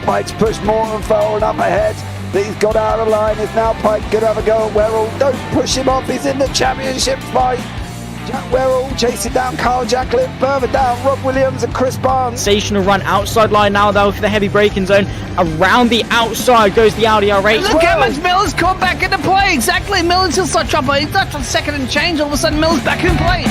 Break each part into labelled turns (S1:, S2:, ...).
S1: Pike's pushed more and far enough ahead. He's got out of line. Is now Pike going to have a go at Werrell? Don't push him off. He's in the championship fight. Jack Werrell chasing down Carl Jacklin. Further down, Rob Williams and Chris Barnes.
S2: Sensational run outside line now though for the heavy braking zone. Around the outside goes the Audi R8.
S3: Look how much Miller's come back into play. Exactly. Miller's still such up. He's not on second and change. All of a sudden, Miller's back in play.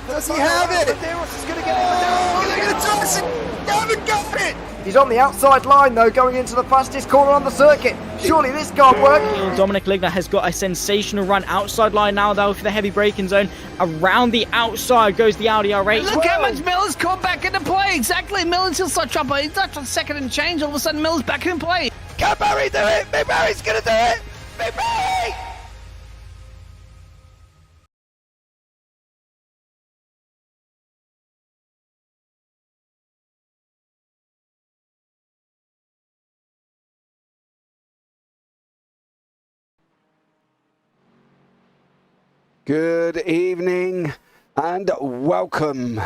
S1: Does he have it? Medeiros is going to get it. They're going to toss it. They haven't got it.
S4: He's on the outside line though, going into the fastest corner on the circuit. Surely this can't work.
S2: Dominic Ligner has got a sensational run outside line now though for the heavy braking zone. Around the outside goes the Audi R8.
S3: Look how much Miller's come back into play. Exactly. Miller's still such up. He's not on second and change. All of a sudden, Miller's back in play.
S1: Can Barry do it? Big Barry's going to do it. Big Barry! Good evening and welcome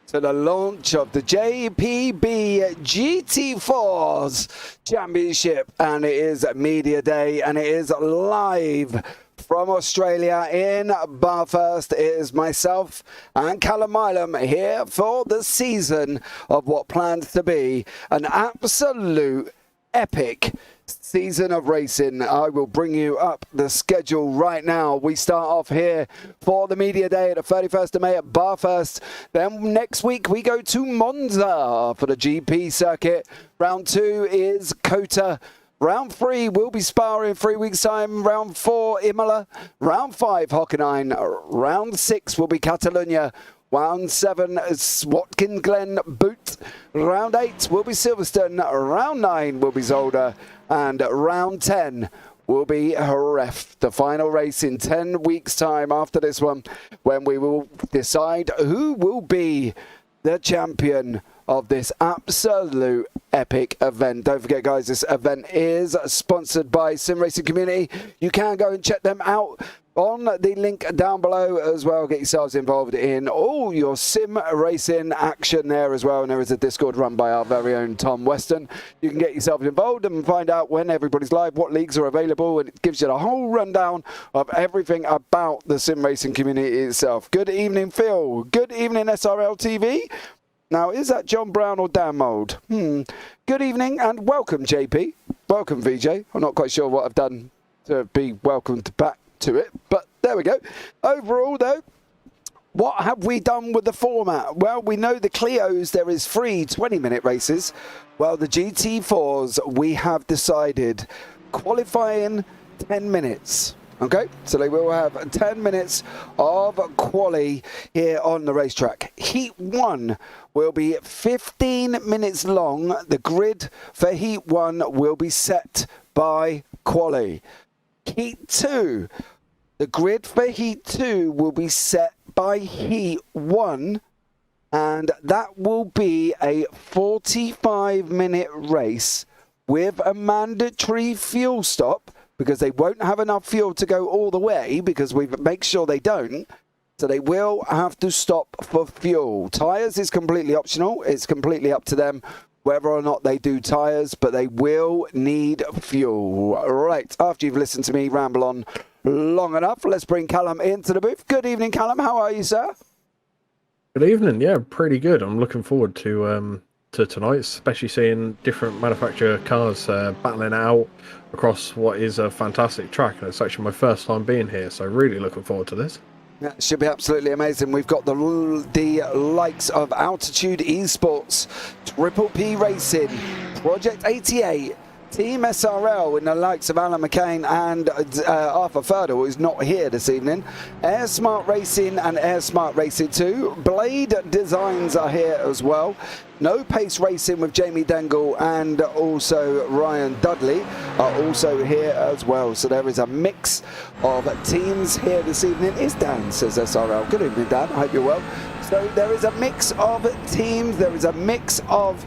S1: to the launch of the JPB GT4's Championship, and it is Media Day and it is live from Australia in Bathurst. It is myself and Callum Mileham here for the season of what plans to be an absolute epic season of racing. I will bring you up the schedule right now. We start off here for the Media Day at the 31st of May at Bathurst. Then next week we go to Monza for the GP circuit. Round 2 is COTA. Round 3 will be Spa in 3 weeks' time. Round 4, Imola. Round 5, Hockenheim. Round 6 will be Catalunya. Round 7 is Watkins, Glen, Boot. Round 8 will be Silverstone. Round 9 will be Zolder. And round 10 will be Jerez, the final race in 10 weeks' time after this one, when we will decide who will be the champion of this absolute epic event. Don't forget, guys, this event is sponsored by Sim Racing Community. You can go and check them out on the link down below as well. Get yourselves involved in all your sim racing action there as well. And there is a Discord run by our very own Tom Weston. You can get yourself involved and find out when everybody's live, what leagues are available, and it gives you the whole rundown of everything about the sim racing community itself. Good evening, Phil. Good evening, SRL TV. Now, is that John Brown or Dan Mould? Good evening and welcome, JP. Welcome, VJ. I'm not quite sure what I've done to be welcomed back to it, but there we go. Overall, though, what have we done with the format? Well, we know the Clios, there is 3 20-minute races. Well, the GT4s, we have decided qualifying 10 minutes. Okay, so they will have 10 minutes of quali here on the racetrack. Heat 1 will be 15 minutes long. The grid for Heat 1 will be set by quali. Heat 2, the grid for Heat 2 will be set by Heat 1, and that will be a 45-minute race with a mandatory fuel stop, because they won't have enough fuel to go all the way, because we make sure they don't. So they will have to stop for fuel. Tyres is completely optional. It's completely up to them whether or not they do tyres, but they will need fuel. Right, after you've listened to me ramble on long enough, let's bring Callum into the booth. Good evening, Callum. How are you, sir?
S5: Good evening. Yeah, pretty good. I'm looking forward to tonight, especially seeing different manufacturer cars battling out across what is a fantastic track, and it's actually my first time being here, so really looking forward to this.
S1: Yeah, it should be absolutely amazing. We've got the likes of Altitude Esports, Triple P Racing, Project 88, Team SRL in the likes of Alan McCain and Arthur Ferdel, who's not here this evening. Air Smart Racing and Air Smart Racing 2. Blade Designs are here as well. No Pace Racing with Jamie Dengle and also Ryan Dudley are also here as well. So there is a mix of teams here this evening. Is Dan, says SRL. Good evening, Dan. I hope you're well. So there is a mix of teams. There is a mix of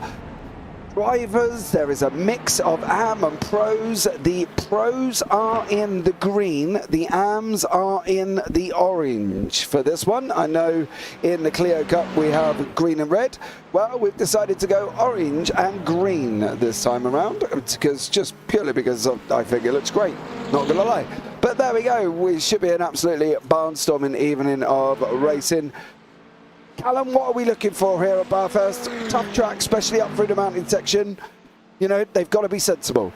S1: drivers, there is a mix of AM and pros. The pros are in the green, the AMs are in the orange. For this one, I know in the Clio Cup we have green and red. Well, we've decided to go orange and green this time around, because just purely because I think it looks great, not gonna lie. But there we go, we should be an absolutely barnstorming evening of racing. Callum, what are we looking for here at Bathurst? Tough track, especially up through the mountain section. You know, they've got to be sensible.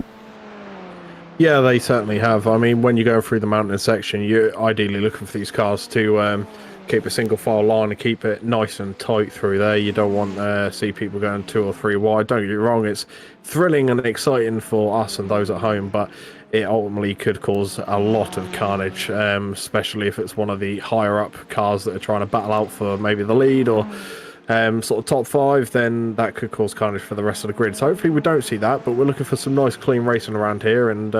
S5: Yeah, they certainly have. I mean, when you go through the mountain section, you're ideally looking for these cars to keep a single file line and keep it nice and tight through there. You don't want to see people going 2 or 3 wide. Don't get me wrong, it's thrilling and exciting for us and those at home, but it ultimately could cause a lot of carnage, especially if it's one of the higher up cars that are trying to battle out for maybe the lead or sort of top 5, then that could cause carnage for the rest of the grid. So hopefully we don't see that, but we're looking for some nice clean racing around here, and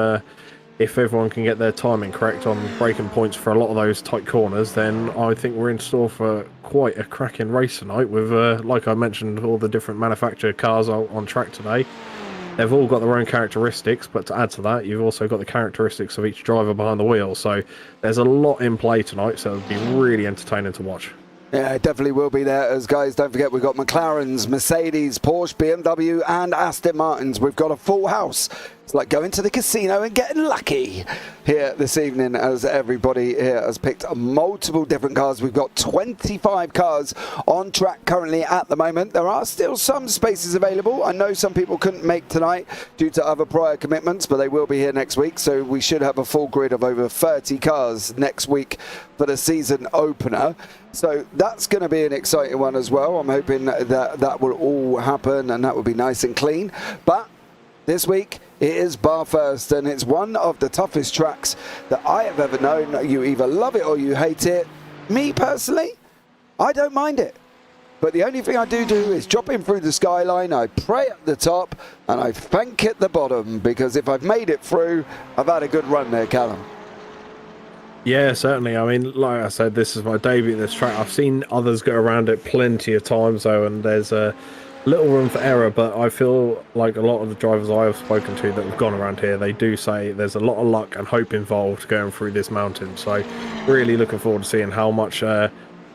S5: if everyone can get their timing correct on braking points for a lot of those tight corners, then I think we're in store for quite a cracking race tonight with, like I mentioned, all the different manufacturer cars on track today. They've all got their own characteristics, but to add to that, you've also got the characteristics of each driver behind the wheel. So there's a lot in play tonight, so it'll be really entertaining to watch.
S1: Yeah, it definitely will be there. As guys, don't forget, we've got McLarens, Mercedes, Porsche, BMW and Aston Martins. We've got a full house. It's like going to the casino and getting lucky here this evening, as everybody here has picked multiple different cars. We've got 25 cars on track currently at the moment. There are still some spaces available. I know some people couldn't make tonight due to other prior commitments, but they will be here next week. So we should have a full grid of over 30 cars next week for the season opener. So that's going to be an exciting one as well. I'm hoping that will all happen and that will be nice and clean. But this week it is Bathurst, and it's one of the toughest tracks that I have ever known. You either love it or you hate it. Me personally, I don't mind it. But the only thing I do is drop in through the skyline, I pray at the top, and I thank at the bottom, because if I've made it through, I've had a good run there, Callum.
S5: Yeah, certainly. I mean, like I said, this is my debut at this track. I've seen others go around it plenty of times, though, and there's a little room for error, but I feel like a lot of the drivers I have spoken to that have gone around here, they do say there's a lot of luck and hope involved going through this mountain. So really looking forward to seeing how much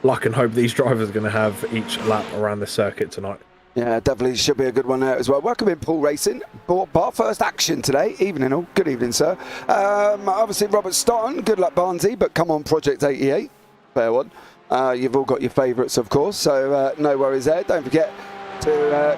S5: luck and hope these drivers are going to have each lap around the circuit tonight.
S1: Yeah, definitely should be a good one there as well. Welcome in, Paul Racing. Bathurst action today. Evening all. Good evening, sir. Obviously, Robert Stotton. Good luck, Barnsey. But come on, Project 88. Fair one. You've all got your favourites, of course. So no worries there. Don't forget to,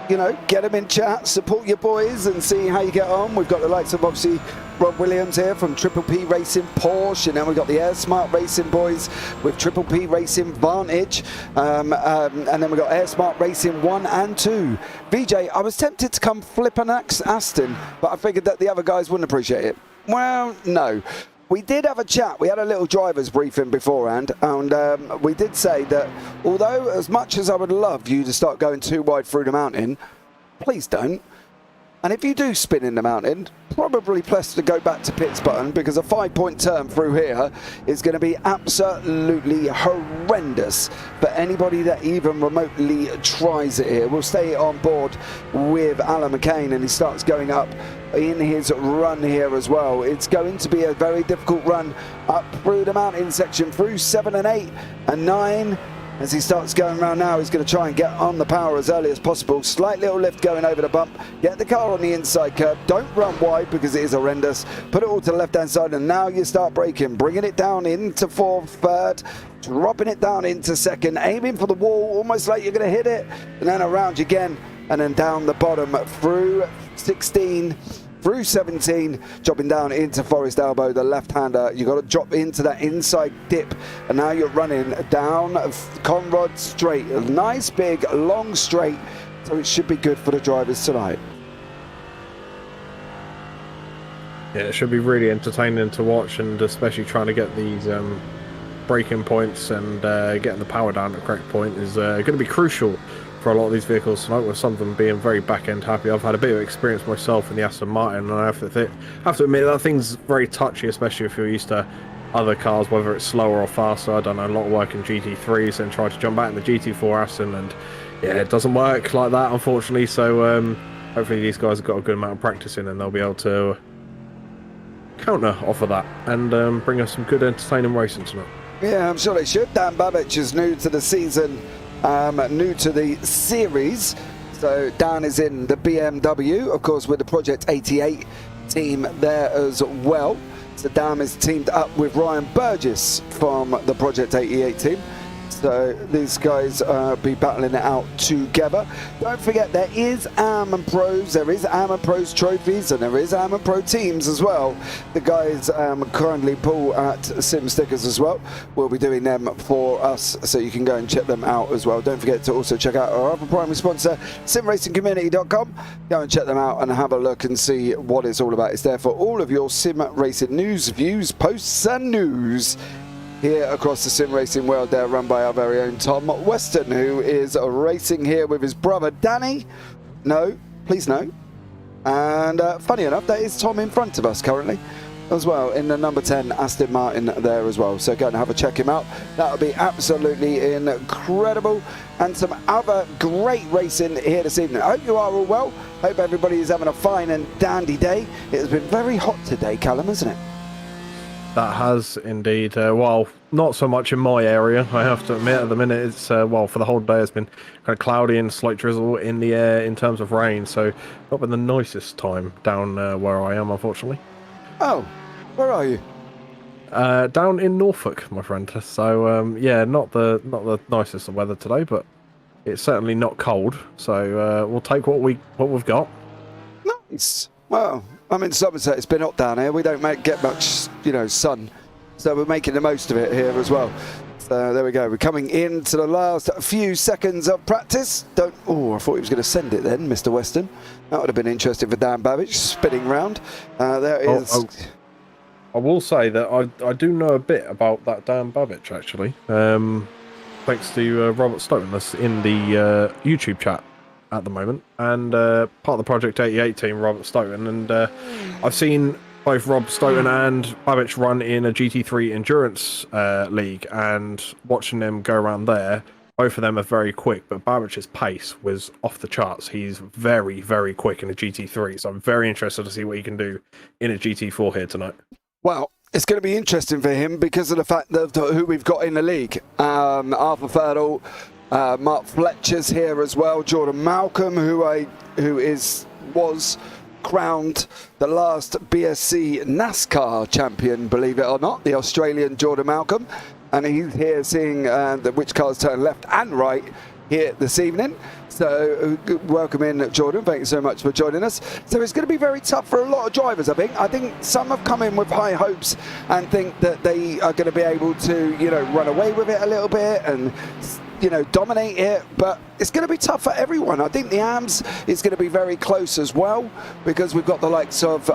S1: you know, get them in chat. Support your boys and see how you get on. We've got the likes of, obviously, Rob Williams here from Triple P Racing Porsche, and then we've got the Air Smart Racing boys with Triple P Racing Vantage, and then we've got Air Smart Racing 1 and 2. VJ, I was tempted to come flip an Aston, but I figured that the other guys wouldn't appreciate it. Well, no. We did have a chat. We had a little driver's briefing beforehand, and we did say that although as much as I would love you to start going too wide through the mountain, please don't. And if you do spin in the mountain, probably press the go back to pits button, because a 5-point turn through here is going to be absolutely horrendous for anybody that even remotely tries it here. We'll stay on board with Alan McCain, and he starts going up in his run here as well. It's going to be a very difficult run up through the mountain section, through 7 and 8 and 9. As he starts going around now, he's going to try and get on the power as early as possible. Slight little lift going over the bump. Get the car on the inside curb. Don't run wide because it is horrendous. Put it all to the left-hand side, and now you start braking. Bringing it down into fourth, third. Dropping it down into second. Aiming for the wall, almost like you're going to hit it. And then around again. And then down the bottom through 16. Through 17, dropping down into Forest Elbow, the left-hander. You've got to drop into that inside dip, and now you're running down Conrad Straight. A nice, big, long straight, so it should be good for the drivers tonight.
S5: Yeah, it should be really entertaining to watch, and especially trying to get these braking points and getting the power down at the correct point is going to be crucial for a lot of these vehicles tonight, with some of them being very back-end happy. I've had a bit of experience myself in the Aston Martin, and I have to admit that thing's very touchy, especially if you're used to other cars, whether it's slower or faster. I've done a lot of work in GT3s and tried to jump back in the GT4 Aston, and yeah, it doesn't work like that, unfortunately. So hopefully these guys have got a good amount of practice in, and they'll be able to counter off of that and bring us some good entertaining racing tonight.
S1: Yeah, I'm sure they should. Dan Babbage is new to the season. New to the series, so Dan is in the BMW, of course, with the Project 88 team there as well. So Dan is teamed up with Ryan Burgess from the Project 88 team. So these guys be battling it out together. Don't forget, there is AM and Pros, there is AM and Pros trophies, and there is AM and Pro teams as well. The guys currently pull at Sim Stickers as well. We'll be doing them for us, so you can go and check them out as well. Don't forget to also check out our other primary sponsor, simracingcommunity.com. Go and check them out and have a look and see what it's all about. It's there for all of your sim racing news, views, posts and news here across the sim racing world. They're run by our very own Tom Weston, who is racing here with his brother Danny. No, please no. And funny enough, that is Tom in front of us currently as well, in the number 10 Aston Martin there as well. So go and have a check him out. That'll be absolutely incredible. And some other great racing here this evening. I hope you are all well. Hope everybody is having a fine and dandy day. It has been very hot today, Callum, hasn't it?
S5: That has indeed. Well, not so much in my area, I have to admit. At the minute, it's well, for the whole day, it's been kind of cloudy and slight drizzle in the air in terms of rain. So, not been the nicest time down where I am, unfortunately.
S1: Oh, where are you?
S5: Down in Norfolk, my friend. So, yeah, not the nicest of weather today, but it's certainly not cold. So, we'll take what we've got.
S1: Nice. Well, I'm in Somerset. It's been hot down here. We don't get much, you know, sun, so we're making the most of it here as well. So there we go. We're coming into the last few seconds of practice. Oh, I thought he was going to send it then, Mr. Weston. That would have been interesting for Dan Babbage, spinning round. There is.
S5: I will say that I do know a bit about that Dan Babbage, actually. thanks to Robert Stoughton that's in the YouTube chat at the moment, and part of the Project 88 team, Robert Stoughton, and I've seen both Rob Stoughton and Babbage run in a GT3 endurance league, and watching them go around there, both of them are very quick, but Babbage's pace was off the charts. He's very, very quick in a GT3, so I'm very interested to see what he can do in a GT4 here tonight.
S1: Well, it's going to be interesting for him because of the fact that who we've got in the league. Arthur Ferdle, Mark Fletcher's here as well, Jordan Mileham, who was crowned the last BSC NASCAR champion, believe it or not, the Australian Jordan Mileham, and he's here seeing which cars turn left and right here this evening. So welcome in, Jordan. Thank you so much for joining us. So it's going to be very tough for a lot of drivers, I think. I think some have come in with high hopes and think that they are going to be able to, run away with it a little bit and, dominate it. But it's going to be tough for everyone. I think the AMS is going to be very close as well, because we've got the likes of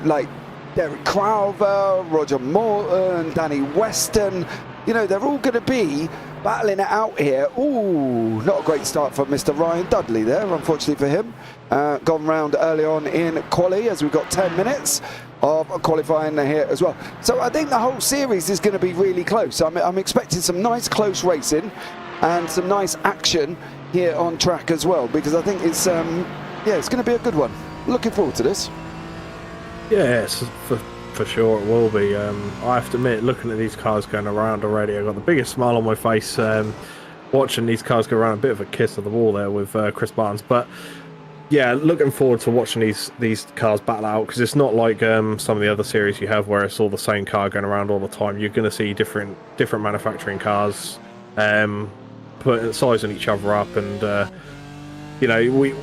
S1: like Derek Crowther, Roger Morton, Danny Weston. They're all going to be battling it out here. Ooh, not a great start for Mr. Ryan Dudley there, unfortunately for him. Gone round early on in Quali, as we've got 10 minutes of qualifying here as well. So I think the whole series is going to be really close. I'm expecting some nice close racing and some nice action here on track as well, because I think it's it's going to be a good one. Looking forward to this.
S5: Yes, for sure it will be. I have to admit, looking at these cars going around already, I've got the biggest smile on my face watching these cars go around. A bit of a kiss of the wall there with Chris Barnes. But yeah, looking forward to watching these cars battle out, because it's not like some of the other series you have where it's all the same car going around all the time. You're going to see different manufacturing cars sizing each other up, and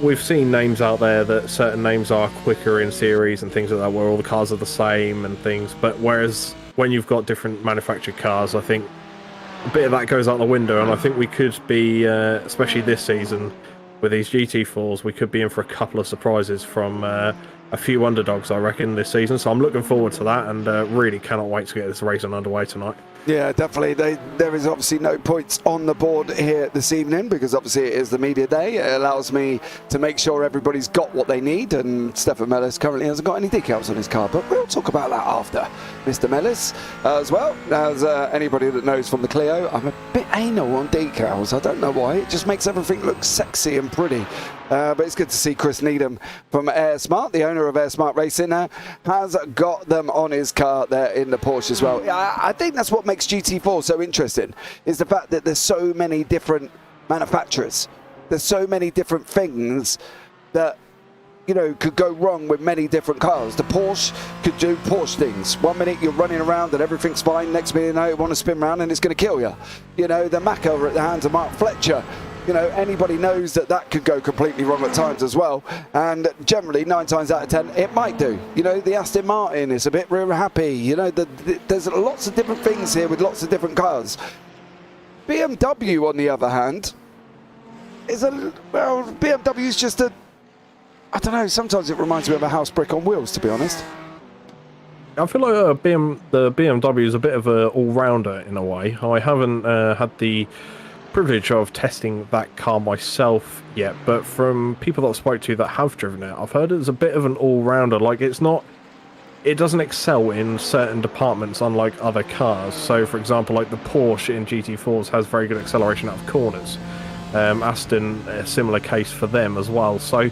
S5: we've seen names out there that certain names are quicker in series and things like that, where all the cars are the same and things. But whereas when you've got different manufactured cars, I think a bit of that goes out the window. And I think we could be, especially this season with these GT4s, we could be in for a couple of surprises from a few underdogs, I reckon, this season. So I'm looking forward to that, and really cannot wait to get this racing underway tonight.
S1: Yeah, definitely. There is obviously no points on the board here this evening, because obviously it is the media day. It allows me to make sure everybody's got what they need, and Stefan Mellis currently hasn't got any decals on his car, but we'll talk about that after Mr. Mellis as well. As anybody that knows from the Clio, I'm a bit anal on decals. I don't know why. It just makes everything look sexy and pretty. But it's good to see Chris Needham from Air Smart, the owner of Air Smart Racing, has got them on his car there in the Porsche as well. I think that's what makes GT4 so interesting, is the fact that there's so many different manufacturers. There's so many different things that, could go wrong with many different cars. The Porsche could do Porsche things. 1 minute you're running around and everything's fine. Next minute you want to spin around and it's going to kill you. The Mac over at the hands of Mark Fletcher. Anybody knows that could go completely wrong at times as well, and generally 9 times out of 10 it might do. The Aston Martin is a bit real happy. There's lots of different things here with lots of different cars. BMW, on the other hand, is BMW is just I don't know, sometimes it reminds me of a house brick on wheels, to be honest.
S5: I feel like the BMW is a bit of an all-rounder in a way. I haven't had the privilege of testing that car myself yet, but from people that I've spoke to that have driven it, I've heard it's a bit of an all-rounder. Like, it doesn't excel in certain departments unlike other cars. So for example, like the Porsche in GT4s has very good acceleration out of corners. Aston, a similar case for them as well. So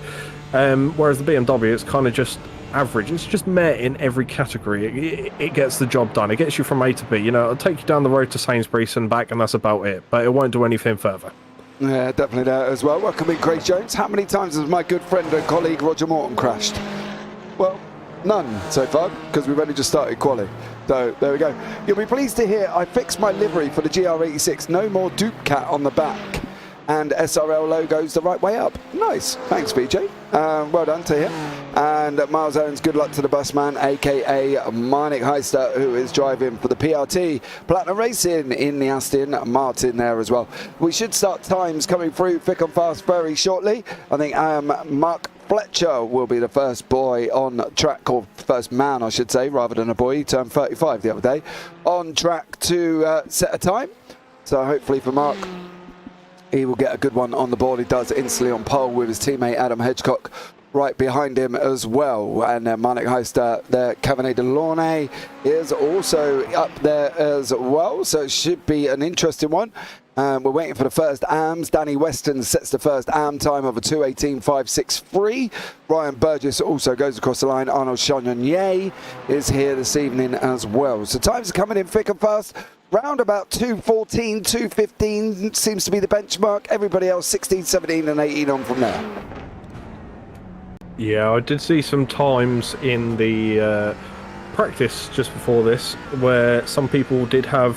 S5: whereas the BMW, it's kind of just average. It's just met in every category. It gets the job done. It gets you from A to B. It'll take you down the road to Sainsbury's and back, and that's about it. But it won't do anything further.
S1: Yeah, definitely that as well. Welcome in, Craig Jones. How many times has my good friend and colleague Roger Morton crashed? Well, none so far, because we've only just started Quali. So there we go. You'll be pleased to hear I fixed my livery for the GR86. No more Dupe Cat on the back, and SRL logos the right way up. Nice. Thanks, VJ. Well done to him. And Miles Owens, good luck to the busman, aka Marnik Heister, who is driving for the PRT Platinum Racing in the Aston Martin there as well. We should start times coming through thick and fast very shortly. I think Mark Fletcher will be the first boy on track, or first man I should say, rather than a boy. He turned 35 the other day, on track to set a time. So hopefully for Mark, he will get a good one on the board. He does instantly on pole with his teammate Adam Hedgecock right behind him as well. And Manik Heister there, Cabernet de Launay is also up there as well. So it should be an interesting one. We're waiting for the first AMs. Danny Weston sets the first AM time of a 2:18.563. Ryan Burgess also goes across the line. Arnold Chagnon is here this evening as well. So times are coming in thick and fast. Round about 2:14, 2:15 seems to be the benchmark. Everybody else 16, 17 and 18 on from there.
S5: Yeah, I did see some times in the practice just before this where some people did have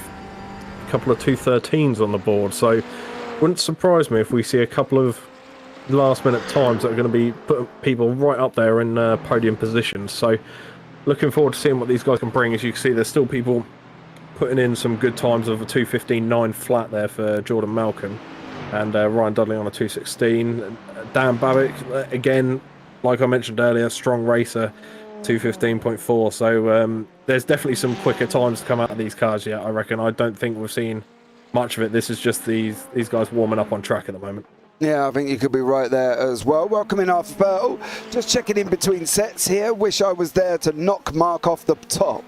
S5: a couple of 2:13s on the board, so wouldn't surprise me if we see a couple of last minute times that are going to be putting people right up there in podium positions. So looking forward to seeing what these guys can bring. As you can see, there's still people putting in some good times of a 2:15.9 flat there for Jordan Malcolm, and Ryan Dudley on a 2:16. Dan Babick, again, like I mentioned earlier, strong racer, 2:15.4. So there's definitely some quicker times to come out of these cars yet, I reckon. I don't think we've seen much of it. This is just these guys warming up on track at the moment.
S1: Yeah, I think you could be right there as well. Welcoming our Fertile. Just checking in between sets here. Wish I was there to knock Mark off the top.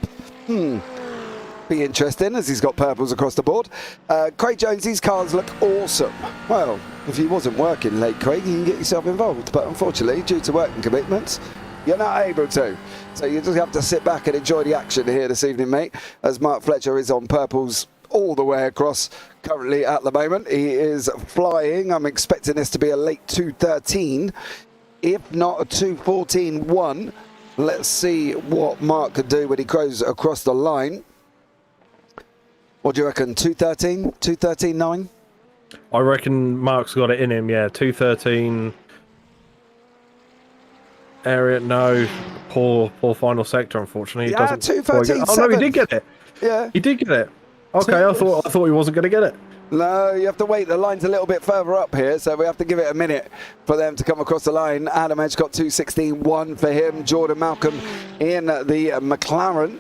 S1: Be interesting as he's got purples across the board. Craig Jones, these cars look awesome. Well, if he wasn't working late, Craig, you can get yourself involved. But unfortunately, due to working commitments, you're not able to. So you just have to sit back and enjoy the action here this evening, mate, as Mark Fletcher is on purples all the way across currently at the moment. He is flying. I'm expecting this to be a late 2:13, if not a 2:14.1. Let's see what Mark could do when he goes across the line. What do you reckon? 2:13? 2:13.9?
S5: I reckon Mark's got it in him, yeah. 2:13 area, no. Poor final sector, unfortunately.
S1: Yeah, 2:13.7.
S5: Oh, no, he did get it.
S1: Yeah.
S5: He did get it. Okay, I thought he wasn't going to get it.
S1: No, you have to wait. The line's a little bit further up here, so we have to give it a minute for them to come across the line. Adam Edgecock, 2:16.1 for him. Jordan Malcolm in the McLaren.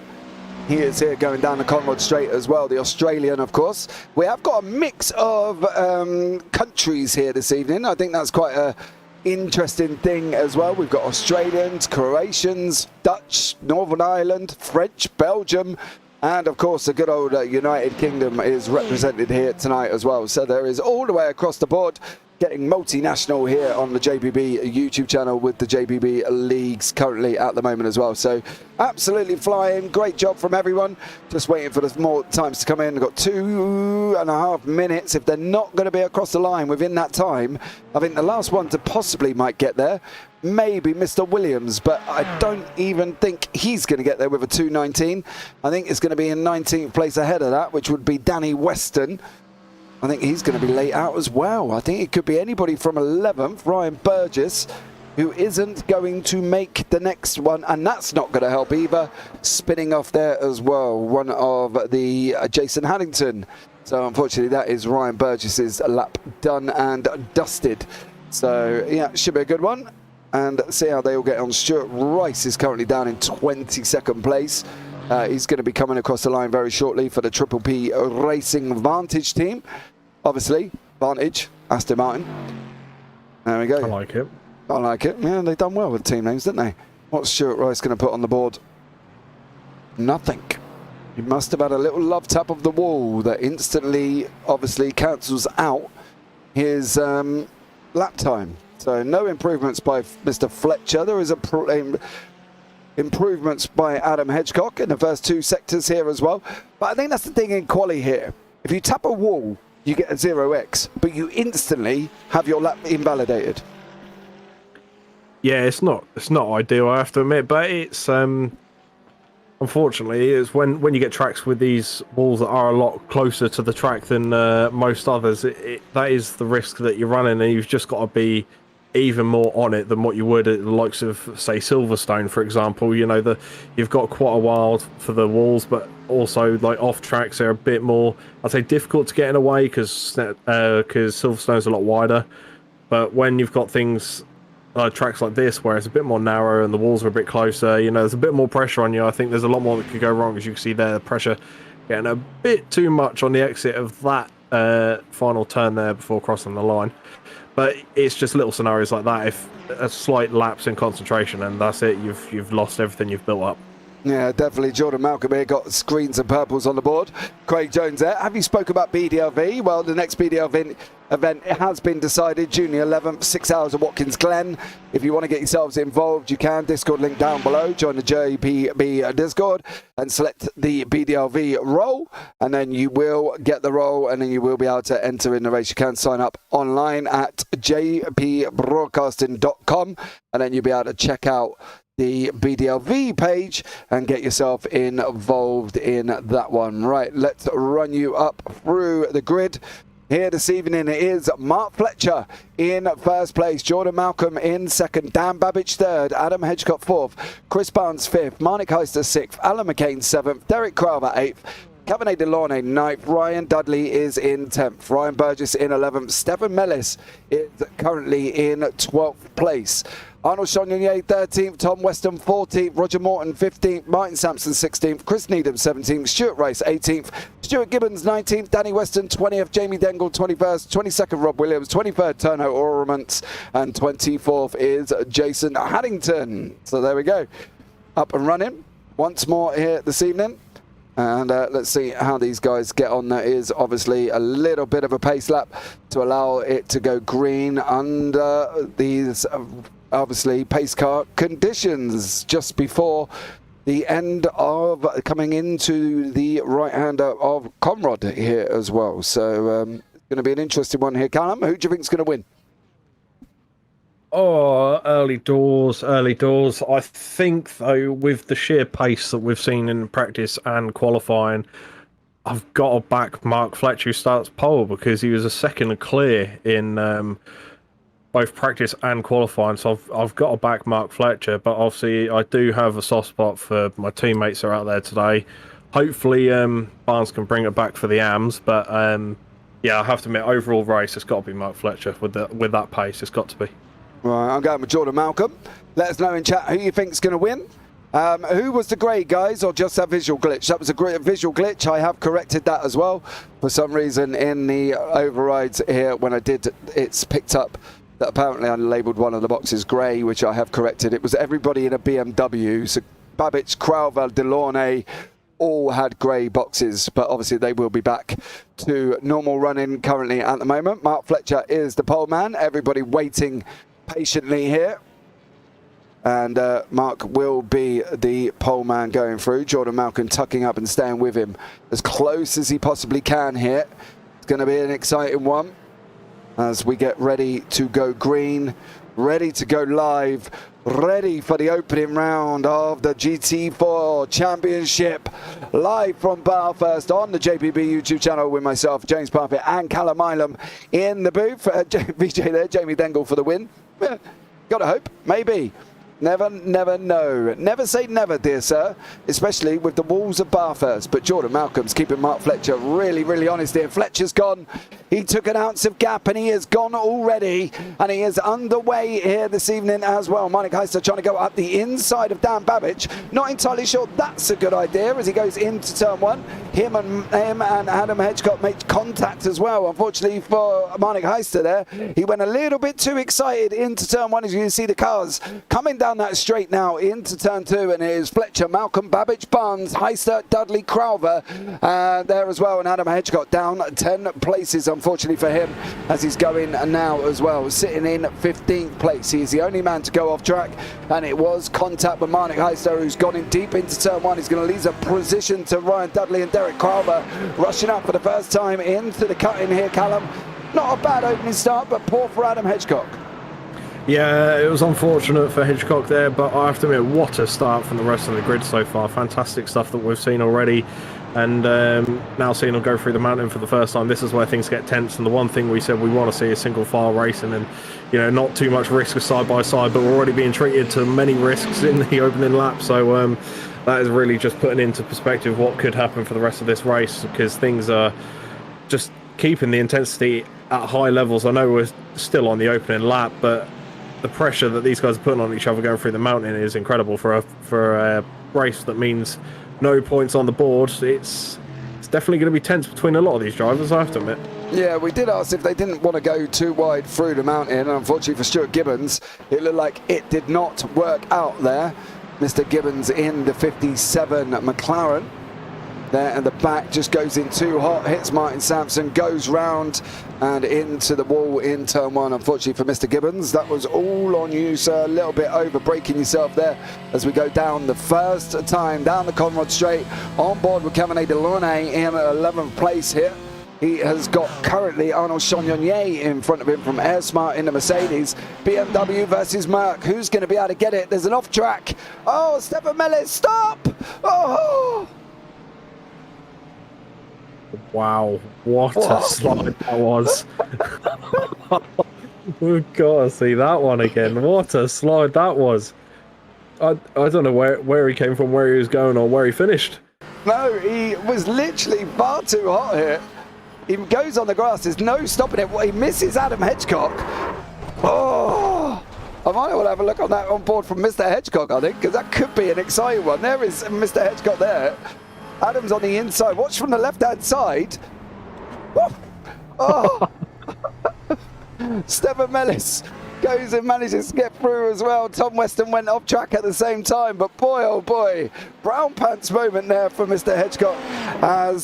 S1: He is here going down the Conrad Straight as well, the Australian, of course. We have got a mix of countries here this evening. I think that's quite a interesting thing as well. We've got Australians, Croatians, Dutch, Northern Ireland, French, Belgium, and of course the good old United Kingdom is represented here tonight as well. So there is all the way across the board getting multinational here on the JPB YouTube channel with the JPB leagues currently at the moment as well. So absolutely flying. Great job from everyone. Just waiting for the more times to come in. We've got 2.5 minutes. If they're not going to be across the line within that time, I think the last one to possibly might get there, maybe Mr. Williams, but I don't even think he's going to get there with a 2:19. I think it's going to be in 19th place ahead of that, which would be Danny Weston. I think he's going to be late out as well. I think it could be anybody from 11th, Ryan Burgess, who isn't going to make the next one, and that's not going to help either. Spinning off there as well, one of the Jason Haddington. So unfortunately, that is Ryan Burgess's lap done and dusted. So yeah, should be a good one. And see how they all get on. Stuart Rice is currently down in 22nd place. He's going to be coming across the line very shortly for the Triple P Racing Vantage team. Obviously, Vantage, Aston Martin. There we go.
S5: I like it.
S1: I like it. Yeah, they've done well with team names, didn't they? What's Stuart Rice going to put on the board? Nothing. He must have had a little love tap of the wall that instantly, obviously, cancels out his lap time. So no improvements by Mr. Fletcher. There is improvements by Adam Hedgecock in the first two sectors here as well. But I think that's the thing in Quali here. If you tap a wall, you get a 0x, but you instantly have your lap invalidated.
S5: Yeah, it's not ideal, I have to admit, but it's unfortunately it's when you get tracks with these walls that are a lot closer to the track than most others. That is the risk that you're running, and you've just got to be even more on it than what you would at the likes of, say, Silverstone, for example. You know, you've got quite a while for the walls, but also like off tracks they're a bit more, I'd say, difficult to get in a way because Silverstone's a lot wider. But when you've got things tracks like this where it's a bit more narrow and the walls are a bit closer, you know, there's a bit more pressure on you. I think there's a lot more that could go wrong. As you can see there, the pressure getting a bit too much on the exit of that final turn there before crossing the line. But it's just little scenarios like that. If a slight lapse in concentration, and that's it, you've lost everything you've built up.
S1: Yeah, definitely. Jordan Malcolm here got screens and purples on the board. Craig Jones there. Have you spoke about BDLV? Well, the next BDLV event has been decided. June the 11th, 6 hours at Watkins Glen. If you want to get yourselves involved, you can. Discord link down below. Join the JPB Discord and select the BDLV role, and then you will get the role, and then you will be able to enter in the race. You can sign up online at JPBroadcasting.com, and then you'll be able to check out the BDLV page and get yourself involved in that one. Right, let's run you up through the grid. Here this evening it is Mark Fletcher in first place, Jordan Malcolm in second, Dan Babbage third, Adam Hedgecock fourth, Chris Barnes fifth, Marnik Heister sixth, Alan McCain seventh, Derek Crowther eighth, Cabernet Delaunay ninth, Ryan Dudley is in 10th, Ryan Burgess in 11th, Stefan Mellis is currently in 12th place. Arnold Chagnon 13th, Tom Weston 14th, Roger Morton 15th, Martin Sampson 16th, Chris Needham 17th, Stuart Rice 18th, Stuart Gibbons 19th, Danny Weston 20th, Jamie Dengle 21st, 22nd Rob Williams, 23rd Turno Ornaments, and 24th is Jason Haddington. So there we go, up and running once more here this evening. And let's see how these guys get on. There is obviously a little bit of a pace lap to allow it to go green under these obviously pace car conditions just before the end of coming into the right-hander of Conrad here as well. So it's going to be an interesting one here. Callum, who do you think is going to win?
S5: Oh, early doors. I think, though, with the sheer pace that we've seen in practice and qualifying, I've got to back Mark Fletcher, who starts pole, because he was a second clear in both practice and qualifying. So I've got to back Mark Fletcher. But obviously, I do have a soft spot for my teammates that are out there today. Hopefully, Barnes can bring it back for the AMs. But yeah, I have to admit, overall race, it's got to be Mark Fletcher with that pace. It's got to be.
S1: Right, I'm going with Jordan Malcolm. Let us know in chat who you think is going to win. Who was the grey, guys, or just that visual glitch? That was a great visual glitch. I have corrected that as well. For some reason in the overrides here, when I did, it's picked up that apparently I labelled one of the boxes grey, which I have corrected. It was everybody in a BMW. So Babbage, Crowther, Delaunay all had grey boxes, but obviously they will be back to normal running currently at the moment. Mark Fletcher is the pole man. Everybody waiting patiently here, and Mark will be the pole man going through. Jordan Malcolm tucking up and staying with him as close as he possibly can here. It's going to be an exciting one as we get ready to go green, ready to go live, ready for the opening round of the GT4 Championship, live from Bathurst on the JPB YouTube channel with myself, James Parfitt, and Callum Mileham in the booth. VJ there, Jamie Dengle for the win. Gotta hope, maybe. Never know. Never say never, dear sir, especially with the walls of Bathurst. But Jordan Malcolm's keeping Mark Fletcher really honest here. Fletcher's gone. He took an ounce of gap and he is gone already. And he is underway here this evening as well. Marnik Heister trying to go up the inside of Dan Babbage. Not entirely sure that's a good idea as he goes into turn one. Him and Adam Hedgecock made contact as well. Unfortunately for Marnik Heister there, he went a little bit too excited into turn one. As you can see the cars coming down that straight now into turn two, and it is Fletcher, Malcolm, Babbage, Barnes, Heister, Dudley, Crowther there as well, and Adam Hedgecock down 10 places unfortunately for him as he's going now as well, sitting in 15th place. He's the only man to go off track, and it was contact with Marnik Heister, who's gone in deep into turn one. He's going to leave a position to Ryan Dudley and Derek Crowther rushing up for the first time into the cut in here. Callum, not a bad opening start, but poor for Adam Hedgecock.
S5: Yeah, it was unfortunate for Hedgecock there, but I have to admit, what a start from the rest of the grid so far. Fantastic stuff that we've seen already, and now seeing them go through the mountain for the first time. This is where things get tense, and the one thing we said we want to see is single file racing, and not too much risk side by side, but we're already being treated to many risks in the opening lap. So that is really just putting into perspective what could happen for the rest of this race, because things are just keeping the intensity at high levels. I know we're still on the opening lap, but the pressure that these guys are putting on each other going through the mountain is incredible for a race that means no points on the board. It's definitely going to be tense between a lot of these drivers, I have to admit.
S1: Yeah, we did ask if they didn't want to go too wide through the mountain, and unfortunately for Stuart Gibbons, it looked like it did not work out there. Mr. Gibbons in the 57 McLaren. There at the back, just goes in too hot, hits Martin Sampson, goes round and into the wall in turn one. Unfortunately for Mr. Gibbons, that was all on you, sir. A little bit over braking yourself there as we go down the first time down the Conrad Straight. On board with Cavani Delaunay in 11th place here. He has got currently Arnaud Chagnon in front of him from Air Smart in the Mercedes. BMW versus Merc. Who's going to be able to get it? There's an off track. Oh, Stefan Mellis, stop! Oh!
S5: Wow, what a slide that was. We've got to see that one again. What a slide that was. I don't know where he came from, where he was going, or where he finished.
S1: No, he was literally far too hot here. He goes on the grass, there's no stopping it. He misses Adam Hedgecock. Oh, I might want to have a look on that on board from Mr. Hedgecock, I think, because that could be an exciting one. There is Mr. Hedgecock there. Adam's on the inside. Watch from the left-hand side. Oh. Stefan Mellis goes and manages to get through as well. Tom Weston went off track at the same time, but boy, oh boy, brown pants moment there for Mr. Hedgecock as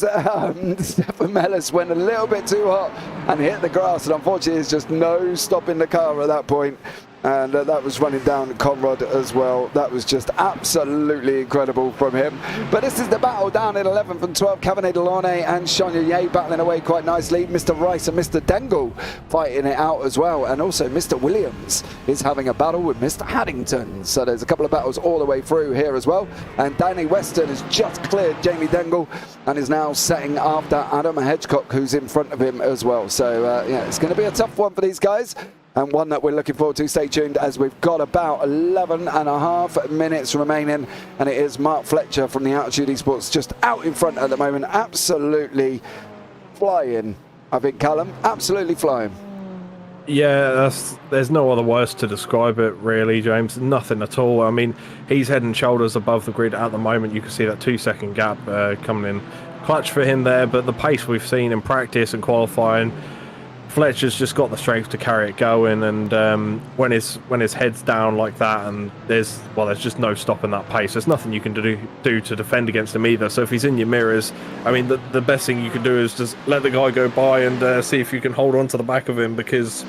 S1: Stefan Mellis went a little bit too hot and hit the grass, and unfortunately there's just no stopping the car at that point. And that was running down Conrad as well. That was just absolutely incredible from him. But this is the battle down in 11th and 12th. Cavani Delaunay and Chagnon battling away quite nicely. Mr. Rice and Mr. Dengle fighting it out as well. And also Mr. Williams is having a battle with Mr. Haddington. So there's a couple of battles all the way through here as well. And Danny Weston has just cleared Jamie Dengle and is now setting after Adam Hedgecock, who's in front of him as well. So yeah, it's going to be a tough one for these guys, and one that we're looking forward to. Stay tuned as we've got about 11.5 minutes remaining, and it is Mark Fletcher from the Altitude Esports just out in front at the moment, absolutely flying. I think, Callum, absolutely flying.
S5: Yeah, there's no other words to describe it, really, James. Nothing at all. I mean, he's head and shoulders above the grid at the moment. You can see that 2-second gap coming in clutch for him there, but the pace we've seen in practice and qualifying, Fletcher's just got the strength to carry it going, and when his head's down like that, and there's just no stopping that pace. There's nothing you can do to defend against him either. So if he's in your mirrors, I mean, the best thing you can do is just let the guy go by and see if you can hold on to the back of him, because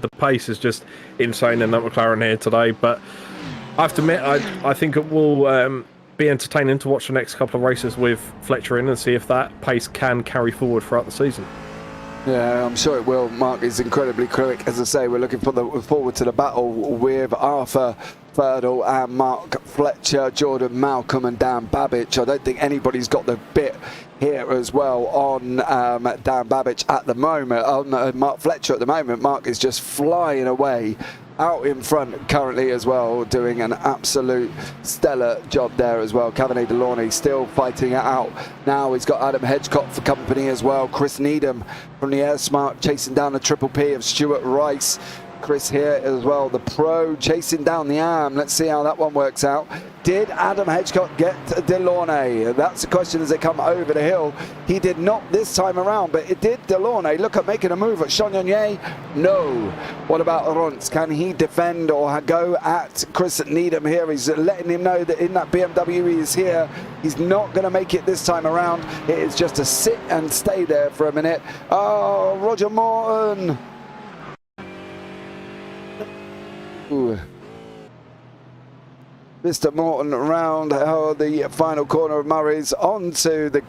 S5: the pace is just insane in that McLaren here today. But I have to admit, I think it will be entertaining to watch the next couple of races with Fletcher in and see if that pace can carry forward throughout the season.
S1: Yeah, I'm sure it will. Mark is incredibly quick. As I say, we're looking forward to the battle with Arthur Ferdle and Mark Fletcher, Jordan Malcolm and Dan Babbage. I don't think anybody's got the bit here as well on Dan Babbage at the moment, on Mark Fletcher at the moment. Mark is just flying away out in front currently as well, doing an absolute stellar job there as well. Cavani Delaunay still fighting it out. Now he's got Adam Hedgecock for company as well. Chris Needham from the Air Smart chasing down the Triple P of Stuart Rice. Chris here as well, the pro, chasing down the arm. Let's see how that one works out. Did Adam Hedgecock get Delaunay? That's the question as they come over the hill. He did not this time around, but it did Delaunay. Look at making a move at Chagnon. No. What about Rons? Can he defend or go at Chris Needham here? He's letting him know that in that BMW he is here. He's not going to make it this time around. It is just to sit and stay there for a minute. Oh, Roger Morton. Ooh. Mr. Morton around the final corner of Murray's onto the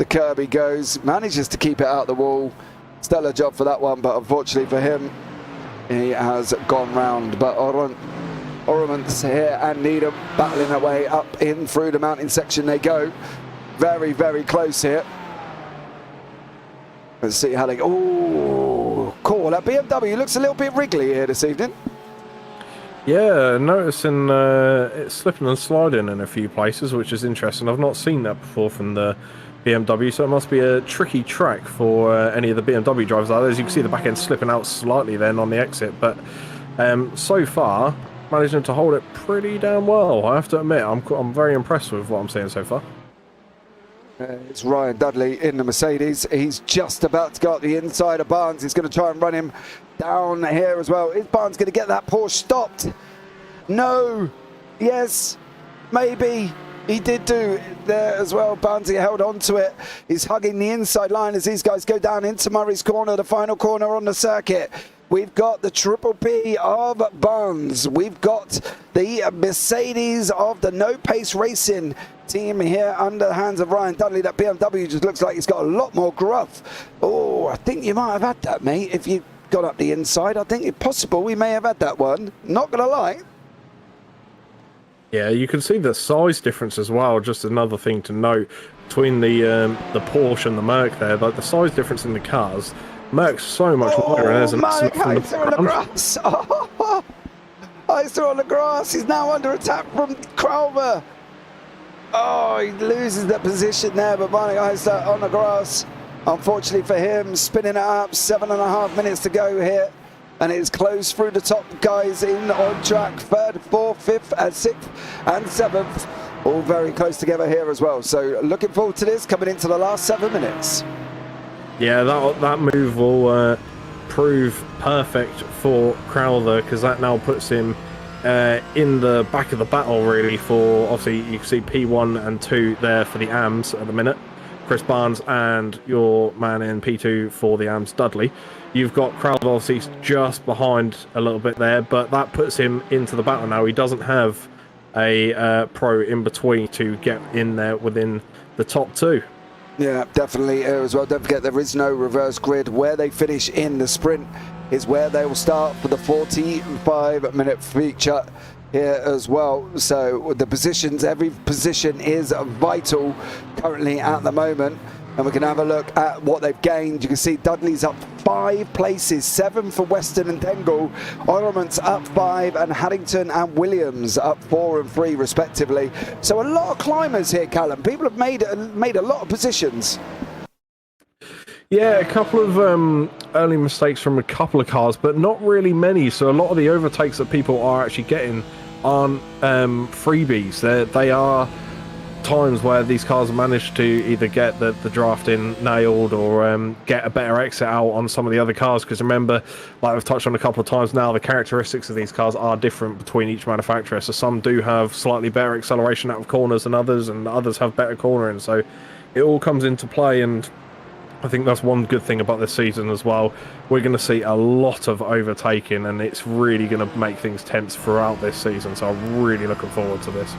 S1: curb he goes, manages to keep it out the wall. Stellar job for that one, but unfortunately for him, he has gone round. But Ormond's here and Needham battling their way up in through the mountain section they go. Very, very close here. Let's see how they go. Oh, cool. That BMW looks a little bit wriggly here this evening.
S5: Yeah, noticing it's slipping and sliding in a few places, which is interesting. I've not seen that before from the BMW, so it must be a tricky track for any of the BMW drivers out there. As you can see, the back end slipping out slightly then on the exit, but so far managing to hold it pretty damn well. I have to admit, I'm very impressed with what I'm seeing so far.
S1: It's Ryan Dudley in the Mercedes. He's just about to go up the inside of Barnes. He's going to try and run him down here as well. Is Barnes going to get that Porsche stopped? No. Yes. Maybe. He did do there as well. Barnes, he held on to it. He's hugging the inside line as these guys go down into Murray's corner, the final corner on the circuit. We've got the Triple P of Barnes. We've got the Mercedes of the No Pace Racing team here under the hands of Ryan Dudley. That BMW just looks like it's got a lot more gruff. Oh, I think you might have had that, mate. If you got up the inside, I think it's possible we may have had that one. Not going to lie.
S5: Yeah, you can see the size difference as well. Just another thing to note between the Porsche and the Merc there. Like the size difference in the cars. Merc's so much wider, and there's an
S1: Mark
S5: accident
S1: Heiser on the grass. Oh, Heiser on the grass. He's now under attack from Crowther. Oh, he loses the position there, but Mark Heiser on the grass. Unfortunately for him, spinning it up. 7.5 minutes to go here. And it's close through the top guys in on track. 3rd, 4th, 5th, 6th and 7th. All very close together here as well. So looking forward to this coming into the last 7 minutes.
S5: Yeah, that move will prove perfect for Crowther, because that now puts him in the back of the battle, really, for, obviously, you can see P1 and 2 there for the AMS at the minute. Chris Barnes and your man in P2 for the AMS, Dudley. You've got Crowther, obviously, just behind a little bit there, but that puts him into the battle now. He doesn't have a pro in between to get in there within the top 2.
S1: Yeah, definitely here as well. Don't forget there is no reverse grid. Where they finish in the sprint is where they will start for the 45-minute feature here as well. So the positions, every position is vital currently at the moment. And we can have a look at what they've gained. You can see Dudley's up 5 places, 7 for Weston and Dengel. Orleman's up 5, and Haddington and Williams up 4 and 3 respectively. So a lot of climbers here, Callum. People have made a lot of positions.
S5: Yeah, a couple of early mistakes from a couple of cars, but not really many. So a lot of the overtakes that people are actually getting aren't freebies. They are times where these cars managed to either get the drafting nailed or get a better exit out on some of the other cars, because remember, like I've touched on a couple of times now, the characteristics of these cars are different between each manufacturer. So some do have slightly better acceleration out of corners than others, and others have better cornering. So it all comes into play, and I think that's one good thing about this season as well. We're going to see a lot of overtaking, and it's really going to make things tense throughout this season. So I'm really looking forward to this.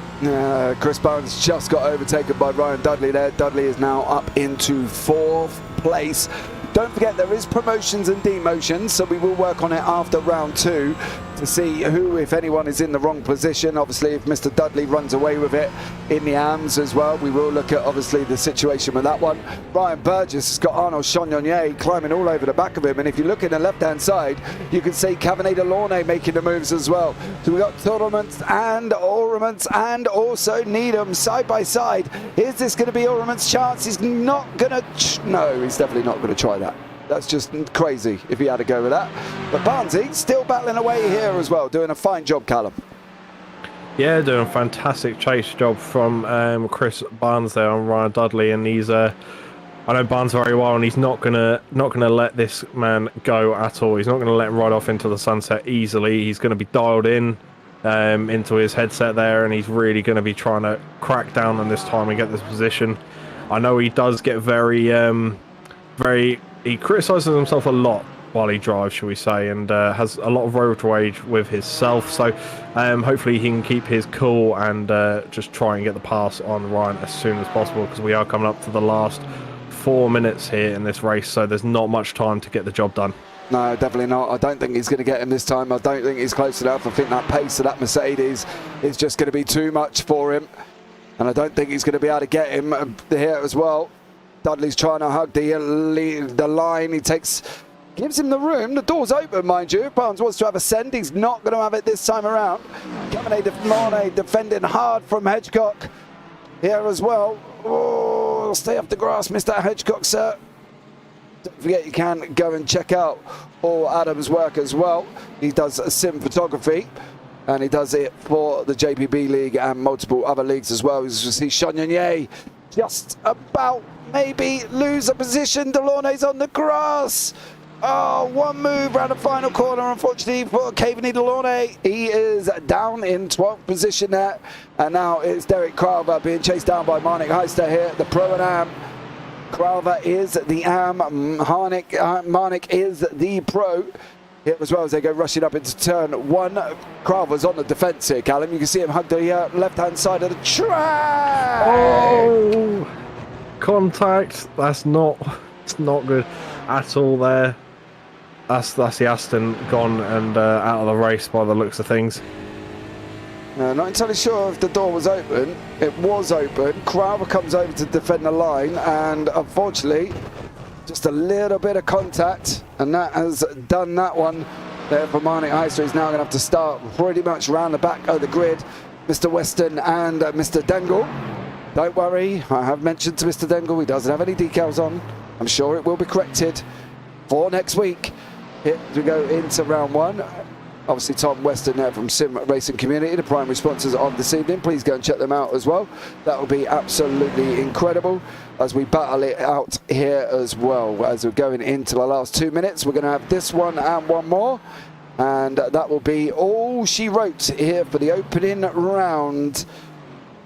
S1: Chris Barnes just got overtaken by Ryan Dudley there. Dudley is now up into 4th place. Don't forget there is promotions and demotions, so we will work on it after round 2 to see who, if anyone, is in the wrong position. Obviously, if Mr. Dudley runs away with it in the AMS as well, we will look at, obviously, the situation with that one. Ryan Burgess has got Arnaud Chagnonier climbing all over the back of him, and if you look in the left-hand side, you can see Caveney Launay making the moves as well. So we've got Tournament and Oremans and also Needham side by side. Is this going to be Oremans' chance? He's not going to... No, he's definitely not going to try that. That's just crazy if he had to go with that. But Barnesy still battling away here as well, doing a fine job, Callum.
S5: Yeah, doing a fantastic chase job from Chris Barnes there on Ryan Dudley, and he's I know Barnes very well, and he's not gonna let this man go at all. He's not gonna let him ride off into the sunset easily. He's gonna be dialed in into his headset there, and he's really gonna be trying to crack down on this time and get this position. I know he does get very he criticises himself a lot while he drives, shall we say, and has a lot of road rage with himself. So hopefully he can keep his cool and just try and get the pass on Ryan as soon as possible, because we are coming up to the last 4 minutes here in this race, so there's not much time to get the job done.
S1: No, definitely not. I don't think he's going to get him this time. I don't think he's close enough. I think that pace of that Mercedes is just going to be too much for him, and I don't think he's going to be able to get him here as well. Dudley's trying to hug the line. He gives him the room. The door's open, mind you. Barnes wants to have a send. He's not going to have it this time around. Caveney defending hard from Hedgecock here as well. Oh, stay off the grass, Mr. Hedgecock, sir. Don't forget you can go and check out all Adam's work as well. He does sim photography, and he does it for the JPB League and multiple other leagues as well. As you see, Chagnonier just about maybe lose a position. Delaunay's on the grass. Oh, one move around the final corner, unfortunately, for Caveney Delaunay. He is down in 12th position there. And now it's Derek Crowther being chased down by Marnik Heister here, the Pro and Am. Crowther is the Am, Marnik is the Pro. Here as well as they go rushing up into turn one. Crowther's on the defence here, Callum. You can see him hug the left-hand side of the track.
S5: Oh, contact. It's not good at all there. That's the Aston gone and out of the race by the looks of things.
S1: No, not entirely sure if the door was open. It was open. Crowther comes over to defend the line, and unfortunately, just a little bit of contact, and that has done that one there for Marnik Heister. He's now going to have to start pretty much round the back of the grid. Mr. Weston and Mr. Dengle. Don't worry, I have mentioned to Mr. Dengle he doesn't have any decals on. I'm sure it will be corrected for next week. Here we go into round one. Obviously Tom Weston there from Sim Racing Community, the primary sponsors of this evening. Please go and check them out as well. That will be absolutely incredible as we battle it out here as well. As we're going into the last 2 minutes, we're going to have this one and one more. And that will be all she wrote here for the opening round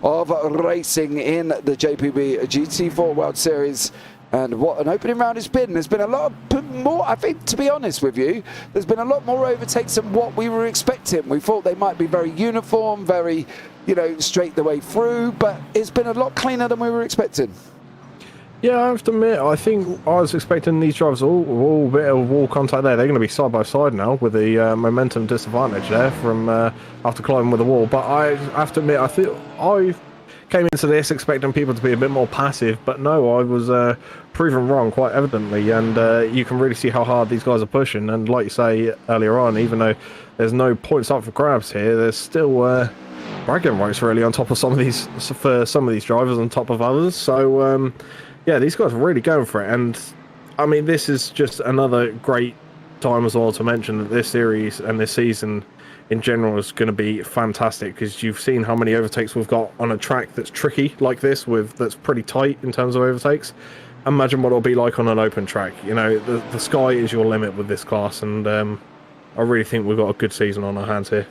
S1: of racing in the JPB GT4 World Series. And what an opening round it's been. There's been a lot more, I think, to be honest with you, there's been a lot more overtakes than what we were expecting. We thought they might be very uniform, very, you know, straight the way through, but it's been a lot cleaner than we were expecting.
S5: Yeah, I have to admit, I think I was expecting these drivers all bit of wall contact there. They're going to be side by side now with the momentum disadvantage there from after climbing with the wall. But I have to admit, I came into this expecting people to be a bit more passive, but no, I was proven wrong quite evidently, and you can really see how hard these guys are pushing. And like you say earlier on, even though there's no points up for grabs here, there's still bragging rights really on top of some of these drivers on top of others. So yeah, these guys are really going for it, and I mean this is just another great time as well to mention that this series and this season in general is going to be fantastic, because you've seen how many overtakes we've got on a track that's tricky like this, that's pretty tight in terms of overtakes. Imagine what it'll be like on an open track. You know, the sky is your limit with this class, and I really think we've got a good season on our hands here.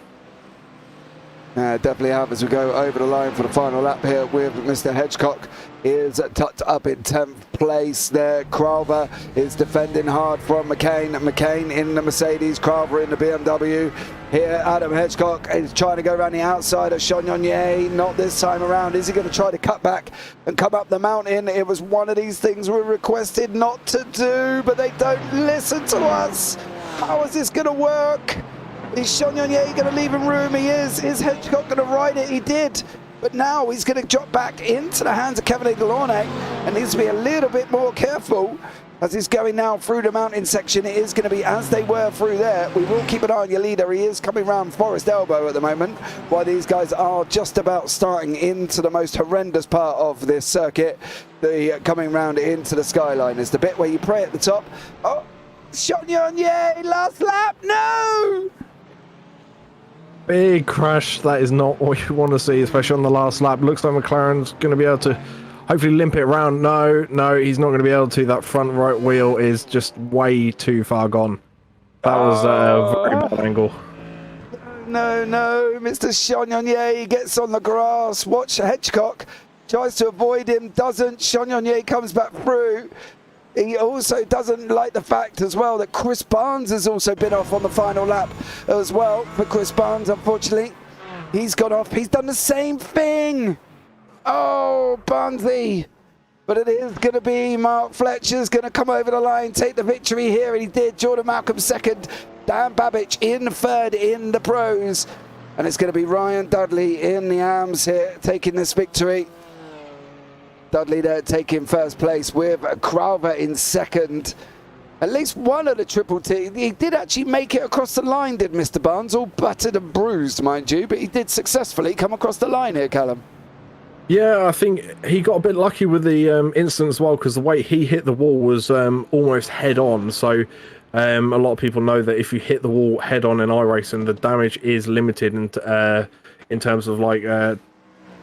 S1: Definitely have, as we go over the line for the final lap here with Mr. Hedgecock is tucked up in 10th place there. Crowther is defending hard from McCain. McCain in the Mercedes, Crowther in the BMW. Here Adam Hedgecock is trying to go around the outside of Chagnon. Not this time around. Is he going to try to cut back and come up the mountain? It was one of these things we were requested not to do, but they don't listen to us. How is this going to work? Is Chagnon going to leave him room? He is. Is Hedgecock going to ride it? He did. But now he's going to drop back into the hands of Caveney Delaunay and needs to be a little bit more careful as he's going now through the mountain section. It is going to be as they were through there. We will keep an eye on your leader. He is coming round Forest Elbow at the moment, while these guys are just about starting into the most horrendous part of this circuit. The coming round into the skyline is the bit where you pray at the top. Oh, Chagnon, last lap, no!
S5: Big crash. That is not what you want to see, especially on the last lap. Looks like McLaren's going to be able to hopefully limp it around. No, he's not going to be able to. That front right wheel is just way too far gone. That was a very bad angle.
S1: No, Mr. Chagnon gets on the grass. Watch Hedgecock. Tries to avoid him, doesn't. Chagnon comes back through. He also doesn't like the fact as well that Chris Barnes has also been off on the final lap as well. For Chris Barnes, unfortunately, he's gone off. He's done the same thing. Oh, Barnesy. But it is going to be Mark Fletcher's going to come over the line, take the victory here, and he did. Jordan Malcolm second, Dan Babbage in third in the pros. And it's going to be Ryan Dudley in the AMs here taking this victory. Dudley there taking first place with Crowther in second. At least one of the Triple T. He did actually make it across the line, did Mr. Barnes. All battered and bruised, mind you, but he did successfully come across the line here, Callum.
S5: Yeah, I think he got a bit lucky with the incident as well, because the way he hit the wall was almost head on. So a lot of people know that if you hit the wall head on in iRacing, the damage is limited in terms of like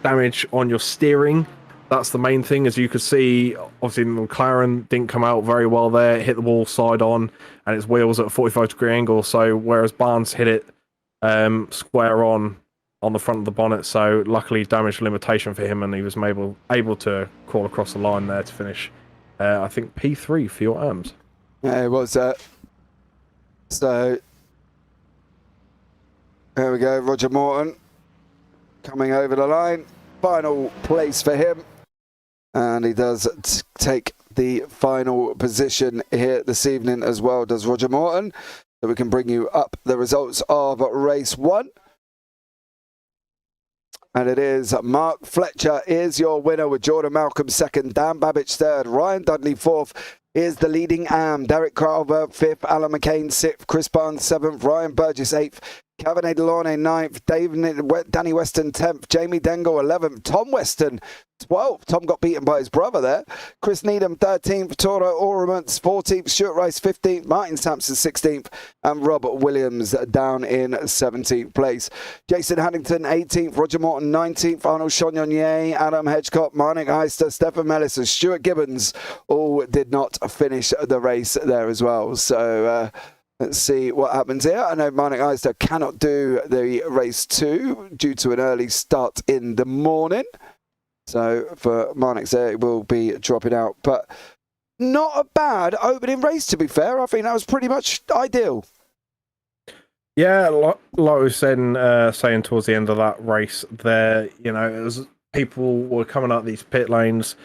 S5: damage on your steering that's the main thing. As you could see, obviously McLaren didn't come out very well there, hit the wall side on, and its wheels at a 45-degree angle. So whereas Barnes hit it square on the front of the bonnet, so luckily damage limitation for him, and he was able to crawl across the line there to finish. I think P3 for your arms.
S1: Yeah, it was. So there we go. Roger Morton coming over the line. Final place for him. And he does take the final position here this evening as well, does Roger Morton. So we can bring you up the results of race 1. And it is Mark Fletcher is your winner with Jordan Malcolm second, Dan Babbage third, Ryan Dudley fourth, is the leading AM, Derek Carver fifth, Alan McCain sixth, Chris Barnes seventh, Ryan Burgess eighth, Cabernet Delorne 9th, Danny Weston 10th, Jamie Dengle 11th, Tom Weston 12th. Tom got beaten by his brother there. Chris Needham 13th, Toro Orements 14th, Stuart Rice 15th, Martin Sampson 16th, and Rob Williams down in 17th place. Jason Haddington 18th, Roger Morton 19th, Arnold Chagnon, Adam Hedgecock, Marnik Heister, Stefan Mellis, and Stuart Gibbons all did not finish the race there as well. So let's see what happens here. I know Marnik Heister cannot do the race 2 due to an early start in the morning. So for Marnix there, it will be dropping out. But not a bad opening race, to be fair. I think that was pretty much ideal.
S5: Yeah, like we were saying towards the end of that race there, it was people were coming out these pit lanes,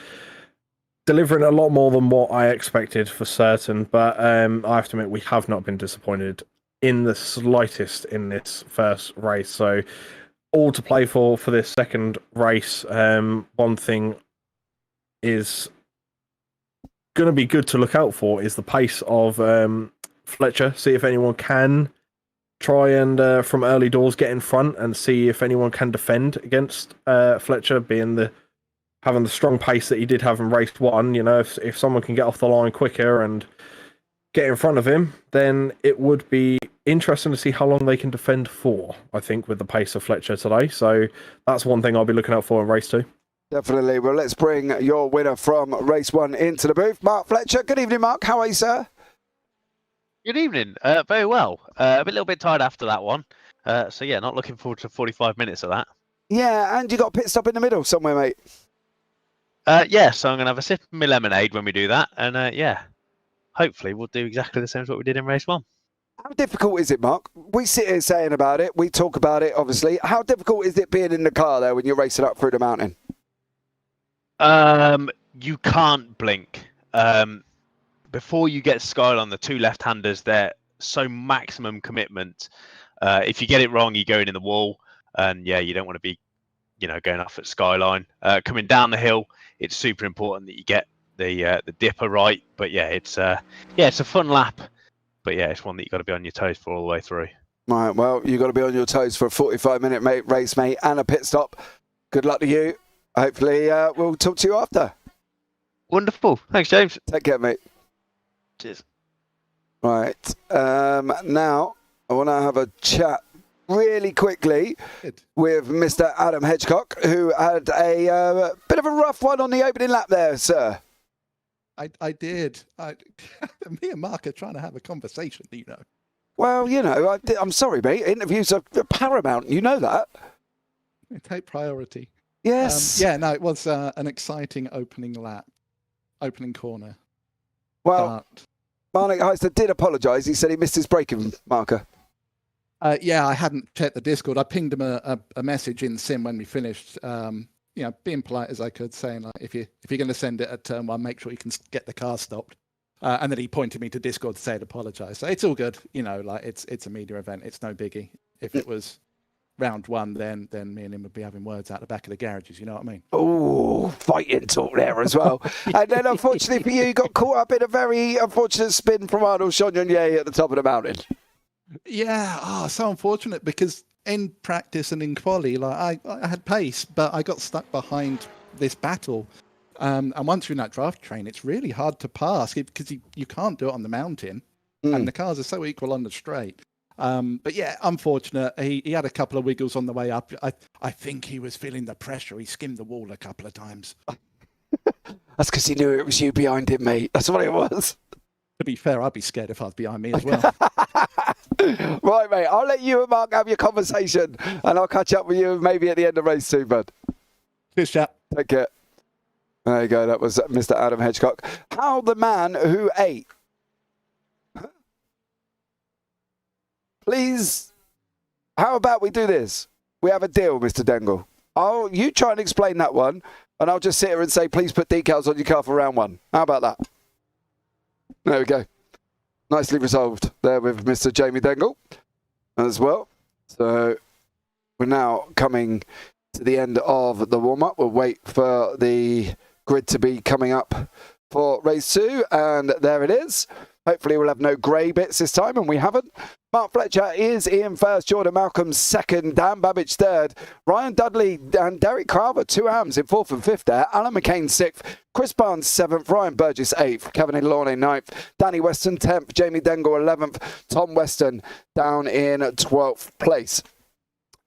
S5: delivering a lot more than what I expected for certain. But I have to admit, we have not been disappointed in the slightest in this first race. So all to play for this second race. One thing is going to be good to look out for is the pace of Fletcher. See if anyone can try and from early doors get in front and see if anyone can defend against Fletcher, having the strong pace that he did have in race 1. If someone can get off the line quicker and get in front of him, then it would be interesting to see how long they can defend for, I think, with the pace of Fletcher today. So that's one thing I'll be looking out for in race 2.
S1: Definitely. Well, let's bring your winner from race 1 into the booth. Mark Fletcher. Good evening, Mark. How are you, sir?
S6: Good evening. Very well. A little bit tired after that one. So, yeah, not looking forward to 45 minutes of that.
S1: Yeah, and you got a pit stop in the middle somewhere, mate.
S6: Yeah, so I'm going to have a sip of my lemonade when we do that. And, yeah, hopefully we'll do exactly the same as what we did in race 1.
S1: How difficult is it, Mark? We sit here saying about it. We talk about it, obviously. How difficult is it being in the car there when you're racing up through the mountain?
S6: You can't blink. Before you get Skyline, the two left-handers, they're so maximum commitment. If you get it wrong, you're going in the wall. And, yeah, you don't want to be, going off at Skyline. Coming down the hill, it's super important that you get the dipper right. But, yeah, it's a fun lap. But, yeah, it's one that you've got to be on your toes for all the way through.
S1: Right, well, you've got to be on your toes for a 45-minute race, mate, and a pit stop. Good luck to you. Hopefully, we'll talk to you after.
S6: Wonderful. Thanks, James.
S1: Take care, mate.
S6: Cheers.
S1: Right. Now, I want to have a chat really quickly with Mr. Adam Hedgecock, who had a bit of a rough one on the opening lap there, sir.
S7: I did. Me and Mark are trying to have a conversation,
S1: Well, I'm sorry, mate. Interviews are paramount. You know that.
S7: They take priority.
S1: Yes.
S7: No, it was an exciting opening corner.
S1: Well, Marnik Heister did apologise. He said he missed his braking marker.
S7: Yeah, I hadn't checked the Discord. I pinged him a message in Sim when we finished. Being polite as I could, saying like, if you're going to send it at turn 1, make sure you can get the car stopped. And then he pointed me to Discord to say I'd apologise. So it's all good. It's a media event. It's no biggie. If it was round 1, then me and him would be having words out the back of the garages. You know what I mean?
S1: Oh, fighting talk there as well. And then, unfortunately for you got caught up in a very unfortunate spin from Arnold Chagnon at the top of the mountain.
S7: Yeah, so unfortunate because in practice and in quali, I had pace, but I got stuck behind this battle. And once you're in that draft train, it's really hard to pass because you can't do it on the mountain, and the cars are so equal on the straight. But yeah, unfortunate. He had a couple of wiggles on the way up. I think he was feeling the pressure. He skimmed the wall a couple of times.
S1: That's because he knew it was you behind him, mate. That's what it was.
S7: To be fair, I'd be scared if I was behind me as well.
S1: Right, mate. I'll let you and Mark have your conversation, and I'll catch up with you maybe at the end of race 2, bud.
S7: Cheers, chap.
S1: Take care. There you go. That was Mr. Adam Hedgecock. How the man who ate. Please, how about we do this? We have a deal, Mr. Dengle. You try and explain that one, and I'll just sit here and say, please put decals on your car for round 1. How about that? There we go. Nicely resolved there with Mr. Jamie Dengle as well. So we're now coming to the end of the warm-up. We'll wait for the grid to be coming up for race 2, and there it is. Hopefully we'll have no grey bits this time, and we haven't. Mark Fletcher is in first, Jordan Malcolm second, Dan Babbage third, Ryan Dudley and Derek Carver, 2 AMs in 4th and 5th there, Alan McCain 6th, Chris Barnes 7th, Ryan Burgess 8th, Kevin Lawney 9th, Danny Weston 10th, Jamie Dengle 11th, Tom Weston down in 12th place.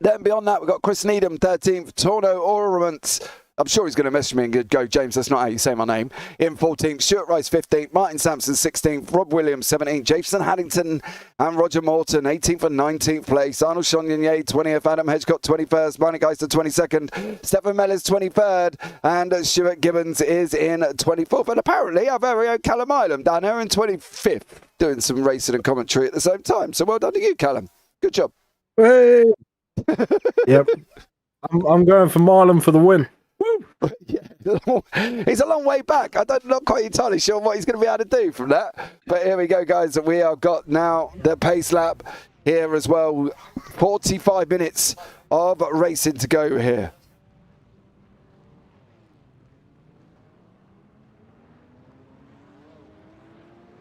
S1: Then beyond that, we've got Chris Needham 13th, Torno Ornaments. I'm sure he's going to message me and go, James, that's not how you say my name. In 14th, Stuart Rice 15th, Martin Sampson 16th, Rob Williams 17th, Jason Haddington and Roger Morton 18th and 19th place, Arnold Chonier 20th, Adam Hedgecock 21st, Barney Geister 22nd, Stephen Mellors 23rd, and Stuart Gibbons is in 24th. And apparently our very own Callum Mileham down there in 25th, doing some racing and commentary at the same time. So well done to you, Callum. Good job.
S5: Hey. Yep. I'm going for Mileham for the win.
S1: Yeah, he's a long way back. I'm not quite entirely sure what he's going to be able to do from that. But here we go, guys. We have got now the pace lap here as well. 45 minutes of racing to go here.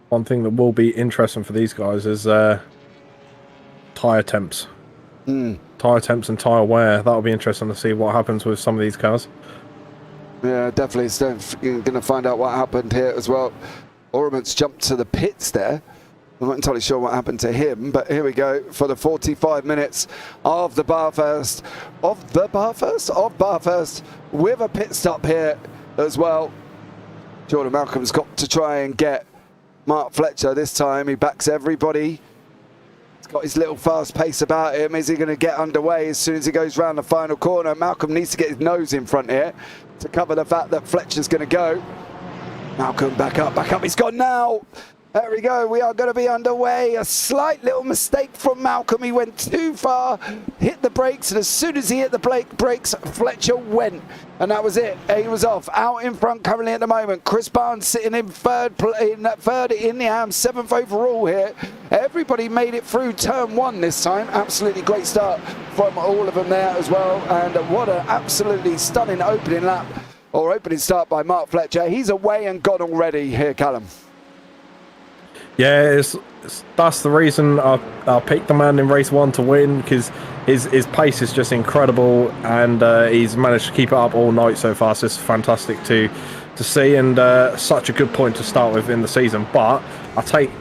S5: One thing that will be interesting for these guys is tyre temps. Tyre temps and tyre wear. That'll be interesting to see what happens with some of these cars.
S1: Yeah, definitely. So you're going to find out what happened here as well. Ormond's jumped to the pits there. I'm not entirely sure what happened to him, but here we go for the 45 minutes of the Bathurst, with a pit stop here as well. Jordan Malcolm's got to try and get Mark Fletcher this time. He backs everybody. He's got his little fast pace about him. Is he going to get underway as soon as he goes round the final corner? Malcolm needs to get his nose in front here to cover the fact that Fletcher's going to go. Malcolm, back up, he's gone now. There we go, we are going to be underway. A slight little mistake from Malcolm. He went too far, hit the brakes, and as soon as he hit the brakes, Fletcher went. And that was it. He was off. Out in front currently at the moment. Chris Barnes sitting in third in the AM, 7th overall here. Everybody made it through turn 1 this time. Absolutely great start from all of them there as well. And what an absolutely stunning opening lap, or opening start by Mark Fletcher. He's away and gone already here, Callum.
S5: Yeah, that's the reason I picked the man in race 1 to win, because his pace is just incredible, and he's managed to keep it up all night so far. So it's fantastic to see, and such a good point to start with in the season. But I take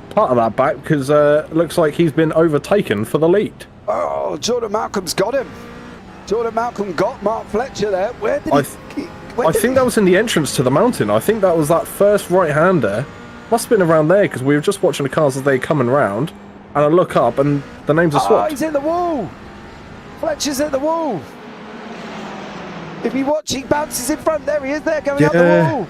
S5: part of that back because it looks like he's been overtaken for the lead.
S1: Oh, Jordan Malcolm's got him. Jordan Malcolm got Mark Fletcher there. Where did
S5: I think that was in the entrance to the mountain. I think that was that first right-hander. Must have been around there, because we were just watching the cars as they coming round, and I look up and the names are swapped.
S1: Oh, he's in the wall. Fletcher's at the wall. If you watch, he bounces in front. There he is, there going up the wall.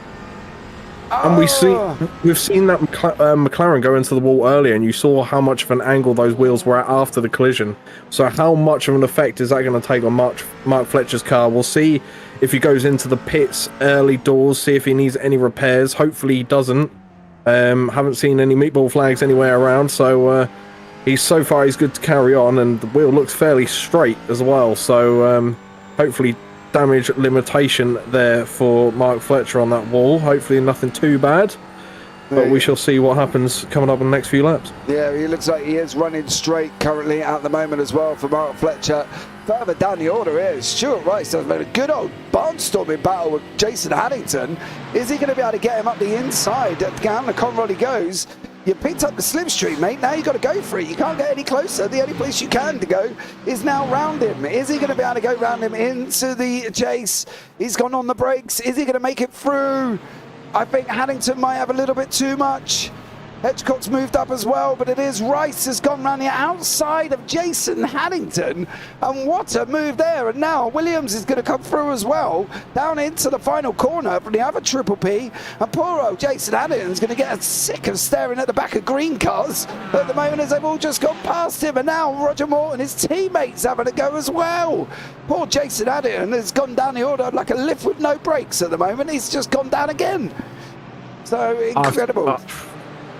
S5: And we've seen that McLaren go into the wall earlier, and you saw how much of an angle those wheels were at after the collision. So how much of an effect is that going to take on Mark Fletcher's car? We'll see if he goes into the pits early doors, see if he needs any repairs. Hopefully he doesn't. Haven't seen any meatball flags anywhere around, so he's good to carry on, and the wheel looks fairly straight as well. So hopefully damage limitation there for Mark Fletcher on that wall. Hopefully nothing too bad, but we shall see what happens coming up in the next few laps.
S1: Yeah, he looks like he is running straight currently at the moment as well for Mark Fletcher. Further down the order is Stuart Rice has made a good old barnstorming battle with Jason Haddington. Is he going to be able to get him up the inside? Down the Conrod he goes. You picked up the slipstream, mate. Now you got to go for it. You can't get any closer. The only place you can to go is now round him. Is he going to be able to go round him into the chase? He's gone on the brakes. Is he going to make it through? I think Haddington might have a little bit too much. Hedgecock's moved up as well, but it is Rice has gone round the outside of Jason Haddington, and what a move there. And now Williams is going to come through as well, down into the final corner from the other Triple P, and poor old Jason Haddington's going to get sick of staring at the back of green cars at the moment as they've all just gone past him, and now Roger Moore and his teammates having a go as well. Poor Jason Haddington has gone down the order like a lift with no brakes at the moment. He's just gone down again. So incredible.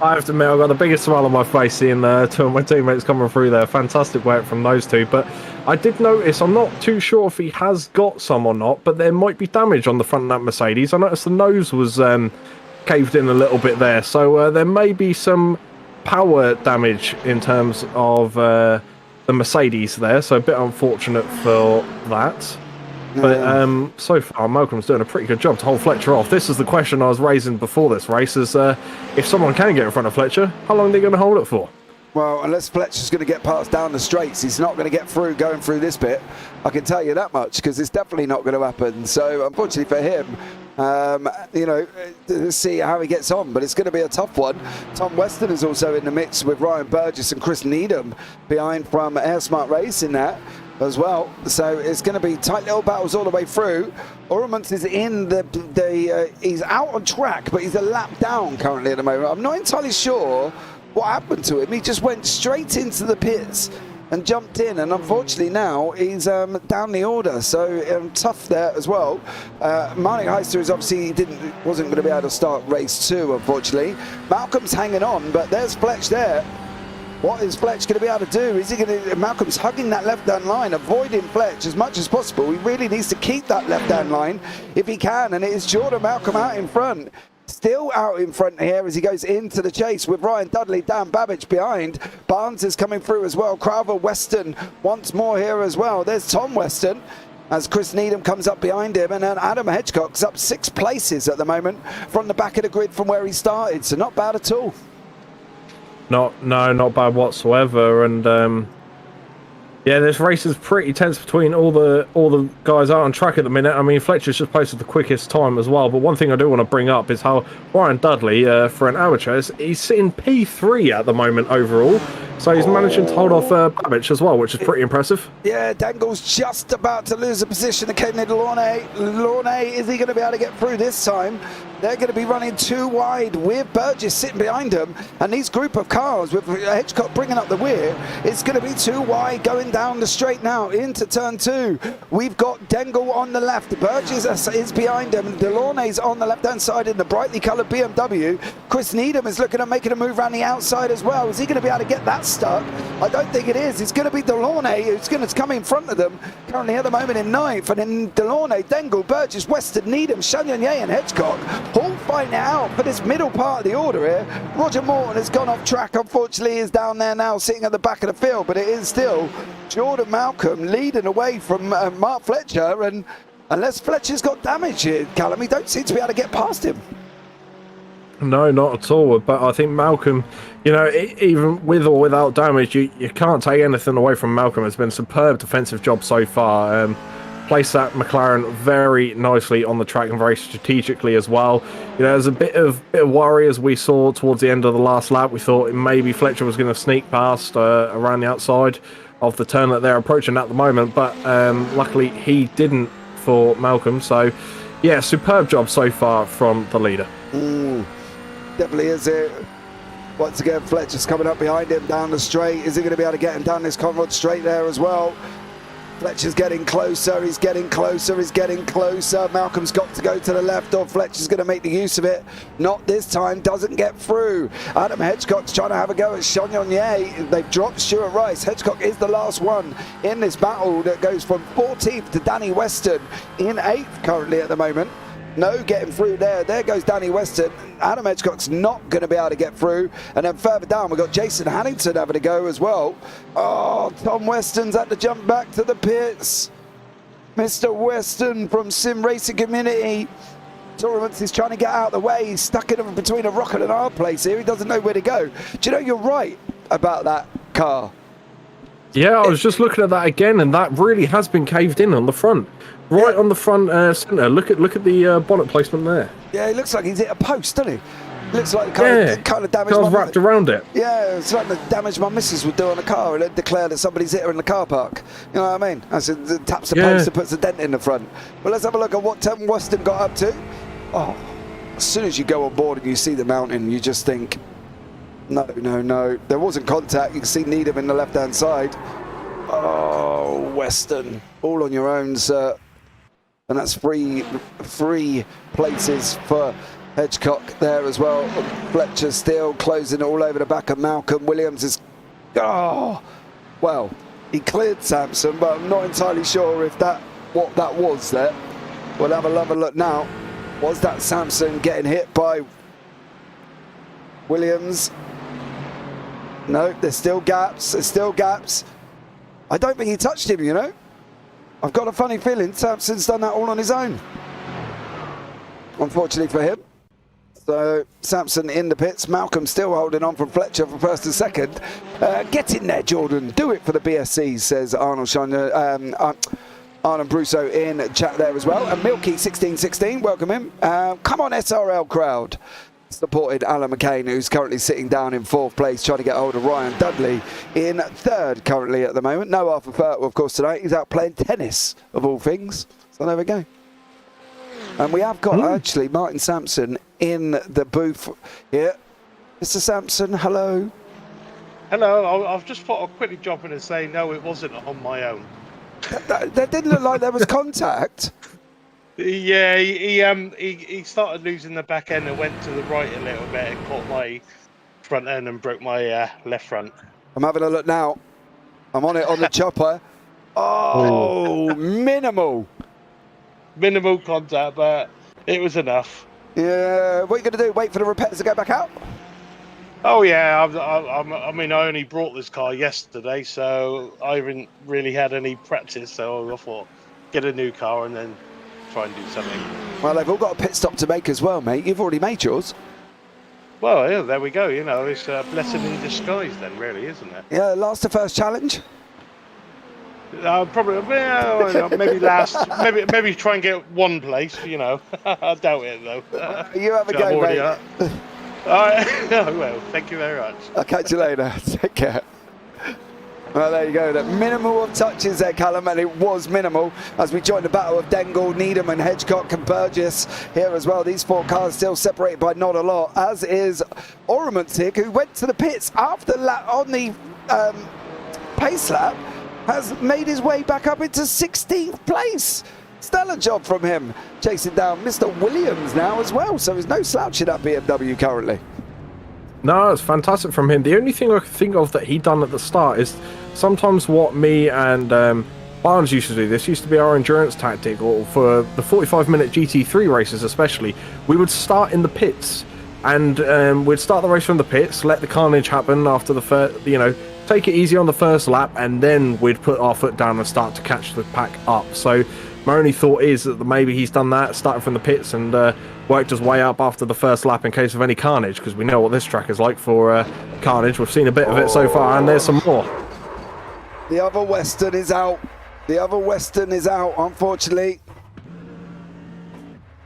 S5: I have to admit, I've got the biggest smile on my face seeing two of my teammates coming through there. Fantastic work from those two. But I did notice, I'm not too sure if he has got some or not, but there might be damage on the front of that Mercedes. I noticed the nose was caved in a little bit there. So there may be some power damage in terms of the Mercedes there. So a bit unfortunate for that. But so far, Malcolm's doing a pretty good job to hold Fletcher off. This is the question I was raising before this race, is if someone can get in front of Fletcher, how long are they going to hold it for?
S1: Well, unless Fletcher's going to get past down the straights, he's not going to get through going through this bit. I can tell you that much, because it's definitely not going to happen. So, unfortunately for him, you know, let's see how he gets on, but it's going to be a tough one. Tom Weston is also in the mix with Ryan Burgess and Chris Needham behind from Air Smart Racing that as well. So it's going to be tight little battles all the way through. Ormond is in he's out on track, but he's a lap down currently at the moment. I'm not entirely sure what happened to him. He just went straight into the pits and jumped in, and unfortunately now he's down the order, so tough there as well. Marnik Heister is obviously wasn't going to be able to start race 2, unfortunately. Malcolm's hanging on, but there's Fletch there. What is Fletch going to be able to do? Is he going to? Malcolm's hugging that left-hand line, avoiding Fletch as much as possible. He really needs to keep that left-hand line if he can, and it is Jordan Malcolm out in front. Still out in front here as he goes into the chase with Ryan Dudley, Dan Babbage behind. Barnes is coming through as well. Crowther Weston once more here as well. There's Tom Weston as Chris Needham comes up behind him, and then Adam Hedgecock's up 6 places at the moment from the back of the grid from where he started, so not bad at all.
S5: Not bad whatsoever, and yeah, this race is pretty tense between all the guys out on track at the minute. I mean, Fletcher's just posted the quickest time as well, but one thing I do want to bring up is how Ryan Dudley, for an amateur, he's sitting P3 at the moment overall, so he's managing to hold off Babbage as well, which is pretty impressive.
S1: Yeah, Dangle's just about to lose a position to Kenny Launay. Launay, is he going to be able to get through this time? They're going to be running 2 wide with Burgess sitting behind them, and these group of cars with Hedgecock bringing up the rear, it's going to be 2 wide going down the straight now into turn 2. We've got Dengle on the left, Burgess is behind him, Delaunay's on the left hand side in the brightly coloured BMW. Chris Needham is looking at making a move around the outside as well. Is he going to be able to get that stuck? I don't think it is. It's going to be Delaunay who's going to come in front of them, currently at the moment in 9th, and then Delaunay, Dengle, Burgess, Weston, Needham, Chagnon and Hedgecock all fighting it out for this middle part of the order here. Roger Morton has gone off track, unfortunately, is down there now sitting at the back of the field, but it is still Jordan Malcolm leading away from Mark Fletcher, and unless Fletcher's got damage here, Callum, he don't seem to be able to get past him.
S5: No, not at all, but I think Malcolm, you know, even with or without damage, you can't take anything away from Malcolm. It's been a superb defensive job so far. Placed that McLaren very nicely on the track and very strategically as well. You know, there's a bit of worry as we saw towards the end of the last lap. We thought maybe Fletcher was going to sneak past around the outside of the turn that they're approaching at the moment, but luckily he didn't for Malcolm. So, yeah, superb job so far from the leader.
S1: Definitely is it. Once again, Fletcher's coming up behind him down the straight. Is he going to be able to get him down this Conrad straight there as well? Fletcher's getting closer, he's getting closer, he's getting closer. Malcolm's got to go to the left, or Fletcher's going to make the use of it. Not this time, doesn't get through. Adam Hedgecock's trying to have a go at Chagnon. They've dropped Stuart Rice. Hedgecock is the last one in this battle that goes from 14th to Danny Weston in 8th currently at the moment. No getting through there. There goes Danny Weston. Adam Hedgecock's not going to be able to get through. And then further down, we've got Jason Haddington having a go as well. Oh, Tom Weston's had to jump back to the pits. Mr. Weston from Sim Racing Community Ormond is trying to get out of the way. He's stuck in between a rock and an hard place here. He doesn't know where to go. Do you know, you're right about that car.
S5: Yeah, I was just looking at that again, and that really has been caved in on the front. Right on the front centre. Look at the bonnet placement there.
S1: Yeah, it looks like he's hit a post, doesn't he? Looks like the kind of damage.
S5: Car's wrapped around it.
S1: Yeah, it's like the damage my missus would do on a car and declare that somebody's hit her in the car park. You know what I mean? As it taps the post and puts a dent in the front. But let's have a look at what Weston got up to. Oh, as soon as you go on board and you see the mountain, you just think, no. There wasn't contact. You can see Needham in the left-hand side. Oh, Weston, all on your own, sir. And that's three places for Hedgecock there as well. Fletcher still closing it all over the back of Malcolm. Williams is, well, he cleared Sampson, but I'm not entirely sure if what that was there. We'll have a look now. Was that Sampson getting hit by Williams? No, there's still gaps. I don't think he touched him, you know. I've got a funny feeling Sampson's done that all on his own. Unfortunately for him. So Sampson in the pits. Malcolm still holding on from Fletcher for first and second. Get in there, Jordan. Do it for the BSC, says Arnold Brusso in chat there as well. And Milky1616, welcome him. Come on, SRL crowd. Supported Alan McCain, who's currently sitting down in 4th place, trying to get hold of Ryan Dudley in 3rd currently at the moment. No Arthur Furtwell, of course, tonight. He's out playing tennis, of all things. So there we go. And we have got actually Martin Sampson in the booth here. Mr. Sampson, hello.
S8: Hello, I've just thought I'd quickly drop in and say no, it wasn't on my own.
S1: That didn't look like there was contact.
S8: Yeah, he started losing the back end and went to the right a little bit and caught my front end and broke my left front.
S1: I'm having a look now. I'm on it on the chopper. Oh, minimal.
S8: Minimal contact, but it was enough.
S1: Yeah, what are you going to do? Wait for the repairs to go back out?
S8: Oh yeah, I mean, I only brought this car yesterday, so I haven't really had any practice. So I thought, get a new car and then try and do something.
S1: Well, they've all got a pit stop to make as well, mate. You've already made yours.
S8: Well, yeah, there we go. You know, it's a blessing in disguise then, really, isn't it?
S1: Yeah, last to first challenge.
S8: Probably, well, maybe last, maybe try and get 1 place. You know, I doubt it though.
S1: You have a go, mate.
S8: All right. Well, thank you very much.
S1: I'll catch you later. Take care. Well, there you go. The minimal of touches there, Callum, and it was minimal as we join the battle of Dengle, Needham and Hedgecock and Burgess here as well. These 4 cars still separated by not a lot, as is Ormontic, who went to the pits after on the pace lap, has made his way back up into 16th place. Stellar job from him, chasing down Mr. Williams now as well, so there's no slouch in that BMW currently.
S5: No, it's fantastic from him. The only thing I can think of that he done at the start is sometimes what me and Barnes used to do. This used to be our endurance tactic, or for the 45-minute GT3 races especially. We would start in the pits, and we'd start the race from the pits, let the carnage happen after the first, take it easy on the first lap, and then we'd put our foot down and start to catch the pack up. So my only thought is that maybe he's done that, started from the pits and worked his way up after the first lap in case of any carnage, because we know what this track is like for carnage. We've seen a bit of it so far, and there's some more.
S1: The other Western is out. Unfortunately.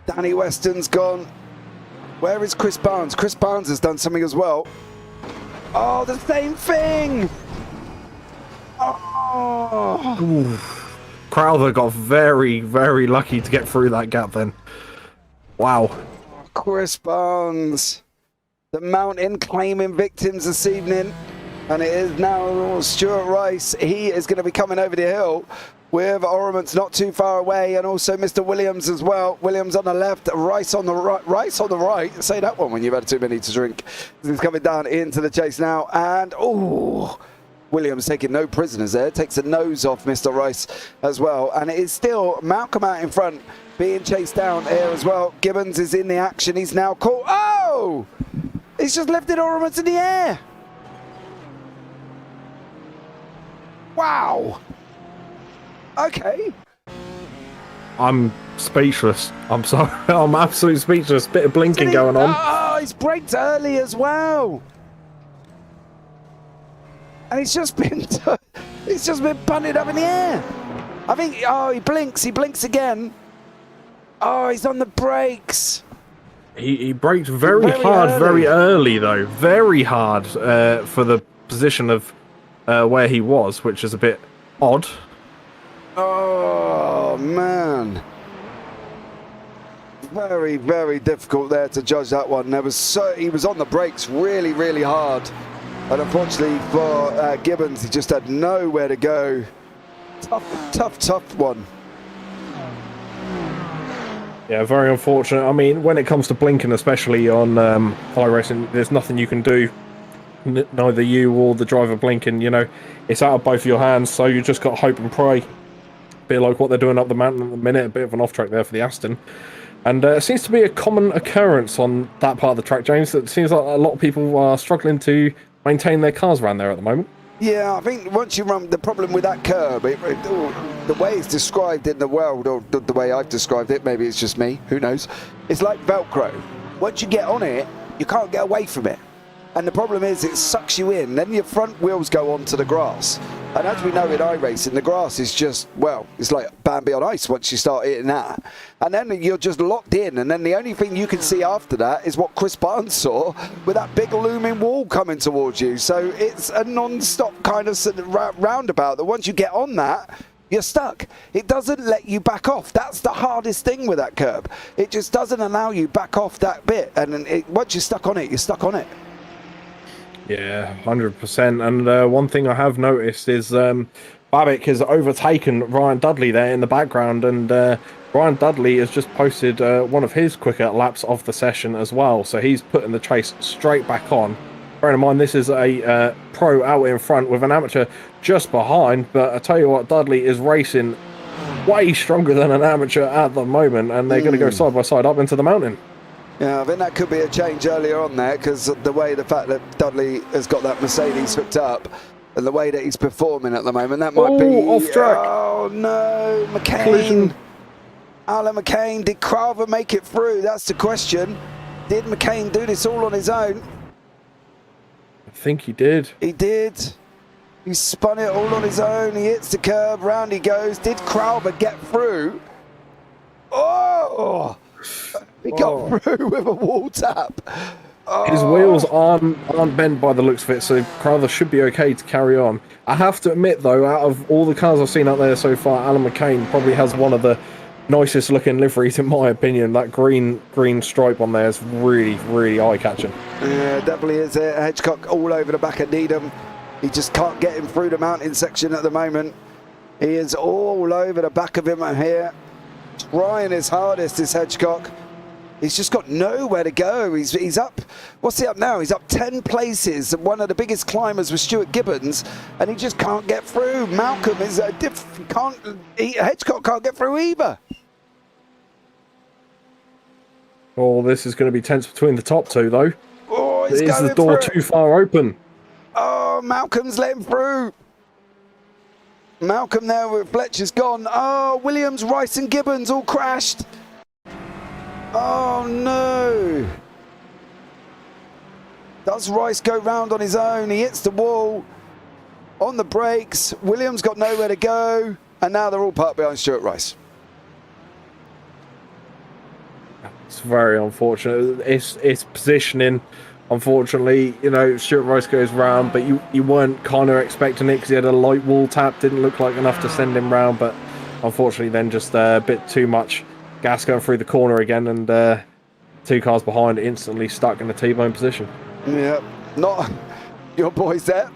S1: Danny Weston's gone. Where is Chris Barnes? Chris Barnes has done something as well. Oh, the same thing! Oh!
S5: Ooh. Crowther got very, very lucky to get through that gap then. Wow.
S1: Chris Barnes. The mountain claiming victims this evening. And it is now Stuart Rice. He is going to be coming over the hill with Ormonts not too far away, and also Mr. Williams as well. Williams on the left, Rice on the right. Rice on the right. Say that one when you've had too many to drink. He's coming down into the chase now. And, oh, Williams taking no prisoners there. Takes the nose off Mr. Rice as well. And it is still Malcolm out in front, being chased down here as well. Gibbons is in the action. He's now caught. Oh! He's just lifted Ormonts in the air. Wow. Okay.
S5: I'm speechless. I'm sorry. I'm absolutely speechless. Bit of blinking going on.
S1: Oh, he's braked early as well. And he's just been punted up in the air. I think, oh, he blinks again. Oh, he's on the brakes.
S5: He braked very hard, very early though. Very hard for the position of where he was, which is a bit odd.
S1: Oh, man. Very, very difficult there to judge that one. He was on the brakes really, really hard. And unfortunately for Gibbons, he just had nowhere to go. Tough one.
S5: Yeah, very unfortunate. I mean, when it comes to blinking, especially on iRacing, there's nothing you can do. Neither you or the driver blinking, you know, it's out of both your hands, so you just got to hope and pray. A bit like what they're doing up the mountain at the minute, a bit of an off-track there for the Aston. And it seems to be a common occurrence on that part of the track, James. It seems like a lot of people are struggling to maintain their cars around there at the moment.
S1: Yeah, I think once you run, the problem with that curb, the way it's described in the world, or the way I've described it, maybe it's just me, who knows, it's like Velcro. Once you get on it, you can't get away from it. And the problem is it sucks you in, then your front wheels go onto the grass. And as we know in iRacing, the grass is just, well, it's like Bambi on ice once you start hitting that. And then you're just locked in, and then the only thing you can see after that is what Chris Barnes saw with that big looming wall coming towards you. So it's a non-stop kind of roundabout that once you get on that, you're stuck. It doesn't let you back off. That's the hardest thing with that curb. It just doesn't allow you back off that bit. And once you're stuck on it, you're stuck on it.
S5: Yeah, 100%. And one thing I have noticed is Babic has overtaken Ryan Dudley there in the background, and Ryan Dudley has just posted one of his quicker laps of the session as well. So he's putting the chase straight back on. Bear in mind, this is a pro out in front with an amateur just behind, but I tell you what, Dudley is racing way stronger than an amateur at the moment, and they're going to go side by side up into the mountain.
S1: Yeah, I think that could be a change earlier on there, because the fact that Dudley has got that Mercedes hooked up and the way that he's performing at the moment, that might be
S5: off track.
S1: Oh no, McCain.
S5: Collision.
S1: Alan McCain, did Craver make it through? That's the question. Did McCain do this all on his own?
S5: I think he did.
S1: He did. He spun it all on his own. He hits the curb, round he goes. Did Craver get through? Oh! He got through with a wall tap. Oh.
S5: His wheels aren't bent by the looks of it, so Crowther should be okay to carry on. I have to admit, though, out of all the cars I've seen out there so far, Alan McCain probably has one of the nicest looking liveries, in my opinion. That green stripe on there is really, really eye-catching.
S1: Yeah, definitely is. Hedgecock all over the back of Needham. He just can't get him through the mountain section at the moment. He is all over the back of him here. Trying his hardest, is Hedgecock. He's just got nowhere to go. He's up. What's he up now? He's up 10 places. One of the biggest climbers was Stuart Gibbons, and he just can't get through. Malcolm is Hedgecock can't get through either.
S5: Oh, this is going to be tense between the top two, though.
S1: Oh,
S5: is the door too far open?
S1: Oh, Malcolm's letting through. Malcolm there with Fletcher's gone. Oh, Williams, Rice and Gibbons all crashed. Oh no! Does Rice go round on his own? He hits the wall on the brakes. Williams got nowhere to go, and now they're all parked behind Stuart Rice.
S5: It's very unfortunate. It's positioning. Unfortunately, you know, Stuart Rice goes round, but you weren't kind of expecting it because he had a light wall tap. Didn't look like enough to send him round, but unfortunately, then just a bit too much gas going through the corner again, and two cars behind instantly stuck in a T-bone position.
S1: Yeah, not your boys there.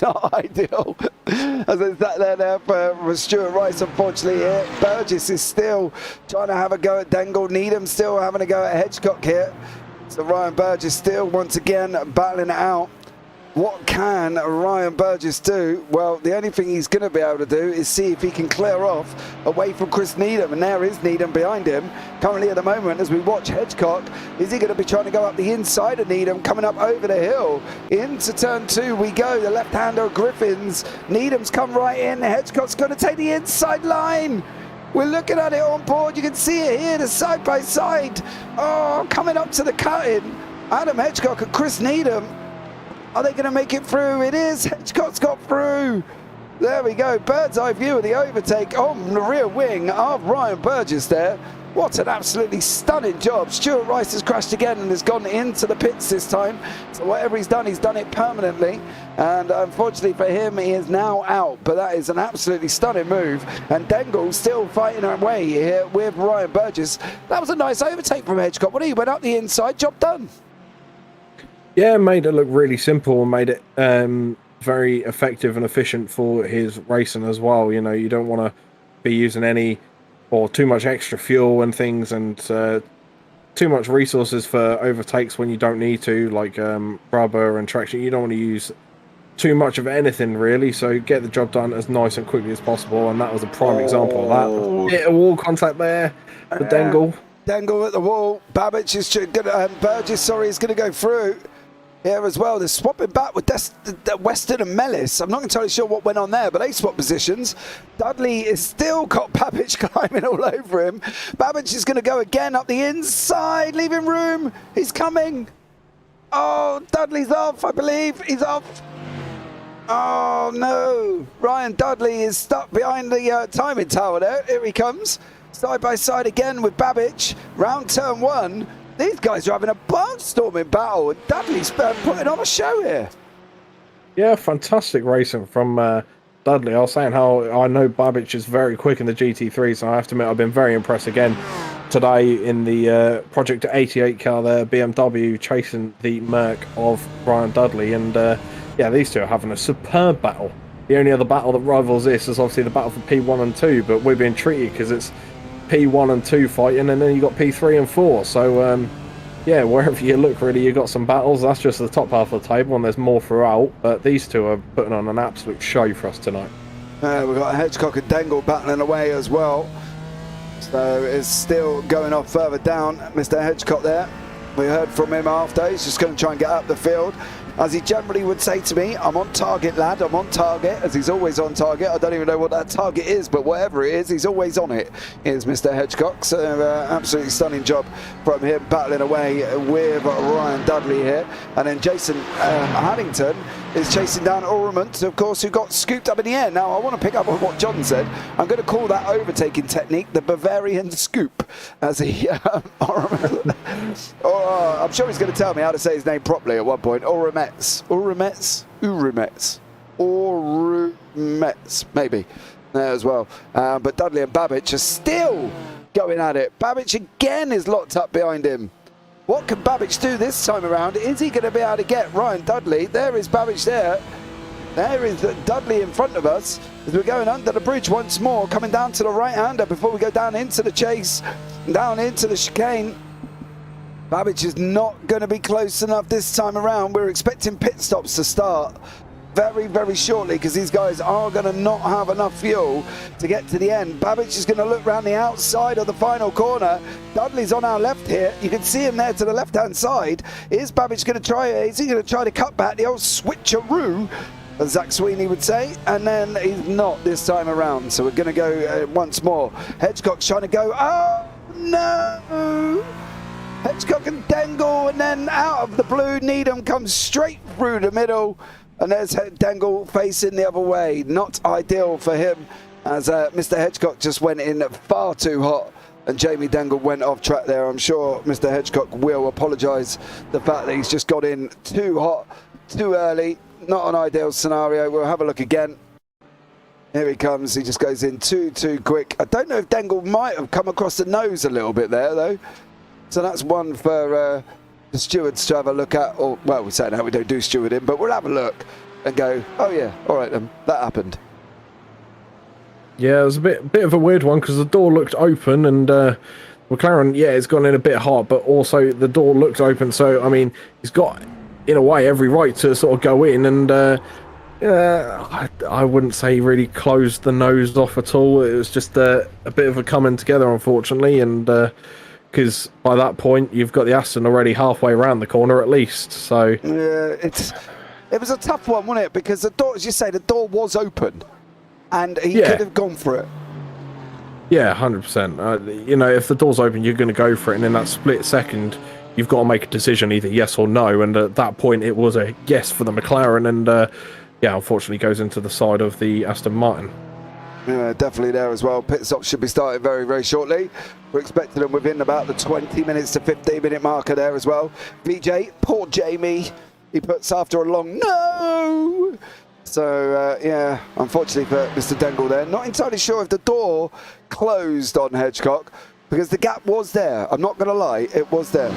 S1: Not ideal. As I sat there now for Stuart Rice, unfortunately here. Burgess is still trying to have a go at Dangle. Needham still having a go at Hedgecock here. So Ryan Burgess still once again battling it out. What can Ryan Burgess do? Well, the only thing he's going to be able to do is see if he can clear off away from Chris Needham. And there is Needham behind him. Currently at the moment, as we watch Hedgecock, is he going to be trying to go up the inside of Needham, coming up over the hill? Into turn 2 we go. The left-hander Griffins. Needham's come right in. Hedgecock's going to take the inside line. We're looking at it on board. You can see it here, the side by side. Oh, coming up to the cut-in. Adam Hedgecock and Chris Needham. Are they going to make it through? It is. Hedgecock's got through. There we go. Bird's eye view of the overtake on the rear wing of Ryan Burgess there. What an absolutely stunning job. Stuart Rice has crashed again and has gone into the pits this time. So whatever he's done it permanently. And unfortunately for him, he is now out. But that is an absolutely stunning move. And Dengle still fighting away here with Ryan Burgess. That was a nice overtake from Hedgecock. He went up the inside, job done.
S5: Yeah, made it look really simple and made it very effective and efficient for his racing as well. You know, you don't want to be using any or too much extra fuel and things, and too much resources for overtakes when you don't need to, like rubber and traction. You don't want to use too much of anything really, so get the job done as nice and quickly as possible, and that was a prime example of that. Hit a wall contact there for Dengle.
S1: Dengle at the wall. Babbage is gonna, Burgess, sorry, is going to go through here as well. They're swapping back with Weston and Mellis. I'm not entirely sure what went on there, but they swap positions. Dudley is still got Babbage climbing all over him. Babbage is going to go again up the inside, leaving room. He's coming. Oh, Dudley's off, I believe. He's off. Oh, no. Ryan Dudley is stuck behind the timing tower there. Here he comes. Side by side again with Babbage. Round turn one. These guys are having a barnstorming battle, and Dudley's putting on a show here.
S5: Yeah, fantastic racing from Dudley. I was saying how I know Babbage is very quick in the GT3, so I have to admit I've been very impressed again today in the Project 88 car there, BMW, chasing the Merc of Ryan Dudley. And yeah, these two are having a superb battle. The only other battle that rivals this is obviously the battle for P1 and 2, but we're being treated because it's P1 and 2 fighting, and then you got P3 and 4. So yeah, wherever you look really, you got some battles. That's just the top half of the table, and there's more throughout, but these two are putting on an absolute show for us tonight.
S1: We've got Hedgecock and Dengle battling away as well, so it's still going off further down. Mr. Hedgecock there, we heard from him after. He's just going to try and get up the field. As he generally would say to me, I'm on target, lad, I'm on target, as he's always on target. I don't even know what that target is, but whatever it is, he's always on it, is Mr. Hedgecock. So absolutely stunning job from him, battling away with Ryan Dudley here. And then Jason Haddington is chasing down Ormond, of course, who got scooped up in the air. Now, I want to pick up on what John said. I'm going to call that overtaking technique the Bavarian scoop, as he, I'm sure he's going to tell me how to say his name properly at one point. Urumets, maybe, there as well. But Dudley and Babbage are still going at it. Babbage again is locked up behind him. What can Babbage do this time around? Is he going to be able to get Ryan Dudley? There is Babbage there. There is Dudley in front of us as we're going under the bridge once more, coming down to the right-hander before we go down into the chase, down into the chicane. Babbage is not going to be close enough this time around. We're expecting pit stops to start very, very shortly because these guys are going to not have enough fuel to get to the end. Babbage is going to look around the outside of the final corner. Dudley's on our left here. You can see him there to the left-hand side. Is Babbage going to try? Is he going to try to cut back the old switcheroo, as Zach Sweeney would say? And then he's not this time around. So we're going to go once more. Hedgecock's trying to go. Oh, no! Hedgecock and Dengle, and then out of the blue, Needham comes straight through the middle, and there's Dengle facing the other way. Not ideal for him, as Mr. Hedgecock just went in far too hot, and Jamie Dengle went off track there. I'm sure Mr. Hedgecock will apologise the fact that he's just got in too hot, too early. Not an ideal scenario. We'll have a look again. Here he comes. He just goes in too quick. I don't know if Dengle might have come across the nose a little bit there, though. So that's one for the stewards to have a look at. Or, well, we're saying how we don't do stewarding, but we'll have a look and go, oh yeah, all right then, that happened.
S5: Yeah, it was a bit of a weird one because the door looked open, and McLaren, yeah, it's gone in a bit hot, but also the door looked open. So, I mean, he's got, in a way, every right to sort of go in, and I wouldn't say he really closed the nose off at all. It was just a bit of a coming together, unfortunately, and because by that point you've got the Aston already halfway around the corner at least. So
S1: yeah, it was a tough one, wasn't it? Because the door, as you say, the door was open, and he could have gone for it.
S5: Yeah, 100%. You know, if the door's open, you're going to go for it, and in that split second, you've got to make a decision, either yes or no. And at that point, it was a yes for the McLaren, and yeah, unfortunately, goes into the side of the Aston Martin.
S1: Yeah, definitely there as well. Pit stop should be starting very, very shortly. We're expecting them within about the 20 minutes to 15-minute marker there as well. VJ, poor Jamie, he puts after a long no. So, yeah, unfortunately for Mr. Dengle there. Not entirely sure if the door closed on Hedgecock, because the gap was there. I'm not going to lie, it was there.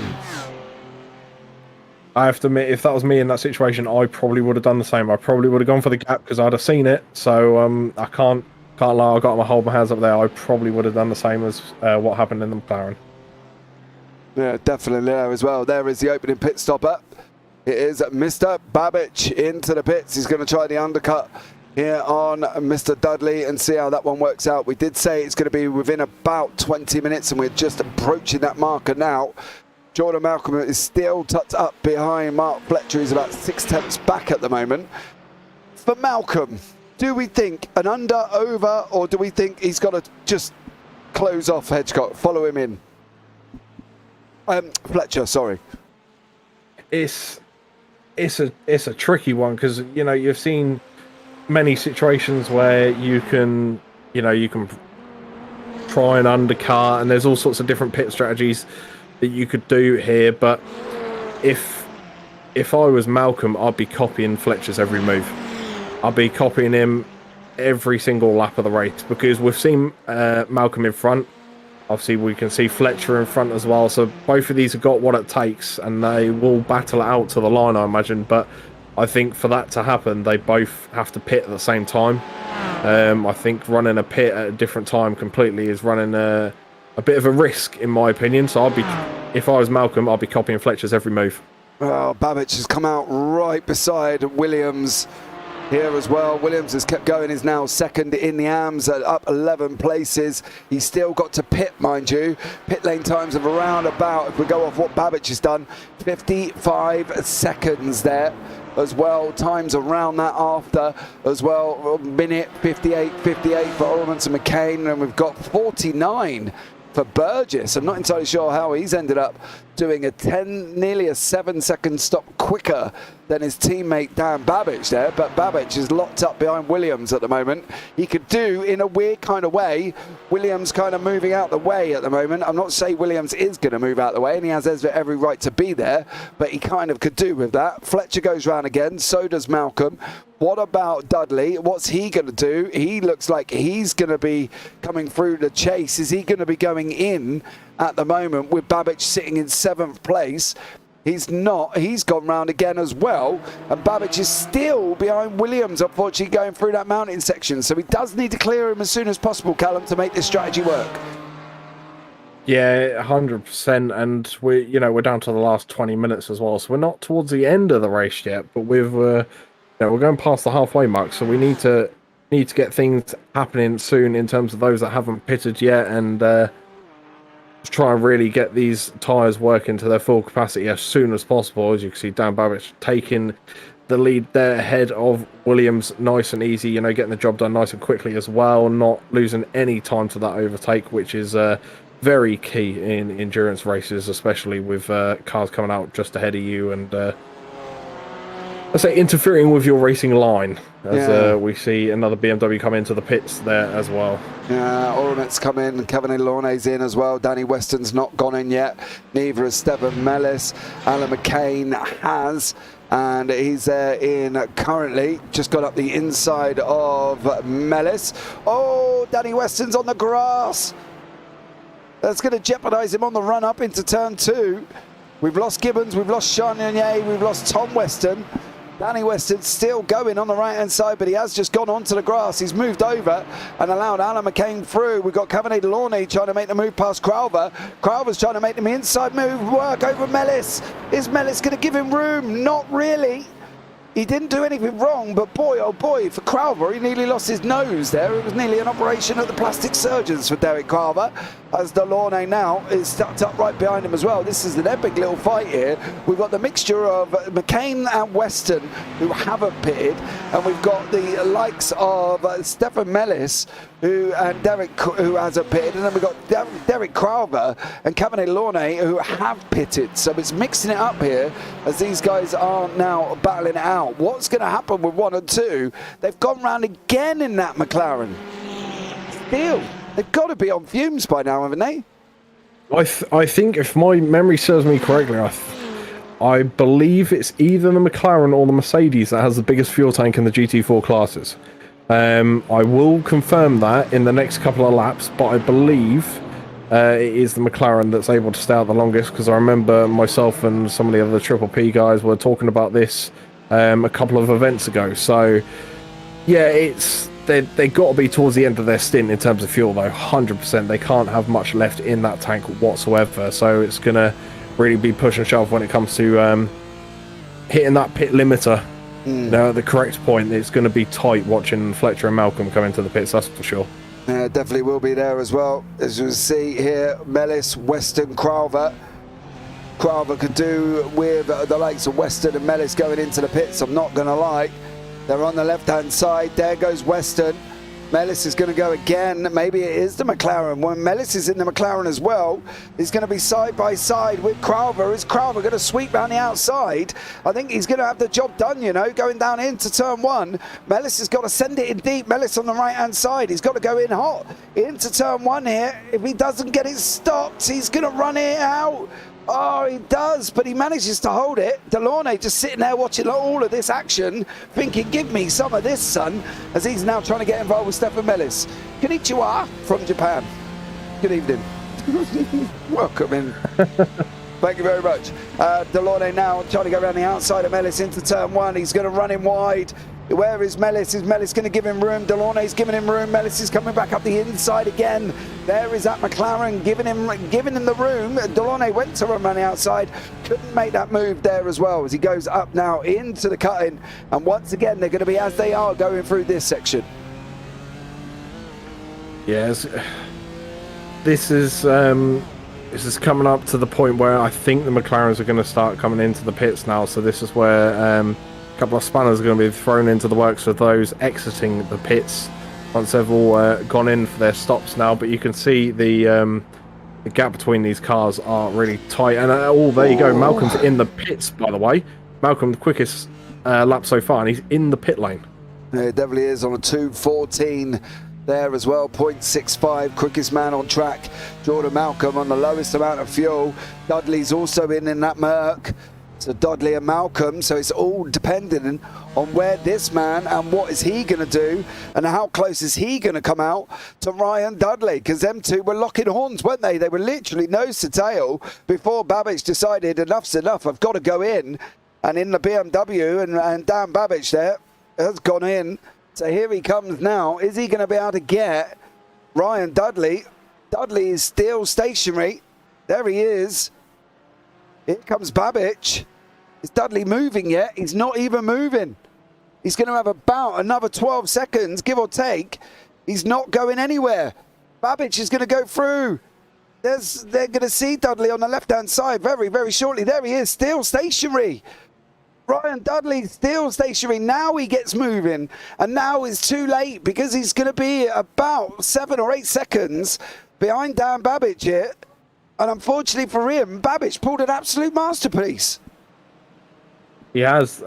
S5: I have to admit, if that was me in that situation, I probably would have done the same. I probably would have gone for the gap because I'd have seen it. So I can't lie, I've got to hold my hands up there. I probably would have done the same as what happened in the McLaren.
S1: Yeah, definitely there as well. There is the opening pit stopper. It is Mr. Babbage into the pits. He's going to try the undercut here on Mr. Dudley and see how that one works out. We did say it's going to be within about 20 minutes, and we're just approaching that marker now. Jordan Malcolm is still tucked up behind Mark Fletcher. He's about 6 tenths back at the moment. For Malcolm, do we think an under, over, or do we think he's got to just close off Hedgecock, follow him in? Fletcher, sorry.
S5: It's a tricky one, because you know, you've seen many situations where you can try and undercut, and there's all sorts of different pit strategies that you could do here. But if I was Malcolm, I'd be copying Fletcher's every move. I'd be copying him every single lap of the race, because we've seen Malcolm in front. Obviously, we can see Fletcher in front as well. So both of these have got what it takes, and they will battle it out to the line, I imagine. But I think for that to happen, they both have to pit at the same time. I think running a pit at a different time completely is running a bit of a risk, in my opinion. So if I was Malcolm, I'd be copying Fletcher's every move.
S1: Well, Babbage has come out right beside Williams here as well. Williams has kept going, is now second in the AMS, up 11 places. He's still got to pit, mind you. Pit lane times of around about, if we go off what Babbage has done, 55 seconds there as well. Times around that after as well. Minute 58 for Ormond and McCain, and we've got 49 for Burgess. I'm not entirely sure how he's ended up doing nearly a 7-second stop quicker than his teammate Dan Babbage there, but Babbage is locked up behind Williams at the moment. He could do, in a weird kind of way, Williams kind of moving out the way at the moment. I'm not saying Williams is going to move out the way, and he has every right to be there, but he kind of could do with that. Fletcher goes round again, so does Malcolm. What about Dudley? What's he going to do? He looks like he's going to be coming through the chase. Is he going to be going in at the moment with Babbage sitting in 7th place? He's not. He's gone round again as well, and Babbage is still behind Williams, unfortunately, going through that mountain section. So he does need to clear him as soon as possible, Callum, to make this strategy work.
S5: Yeah, 100%, and we're down to the last 20 minutes as well, so we're not towards the end of the race yet, but we're going past the halfway mark, so we need to get things happening soon in terms of those that haven't pitted yet, and try and really get these tyres working to their full capacity as soon as possible. As you can see, Dan Babbage taking the lead there ahead of Williams, nice and easy, getting the job done nice and quickly as well, not losing any time to that overtake, which is very key in endurance races, especially with cars coming out just ahead of you and let's say interfering with your racing line, as we see another BMW come into the pits there as well.
S1: Yeah, Ormet's come in, Kevin Launay's in as well. Danny Weston's not gone in yet. Neither has Stephen Mellis. Alan McCain has, and he's in currently. Just got up the inside of Mellis. Oh, Danny Weston's on the grass. That's going to jeopardise him on the run up into turn 2. We've lost Gibbons, we've lost Charnier, we've lost Tom Weston. Danny Weston's still going on the right-hand side, but he has just gone onto the grass. He's moved over and allowed Alan McCain through. We've got Cabernet Launay trying to make the move past Crowther. Crowther's trying to make the inside move work over Mellis. Is Mellis going to give him room? Not really. He didn't do anything wrong, but boy, oh boy, for Crowther, he nearly lost his nose there. It was nearly an operation at the plastic surgeons for Derek Crowther, as Delaunay now is stuck up right behind him as well. This is an epic little fight here. We've got the mixture of McCain and Weston, who haven't pitted, and we've got the likes of Stefan Mellis, and Derek, who hasn't pitted, and then we've got Derek Crowther and Cabernet Launay, who have pitted. So it's mixing it up here as these guys are now battling it out. What's going to happen with 1 and 2? They've gone round again in that McLaren. Still, they've got to be on fumes by now, haven't they?
S5: I think, if my memory serves me correctly, I believe it's either the McLaren or the Mercedes that has the biggest fuel tank in the GT4 classes. I will confirm that in the next couple of laps, but I believe it is the McLaren that's able to stay out the longest, because I remember myself and some of the other Triple P guys were talking about this a couple of events ago. So yeah, they got to be towards the end of their stint in terms of fuel though. 100%, they can't have much left in that tank whatsoever, so it's gonna really be push and shove when it comes to hitting that pit limiter. Now at the correct point. It's going to be tight watching Fletcher and Malcolm come into the pits, that's for sure.
S1: Yeah, definitely will be there as well. As you see here, Mellis, Weston, Crowther. Crowther could do with the likes of Weston and Mellis going into the pits, I'm not going to lie. They're on the left-hand side. There goes Weston. Mellis is going to go again. Maybe it is the McLaren. When Mellis is in the McLaren as well, he's going to be side by side with Crowther. Is Crowther going to sweep round the outside? I think he's going to have the job done, you know, going down into turn 1. Mellis has got to send it in deep. Mellis on the right-hand side. He's got to go in hot into turn 1 here. If he doesn't get it stopped, he's going to run it out. Oh, he does, but he manages to hold it. Delaunay just sitting there watching all of this action, thinking, give me some of this, son, as he's now trying to get involved with Stefan Mellis. Konnichiwa from Japan. Good evening. Welcome in. Thank you very much. Delaunay now trying to go around the outside of Mellis into turn 1. He's going to run him wide. Where is Mellis? Is Mellis going to give him room? Delaunay's giving him room. Mellis is coming back up the inside again. There is that McLaren giving him the room. Delaunay went to run around the outside. Couldn't make that move there as well, as he goes up now into the cutting. And once again, they're going to be as they are going through this section.
S5: Yes, this is coming up to the point where I think the McLarens are going to start coming into the pits now. So this is where couple of spanners are going to be thrown into the works for those exiting the pits once they've all gone in for their stops now. But you can see the gap between these cars are really tight. And there you go, Malcolm's in the pits, by the way. Malcolm, the quickest lap so far, and he's in the pit lane.
S1: Yeah, it definitely is on a 2:14 there as well. 0.65, quickest man on track. Jordan Malcolm on the lowest amount of fuel. Dudley's also in that Merc. So Dudley and Malcolm, so it's all dependent on where this man and what is he going to do and how close is he going to come out to Ryan Dudley, because them two were locking horns, weren't they? They were literally nose to tail before Babbage decided enough's enough, I've got to go in. And in the BMW, and Dan Babbage there has gone in. So here he comes now. Is he going to be able to get Ryan Dudley? Dudley is still stationary. There he is. Here comes Babbage. Is Dudley moving yet? He's not even moving. He's going to have about another 12 seconds, give or take. He's not going anywhere. Babbage is going to go through. They're going to see Dudley on the left-hand side very, very shortly. There he is, still stationary. Ryan Dudley still stationary. Now he gets moving. And now it's too late, because he's going to be about 7 or 8 seconds behind Dan Babbage here. And unfortunately for him, Babbage pulled an absolute masterpiece.
S5: He has.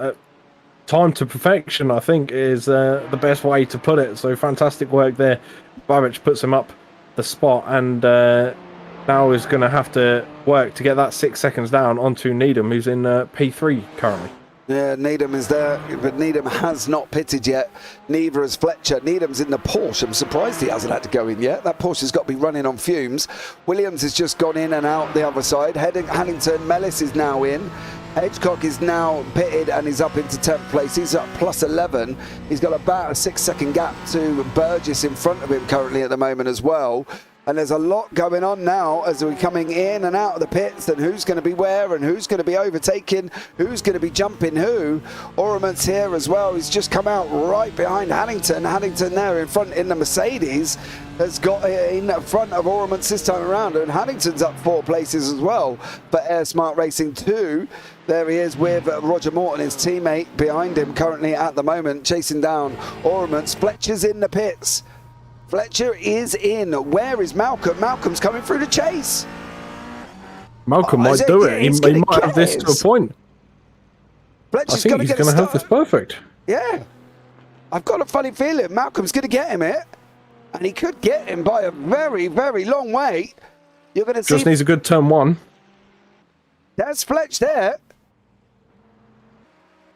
S5: Time to perfection, I think, is the best way to put it. So fantastic work there. Babbage puts him up the spot, and now is going to have to work to get that 6 seconds down onto Needham, who's in P3 currently.
S1: Yeah, Needham is there, but Needham has not pitted yet. Neither has Fletcher. Needham's in the Porsche. I'm surprised he hasn't had to go in yet. That Porsche's got to be running on fumes. Williams has just gone in and out the other side. Hannington, Mellis is now in. Hedgecock is now pitted and is up into 10th place. He's up plus 11. He's got about a 6 second gap to Burgess in front of him currently at the moment as well. And there's a lot going on now as we're coming in and out of the pits, and who's going to be where and who's going to be overtaking, who's going to be jumping who. Ormon's here as well. He's just come out right behind Haddington. Haddington there in front in the Mercedes has got in front of Ormon's this time around, and Haddington's up 4 places as well for Air Smart Racing 2. There he is with Roger Morton, his teammate, behind him currently at the moment, chasing down Ormon's. Fletcher's in the pits. Fletcher is in. Where is Malcolm? Malcolm's coming through the chase.
S5: Malcolm might do it. He might have this to a point.
S1: Fletcher's
S5: I think he's going to have this perfect.
S1: Yeah. I've got a funny feeling Malcolm's going to get him it. And he could get him by a very, very long way. You're going to see.
S5: Just needs a good turn 1.
S1: There's Fletch there.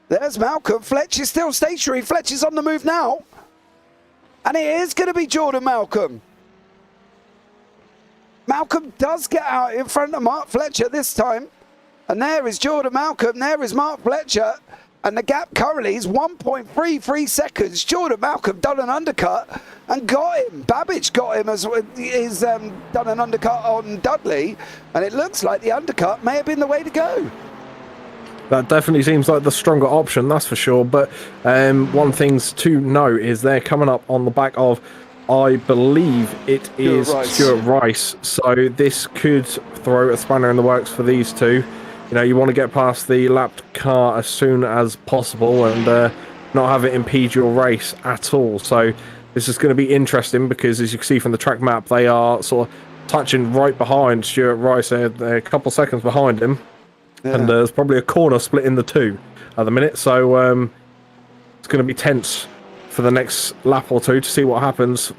S1: There's Malcolm. Fletch is still stationary. Fletch is on the move now. And it is going to be Jordan Malcolm. Malcolm does get out in front of Mark Fletcher this time. And there is Jordan Malcolm. There is Mark Fletcher. And the gap currently is 1.33 seconds. Jordan Malcolm done an undercut and got him. Babbage got him as he's done an undercut on Dudley. And it looks like the undercut may have been the way to go.
S5: That definitely seems like the stronger option, that's for sure. But one thing to note is they're coming up on the back of, I believe it is Stuart Rice. So this could throw a spanner in the works for these two. You know, you want to get past the lapped car as soon as possible and not have it impede your race at all. So this is going to be interesting because, as you can see from the track map, they are sort of touching right behind Stuart Rice. They're a couple seconds behind him. Yeah. And there's probably a corner split in the two at the minute. So it's going to be tense for the next lap or two to see what happens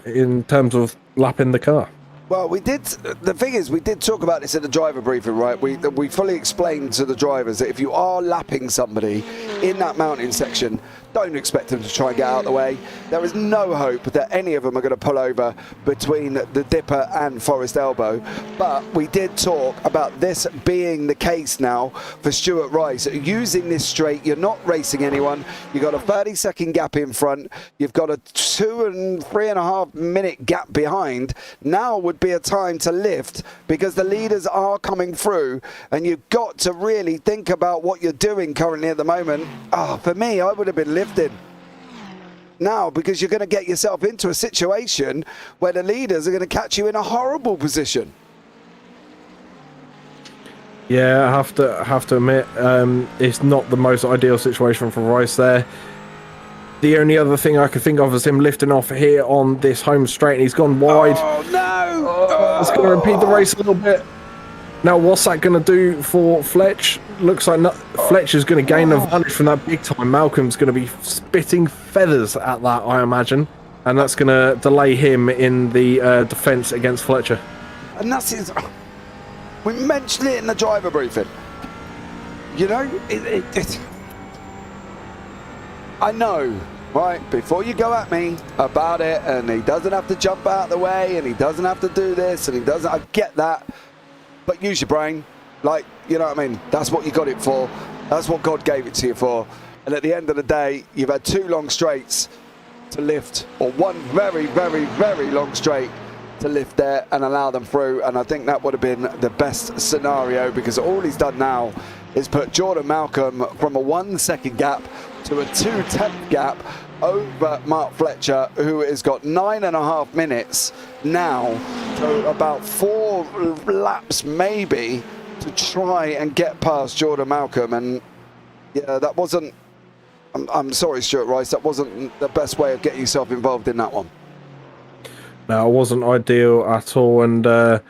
S5: in terms of lapping the car.
S1: Well, the thing is, we did talk about this in the driver briefing, right? We fully explained to the drivers that if you are lapping somebody in that mountain section, don't expect them to try and get out of the way. There is no hope that any of them are going to pull over between the Dipper and Forest Elbow. But we did talk about this being the case now for Stuart Rice. Using this straight, you're not racing anyone. You've got a 30-second gap in front. You've got a 2 and 3.5 minute gap behind. Now would be a time to lift because the leaders are coming through, and you've got to really think about what you're doing currently at the moment. For me, I would have been lifting now, because you're going to get yourself into a situation where the leaders are going to catch you in a horrible position.
S5: Yeah, I have to admit, it's not the most ideal situation for Rice there. The only other thing I could think of is him lifting off here on this home straight, and he's gone wide.
S1: Oh, no!
S5: It's going to impede the race a little bit. Now, what's that going to do for Fletch? Looks like Fletch is going to gain advantage from that big time. Malcolm's going to be spitting feathers at that, I imagine. And that's going to delay him in the defence against Fletcher.
S1: And that's his... We mentioned it in the driver briefing. You know, I know, right, before you go at me about it, and he doesn't have to jump out of the way, and he doesn't have to do this, and he doesn't... I get that. But use your brain. Like, you know what I mean? That's what you got it for. That's what God gave it to you for. And at the end of the day, you've had 2 long straights to lift, or 1 very, very, very long straight to lift there and allow them through. And I think that would have been the best scenario, because all he's done now is put Jordan Malcolm from a 1 second gap to a 2/10 gap over Mark Fletcher, who has got 9.5 minutes now, so about 4 laps maybe to try and get past Jordan Malcolm. And yeah, that wasn't, I'm sorry Stuart Rice, that wasn't the best way of getting yourself involved in that one.
S5: No, it wasn't ideal at all, and I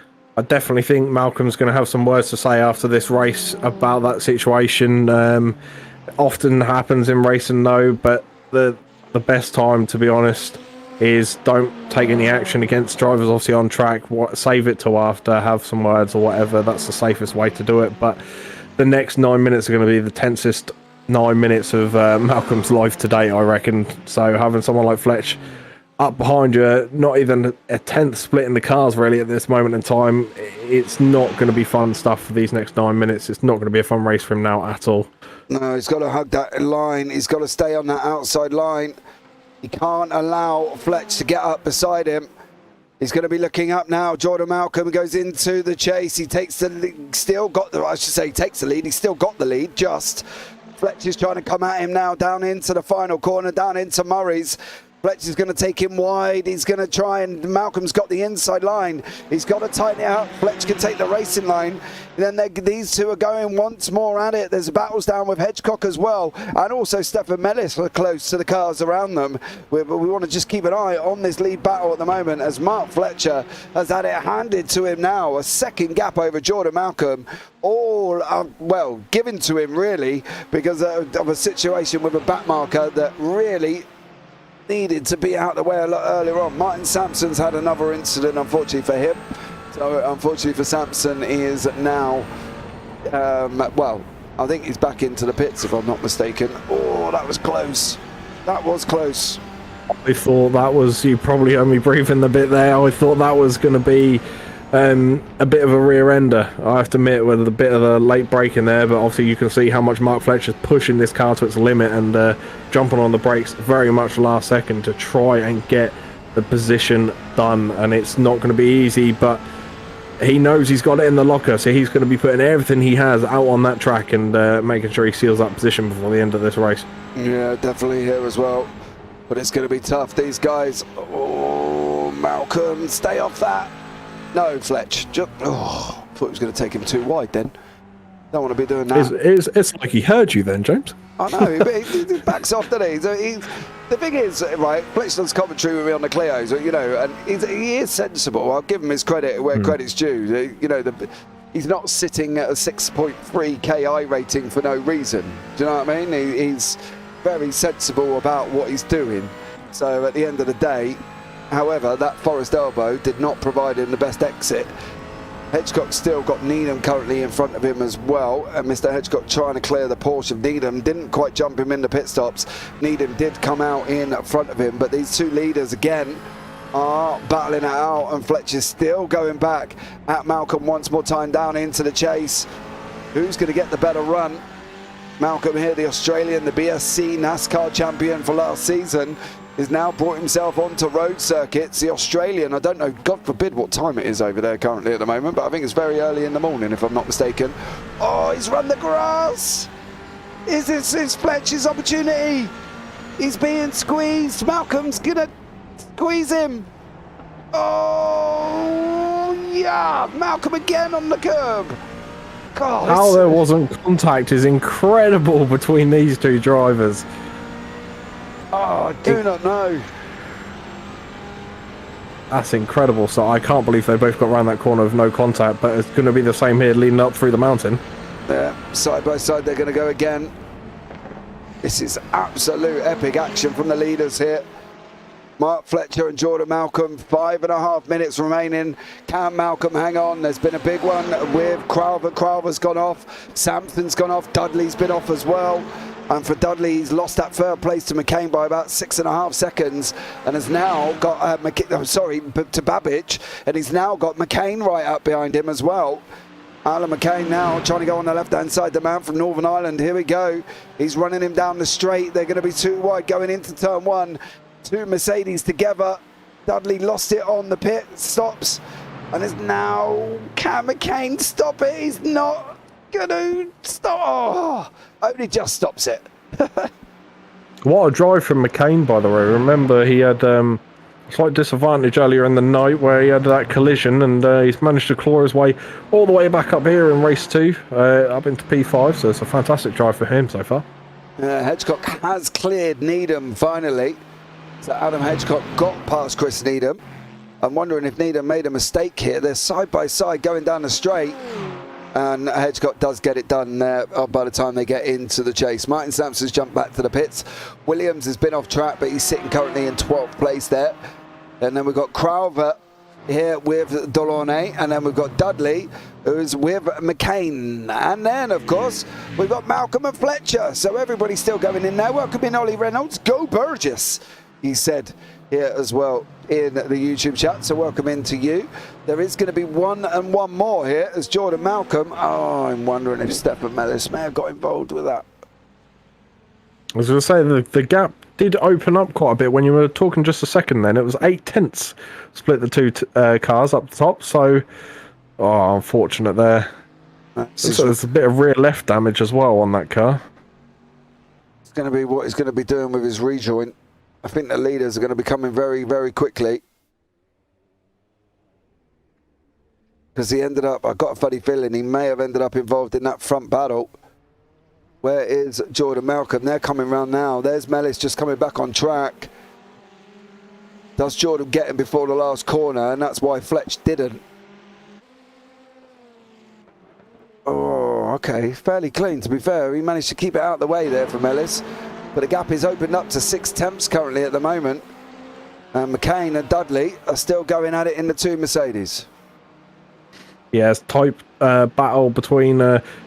S5: definitely think Malcolm's going to have some words to say after this race about that situation. Often happens in racing though, but the best time, to be honest, is don't take any action against drivers obviously on track. Save it till after, have some words or whatever. That's the safest way to do it. But the next 9 minutes are going to be the tensest 9 minutes of Malcolm's life to date, I reckon. So having someone like Fletch up behind you, not even a 10th split in the cars really at this moment in time, it's not going to be fun stuff for these next 9 minutes. It's not going to be a fun race for him now at all.
S1: No, he's got to hug that line. He's got to stay on that outside line. He can't allow Fletch to get up beside him. He's going to be looking up now. Jordan Malcolm goes into the chase. He takes the lead, still got the, I should say, he takes the lead. He's still got the lead, just. Fletcher's trying to come at him now, down into the final corner, down into Murray's. Fletcher's going to take him wide. He's going to try, and Malcolm's got the inside line. He's got to tighten it out. Fletcher can take the racing line. And then these two are going once more at it. There's battles down with Hedgecock as well. And also Stefan Mellis are close to the cars around them. We want to just keep an eye on this lead battle at the moment, as Mark Fletcher has had it handed to him now. A second gap over Jordan Malcolm. All, well, given to him really, because of a situation with a back marker that really needed to be out of the way a lot earlier on. Martin Sampson's had another incident, unfortunately for him. So unfortunately for Sampson, he is now, well, I think he's back into the pits if I'm not mistaken. Oh, that was close. That was close.
S5: I thought that was, you probably heard me breathing a bit there. I thought that was going to be a bit of a rear ender, I have to admit, with a bit of a late break in there, but obviously you can see how much Mark Fletcher's pushing this car to its limit and jumping on the brakes very much last second to try and get the position done. And it's not going to be easy, but he knows he's got it in the locker, so he's going to be putting everything he has out on that track and making sure he seals that position before the end of this race.
S1: Yeah, definitely here as well, but it's going to be tough, these guys. Oh, Malcolm, stay off that. No, Fletch. Just, oh, thought he was going to take him too wide then. Don't want to be doing that.
S5: It's like he heard you then, James.
S1: I know, he backs off, doesn't he? So the thing is, right, Fletch does commentary with me on the Clios, you know, and he is sensible. I'll give him his credit where credit's due. You know, he's not sitting at a 6.3 KI rating for no reason. Do you know what I mean? He's very sensible about what he's doing. So at the end of the day, however, that Forest elbow did not provide him the best exit. Hedgecock still got Needham currently in front of him as well, and Mr. Hedgecock trying to clear the Porsche of Needham, didn't quite jump him in the pit stops. Needham did come out in front of him, but these two leaders again are battling it out, and Fletcher's still going back at Malcolm once more time down into the chase. Who's going to get the better run? Malcolm here, the Australian, the BSC NASCAR champion for last season, has now brought himself onto road circuits. The Australian, I don't know, God forbid what time it is over there currently at the moment, but I think it's very early in the morning if I'm not mistaken. Oh, he's run the grass. Is this Fletcher's opportunity? He's being squeezed. Malcolm's gonna squeeze him. Oh, yeah, Malcolm again on the curb. God,
S5: how there wasn't contact is incredible between these two drivers.
S1: Oh, I do not know.
S5: That's incredible. So I can't believe they both got around that corner with no contact, but it's going to be the same here leading up through the mountain.
S1: Yeah, side by side they're going to go again. This is absolute epic action from the leaders here. Mark Fletcher and Jordan Malcolm, 5.5 minutes remaining. Can Malcolm hang on? There's been a big one with Crowther. Crowther's gone off. Sampson's gone off. Dudley's been off as well. And for Dudley, he's lost that third place to McCain by about 6.5 seconds, and has now got to Babbage, and he's now got McCain right up behind him as well. Alan McCain now trying to go on the left-hand side, the man from Northern Ireland. Here we go. He's running him down the straight. They're going to be too wide going into turn one. Two Mercedes together. Dudley lost it on the pit stops, and is now, can McCain stop it? He's not gonna stop. Oh, only just stops it.
S5: What a drive from McCain, by the way. Remember, he had a slight disadvantage earlier in the night where he had that collision, and he's managed to claw his way all the way back up here in race 2, up into P5, so it's a fantastic drive for him so far.
S1: Hedgecock has cleared Needham finally. So Adam Hedgecock got past Chris Needham. I'm wondering if Needham made a mistake here. They're side by side going down the straight, and Hedgecock does get it done there by the time they get into the chase. Martin Sampson's jumped back to the pits. Williams has been off track, but he's sitting currently in 12th place there. And then we've got Crowther here with Delaunay, and then we've got Dudley, who's with McCain. And then, of course, we've got Malcolm and Fletcher. So everybody's still going in there. Welcome in, Ollie Reynolds. Go Burgess, he said here as well in the YouTube chat, so welcome in to you. There is going to be one more here as Jordan Malcolm. Oh, I'm wondering if Stefan Mellis may have got involved with that.
S5: I was going to say the gap did open up quite a bit when you were talking just a second. Then it was 8/10 split the two cars up the top. So, unfortunate there. So there's a bit of rear left damage as well on that car.
S1: It's going to be what he's going to be doing with his rejoin. I think the leaders are going to be coming very, very quickly. Because he ended up, I got a funny feeling, he may have ended up involved in that front battle. Where is Jordan Malcolm? They're coming round now. There's Mellis just coming back on track. Does Jordan get him before the last corner? And that's why Fletch didn't. Oh, okay. Fairly clean, to be fair. He managed to keep it out of the way there for Mellis. But the gap is opened up to 6/10 currently at the moment. And McCain and Dudley are still going at it in the two Mercedes.
S5: Yeah, it's tight battle between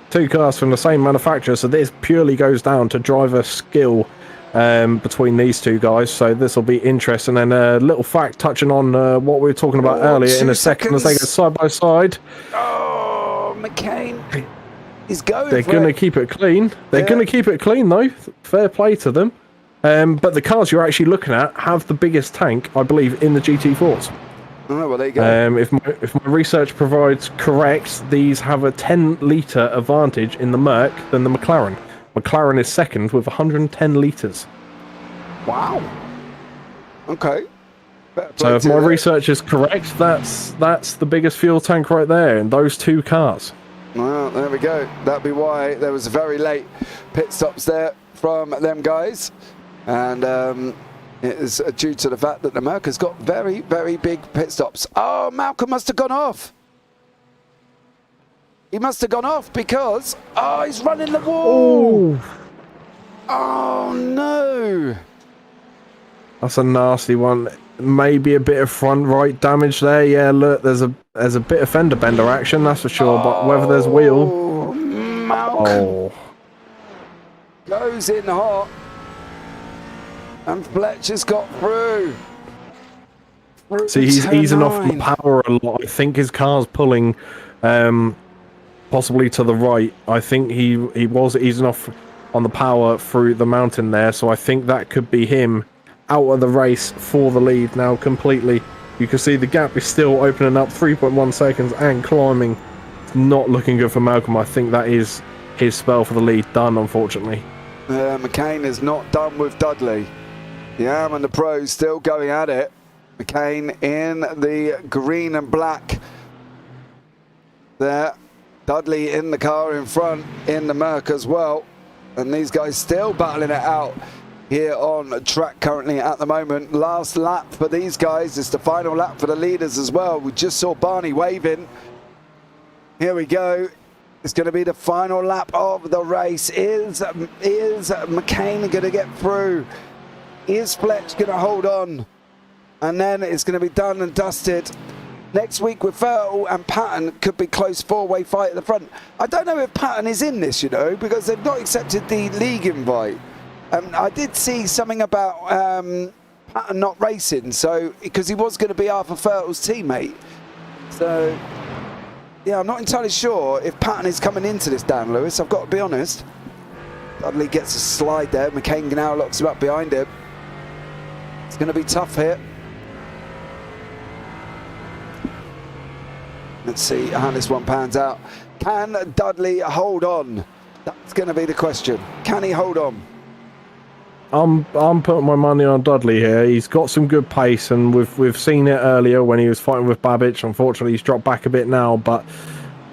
S5: two cars from the same manufacturer. So this purely goes down to driver skill between these two guys. So this will be interesting. And a little fact touching on what we were talking about earlier in a second as they go side by side.
S1: Oh, McCain. He's going
S5: They're going to keep it clean. They're going to keep it clean, though. Fair play to them. But the cars you're actually looking at have the biggest tank, I believe, in the GT4s.
S1: Oh, well, there you go.
S5: If my research provides correct, these have a 10-litre advantage in the Merc than the McLaren. McLaren is second with 110 litres.
S1: Wow. Okay.
S5: So if my research is correct, that's the biggest fuel tank right there in those two cars.
S1: Well, there we go. That'd be why there was very late pit stops there from them guys. And it is due to the fact that the Merc has got very, very big pit stops. Oh, Malcolm must have gone off. He must have gone off because, he's running the wall. Oh, no.
S5: That's a nasty one. Maybe a bit of front right damage there. Yeah, look, there's a bit of fender bender action, that's for sure. But whether there's wheel,
S1: Malcolm goes in hot, and Fletcher's got through.
S5: See, he's easing off the power a lot. I think his car's pulling, possibly to the right. I think he was easing off on the power through the mountain there. So I think that could be him out of the race for the lead now completely. You can see the gap is still opening up, 3.1 seconds and climbing. It's not looking good for Malcolm. I think that is his spell for the lead done, unfortunately.
S1: McCain is not done with Dudley. The Am and the Pros still going at it. McCain in the green and black there. Dudley in the car in front in the Merc as well. And these guys still battling it out here on track currently at the moment. Last lap for these guys. It's the final lap for the leaders as well. We just saw Barney waving. Here we go. It's going to be the final lap of the race. Is McCain going to get through? Is Fletch going to hold on? And then it's going to be done and dusted. Next week with Fertile and Patton could be close four-way fight at the front. I don't know if Patton is in this, you know, because they've not accepted the league invite. I did see something about Patton not racing, so because he was going to be Arthur Fertile's teammate. So, yeah, I'm not entirely sure if Patton is coming into this, Dan Lewis. I've got to be honest. Dudley gets a slide there. McCain now locks him up behind him. It's going to be tough here. Let's see how this one pans out. Can Dudley hold on? That's going to be the question. Can he hold on?
S5: I'm putting my money on Dudley here. He's got some good pace, and we've seen it earlier when he was fighting with Babbage. Unfortunately, he's dropped back a bit now, but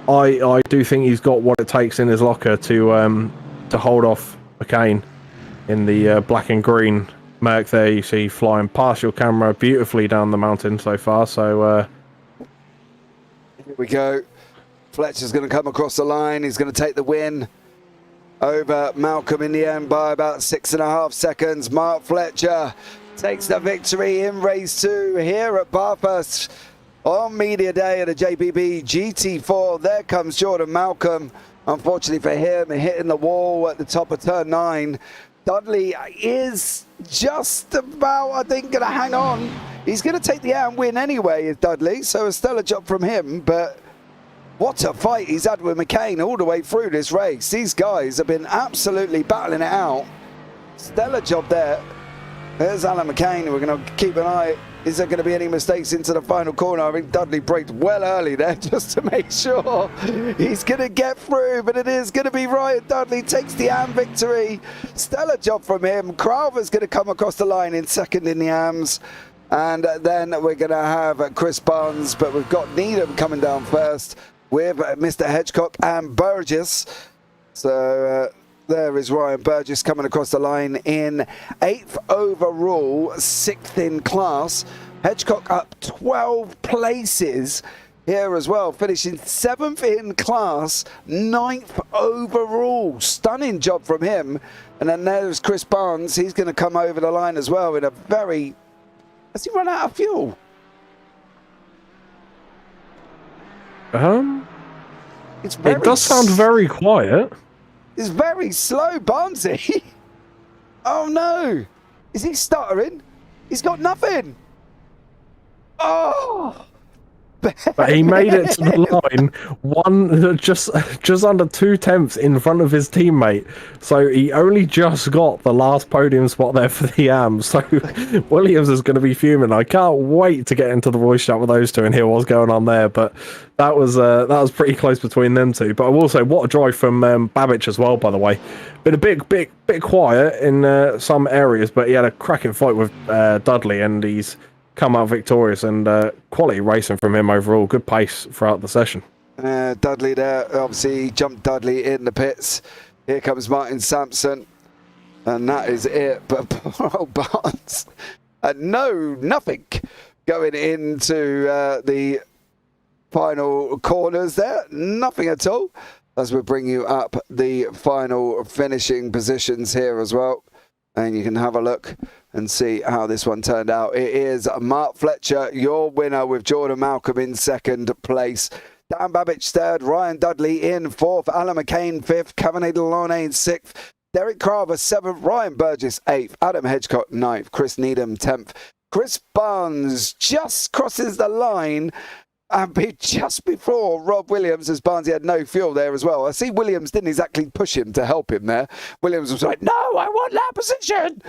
S5: I do think he's got what it takes in his locker to hold off McCain in the black and green Merc there. You see flying past your camera beautifully down the mountain so far. So
S1: here we go. Fletcher's going to come across the line. He's going to take the win over Malcolm in the end by about 6.5 seconds. Mark Fletcher takes the victory in race 2 here at Bathurst on media day at the JPB GT4. There comes Jordan Malcolm. Unfortunately for him, hitting the wall at the top of turn 9. Dudley is just about, I think, going to hang on. He's going to take the AM win anyway, is Dudley, so a stellar job from him, but what a fight he's had with McCain all the way through this race. These guys have been absolutely battling it out stellar job there. There's Alan McCain. We're going to keep an eye. Is there going to be any mistakes into the final corner? I think Dudley braked well early there just to make sure he's going to get through, but it is going to be Ryan Dudley takes the AM victory. Stellar job from him. Crowther's going to come across the line in second in the AMs. And then we're going to have Chris Barnes, but we've got Needham coming down first with Mr. Hedgecock and Burgess. So there is Ryan Burgess coming across the line in 8th overall, 6th in class. Hedgecock up 12 places here as well, finishing 7th in class, 9th overall. Stunning job from him. And then there's Chris Barnes. He's going to come over the line as well in a very... Has he run out of fuel?
S5: It does sound very quiet.
S1: It's very slow, Barnesy. Oh no! Is he stuttering? He's got nothing. Oh!
S5: But he made it to the line just under 2/10 in front of his teammate. So he only just got the last podium spot there for the AM. So Williams is going to be fuming. I can't wait to get into the voice chat with those two and hear what's going on there. But that was pretty close between them two. But I will say, what a drive from Babbage as well, by the way. Been a bit quiet in some areas, but he had a cracking fight with Dudley, and he's come out victorious, and quality racing from him overall. Good pace throughout the session.
S1: Dudley there, obviously jumped Dudley in the pits. Here comes Martin Sampson, and that is it. But poor old Barnes, nothing going into the final corners there. Nothing at all. As we bring you up the final finishing positions here as well. And you can have a look and see how this one turned out. It is Mark Fletcher, your winner, with Jordan Malcolm in second place. Dan Babbage third, Ryan Dudley in fourth, Alan McCain fifth, Cabernet Delaunay in sixth, Derek Carver seventh, Ryan Burgess eighth, Adam Hedgecock ninth, Chris Needham 10th. Chris Barnes just crosses the line. And just before Rob Williams, as Barnesy had no fuel there as well. I see Williams didn't exactly push him to help him there. Williams was like, no, I want that position.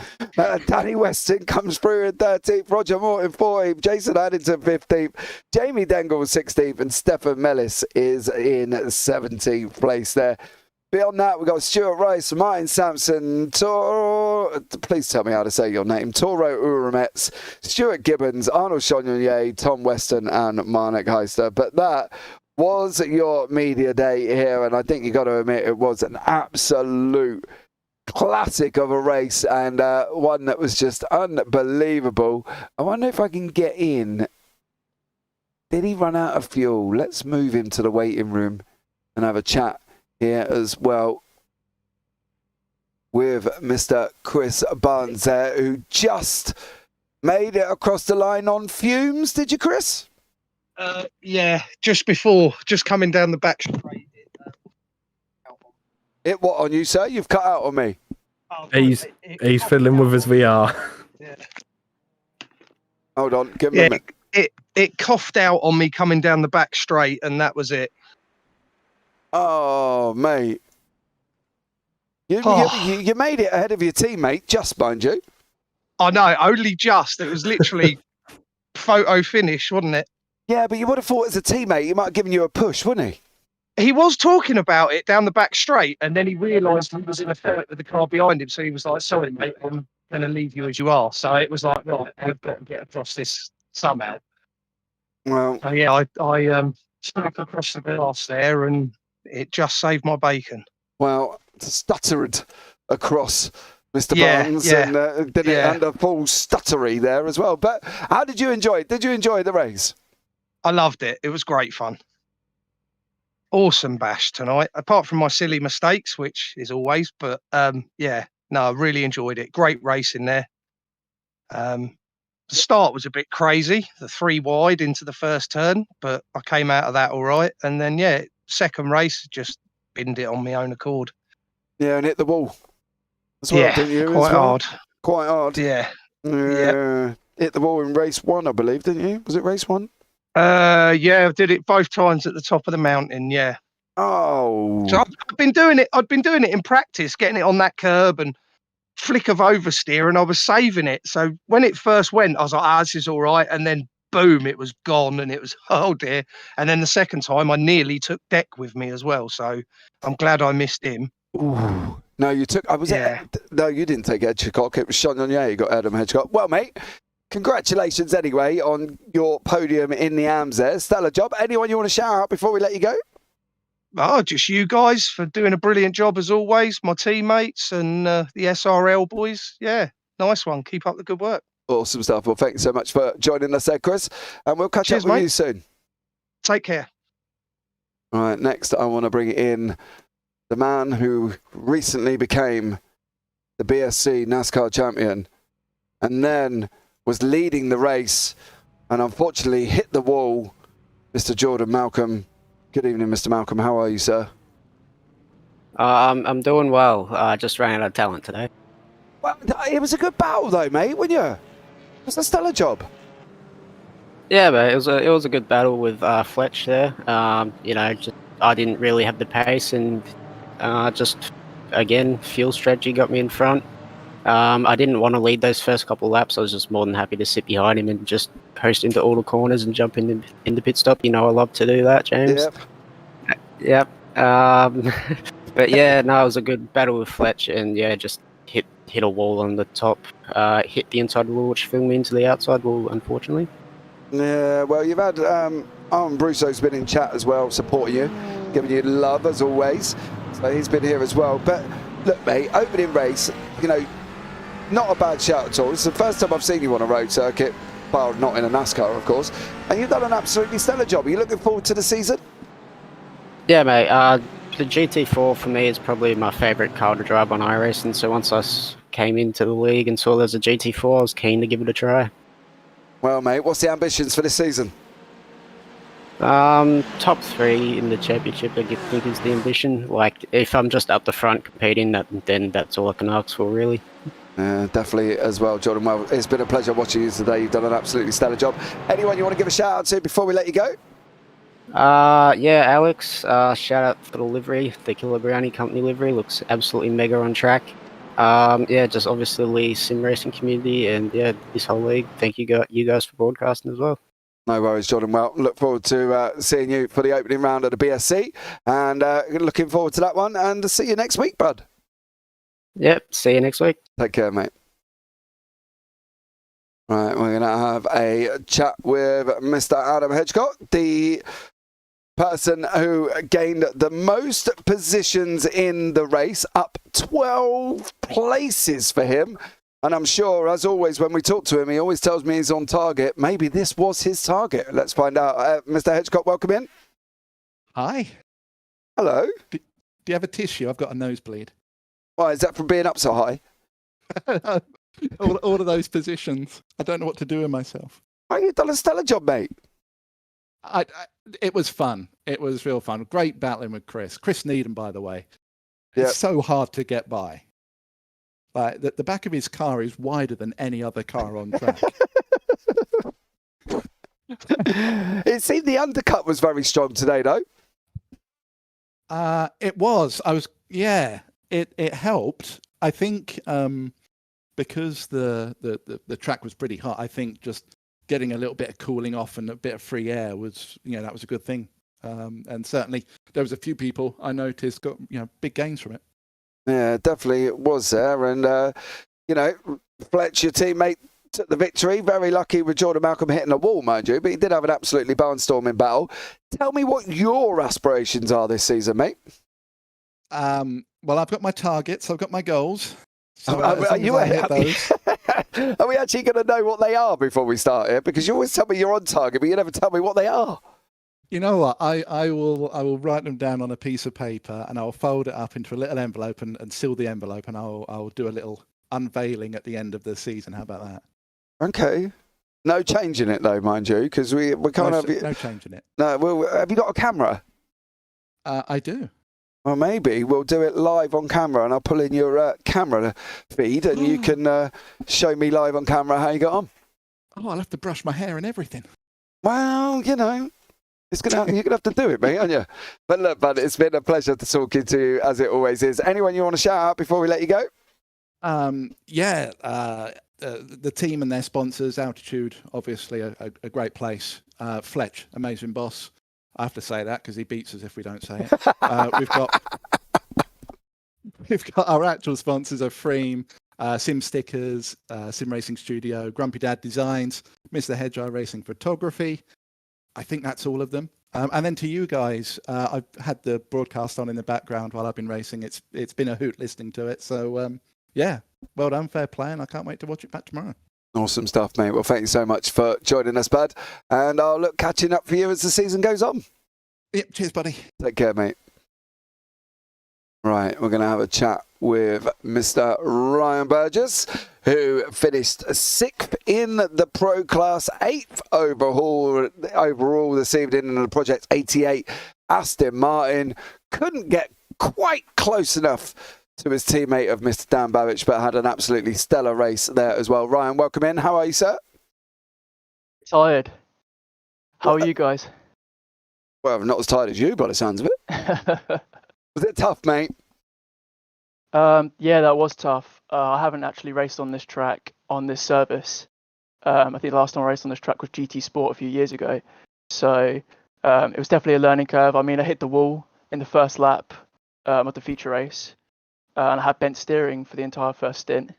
S1: Danny Weston comes through in 13th, Roger Morton 14th, Jason Addington 15th, Jamie Dengle 16th, and Stefan Mellis is in 17th place there. Beyond that, we've got Stuart Rice, Martin Sampson, please tell me how to say your name, Toro Uramets, Stuart Gibbons, Arnold Chonier, Tom Weston, and Marnik Heister. But that was your media day here, and I think you got to admit it was an absolute classic of a race, and one that was just unbelievable. I wonder if I can get in. Did he run out of fuel? Let's move him to the waiting room and have a chat here as well with Mr. Chris Barnes there, who just made it across the line on fumes. Did you, Chris?
S9: Yeah, just coming down the back straight.
S1: It what on you, sir? You've cut out on me.
S5: Oh, he's fiddling with his VR.
S9: Yeah.
S1: Hold on, give him a minute.
S9: It coughed out on me coming down the back straight, and that was it.
S1: Oh, mate. You made it ahead of your teammate, just mind you.
S9: I know, only just. It was literally photo finish, wasn't it?
S1: Yeah, but you would have thought as a teammate, he might have given you a push, wouldn't he?
S9: He was talking about it down the back straight, and then he realised he was in a fight with the car behind him, so he was like, sorry, mate, I'm going to leave you as you are. So it was like, right, I've got to get across this somehow.
S1: Well,
S9: so yeah, I stuck across the glass there, and it just saved my bacon.
S1: Well, stuttered across Mr. Barnes and did it under full stuttery there as well. But how did you enjoy it? Did you enjoy the race?
S9: I loved it. It was great fun. Awesome bash tonight, apart from my silly mistakes, which is always, but yeah, no, I really enjoyed it. Great race in there. The start was a bit crazy, the 3 wide into the first turn, but I came out of that all right. And then, yeah, second race, just binned it on my own accord.
S1: Yeah, and hit the wall as well, didn't you?
S9: Quite hard.
S1: Quite hard.
S9: Yeah.
S1: Hit the wall in race 1, I believe, didn't you? Was it race 1?
S9: Yeah, I did it both times at the top of the mountain, yeah.
S1: Oh.
S9: So I've been doing it in practice, getting it on that curb and flick of oversteer and I was saving it. So when it first went, I was like, this is all right. And then boom, it was gone and it was, oh dear. And then the second time I nearly took Deck with me as well. So I'm glad I missed him.
S1: Ooh. No, you took, no, you didn't take Hedgecock. It was Sean Onyea you got Adam Hedgecock. Well, mate, congratulations anyway on your podium in the AMS there. Stellar job. Anyone you want to shout out before we let you go?
S9: Oh, just you guys for doing a brilliant job as always. My teammates and the SRL boys. Yeah, nice one. Keep up the good work.
S1: Awesome stuff. Well, thank you so much for joining us there, Chris. And we'll catch up with you soon.
S9: Take care.
S1: All right, next I want to bring in the man who recently became the BSC NASCAR champion and then was leading the race and unfortunately hit the wall, Mr. Jordan Malcolm. Good evening, Mr. Malcolm. How are you, sir?
S10: I'm doing well. I just ran out of talent today.
S1: Well, it was a good battle though, mate, wasn't you? It was a stellar job.
S10: Yeah, but it was a good battle with Fletch there. You know, just I didn't really have the pace, and just again, fuel strategy got me in front. I didn't want to lead those first couple of laps. I was just more than happy to sit behind him and just coast into all the corners and jump in the pit stop. You know, I love to do that, James. Yep. But yeah, no, it was a good battle with Fletch, and yeah, just hit a wall on the top, hit the inside wall, which threw me into the outside wall, unfortunately.
S1: Yeah, well, you've had Aaron Brusso's been in chat as well, supporting you, giving you love as always. So he's been here as well. But look, mate, opening race, you know, not a bad shout at all. It's the first time I've seen you on a road circuit, bar not in a NASCAR, of course. And you've done an absolutely stellar job. Are you looking forward to the season?
S10: Yeah, mate. The GT4 for me is probably my favourite car to drive on iRacing. So once I came into the league and saw there's a GT4, I was keen to give it a try.
S1: Well, mate, what's the ambitions for this season?
S10: Top 3 in the championship, I think, is the ambition. Like, if I'm just up the front competing, then that's all I can ask for, really.
S1: Definitely as well, Jordan. Well, it's been a pleasure watching you today. You've done an absolutely stellar job. Anyone you want to give a shout out to before we let you go?
S10: Yeah, Alex, shout out for the livery. The Killer Brownie Company livery looks absolutely mega on track. Yeah, just obviously the sim racing community and yeah, this whole league. Thank you guys for broadcasting as well.
S1: No worries, Jordan. Well, look forward to seeing you for the opening round of the BSC, and looking forward to that one. And see you next week, bud.
S10: Yep, see you next week.
S1: Take care, mate. Right, we're going to have a chat with Mr. Adam Hedgecock, the person who gained the most positions in the race, up 12 places for him. And I'm sure, as always, when we talk to him, he always tells me he's on target. Maybe this was his target. Let's find out. Mr. Hedgecock, welcome in.
S7: Hi.
S1: Hello.
S7: Do you have a tissue? I've got a nosebleed.
S1: Why, is that from being up so high?
S7: all of those positions. I don't know what to do with myself.
S1: Oh, you've done a stellar job, mate.
S7: It was fun. It was real fun. Great battling with Chris. Chris Needham, by the way.
S1: Yep.
S7: It's so hard to get by. Like the back of his car is wider than any other car on track.
S1: It seemed the undercut was very strong today, though.
S7: It was. It helped. I think because the track was pretty hot. I think just getting a little bit of cooling off and a bit of free air was, that was a good thing. And certainly there was a few people I noticed got, big gains from it.
S1: Yeah, definitely it was there. And, Fletch, your teammate, took the victory. Very lucky with Jordan Malcolm hitting a wall, mind you, but he did have an absolutely barnstorming battle. Tell me what your aspirations are this season, mate.
S7: Well, I've got my targets. I've got my goals. So
S1: are we actually going to know what they are before we start here? Because you always tell me you're on target, but you never tell me what they are.
S7: You know what? I will write them down on a piece of paper and I'll fold it up into a little envelope and seal the envelope, and I'll do a little unveiling at the end of the season. How about that?
S1: Okay. No changing it though, mind you, because we can't have
S7: no changing it.
S1: No. Well, have you got a camera?
S7: I do.
S1: Well, maybe we'll do it live on camera, and I'll pull in your camera feed, and you can show me live on camera how you got on.
S7: Oh, I'll have to brush my hair and everything.
S1: Well, you're gonna have to do it, mate, aren't you? But look, bud, it's been a pleasure to talk to you, as it always is. Anyone you want to shout out before we let you go?
S7: The team and their sponsors, Altitude, obviously a great place. Fletch, amazing boss. I have to say that because he beats us if we don't say it. We've got our actual sponsors of Freem, Sim Stickers, Sim Racing Studio, Grumpy Dad Designs, Mr. Hedgeye Racing Photography. I think that's all of them. And then to you guys, I've had the broadcast on in the background while I've been racing. It's been a hoot listening to it. So well done, fair play, and I can't wait to watch it back tomorrow.
S1: Awesome stuff, mate. Well, thank you so much for joining us, bud. And I'll look catching up for you as the season goes on.
S7: Yep, cheers, buddy.
S1: Take care, mate. Right, we're going to have a chat with Mr. Ryan Burgess, who finished 6th in the Pro Class, 8th overall this evening in the Project 88. Aston Martin couldn't get quite close enough to his teammate of Mr. Dan Babbage, but had an absolutely stellar race there as well. Ryan, welcome in. How are you, sir?
S11: Tired. How are you guys?
S1: Well, not as tired as you by the sounds of it. Was it tough, mate?
S11: Yeah, that was tough. I haven't actually raced on this track, on this service. I think the last time I raced on this track was GT Sport a few years ago. So it was definitely a learning curve. I mean, I hit the wall in the first lap of the feature race. And I had bent steering for the entire first stint.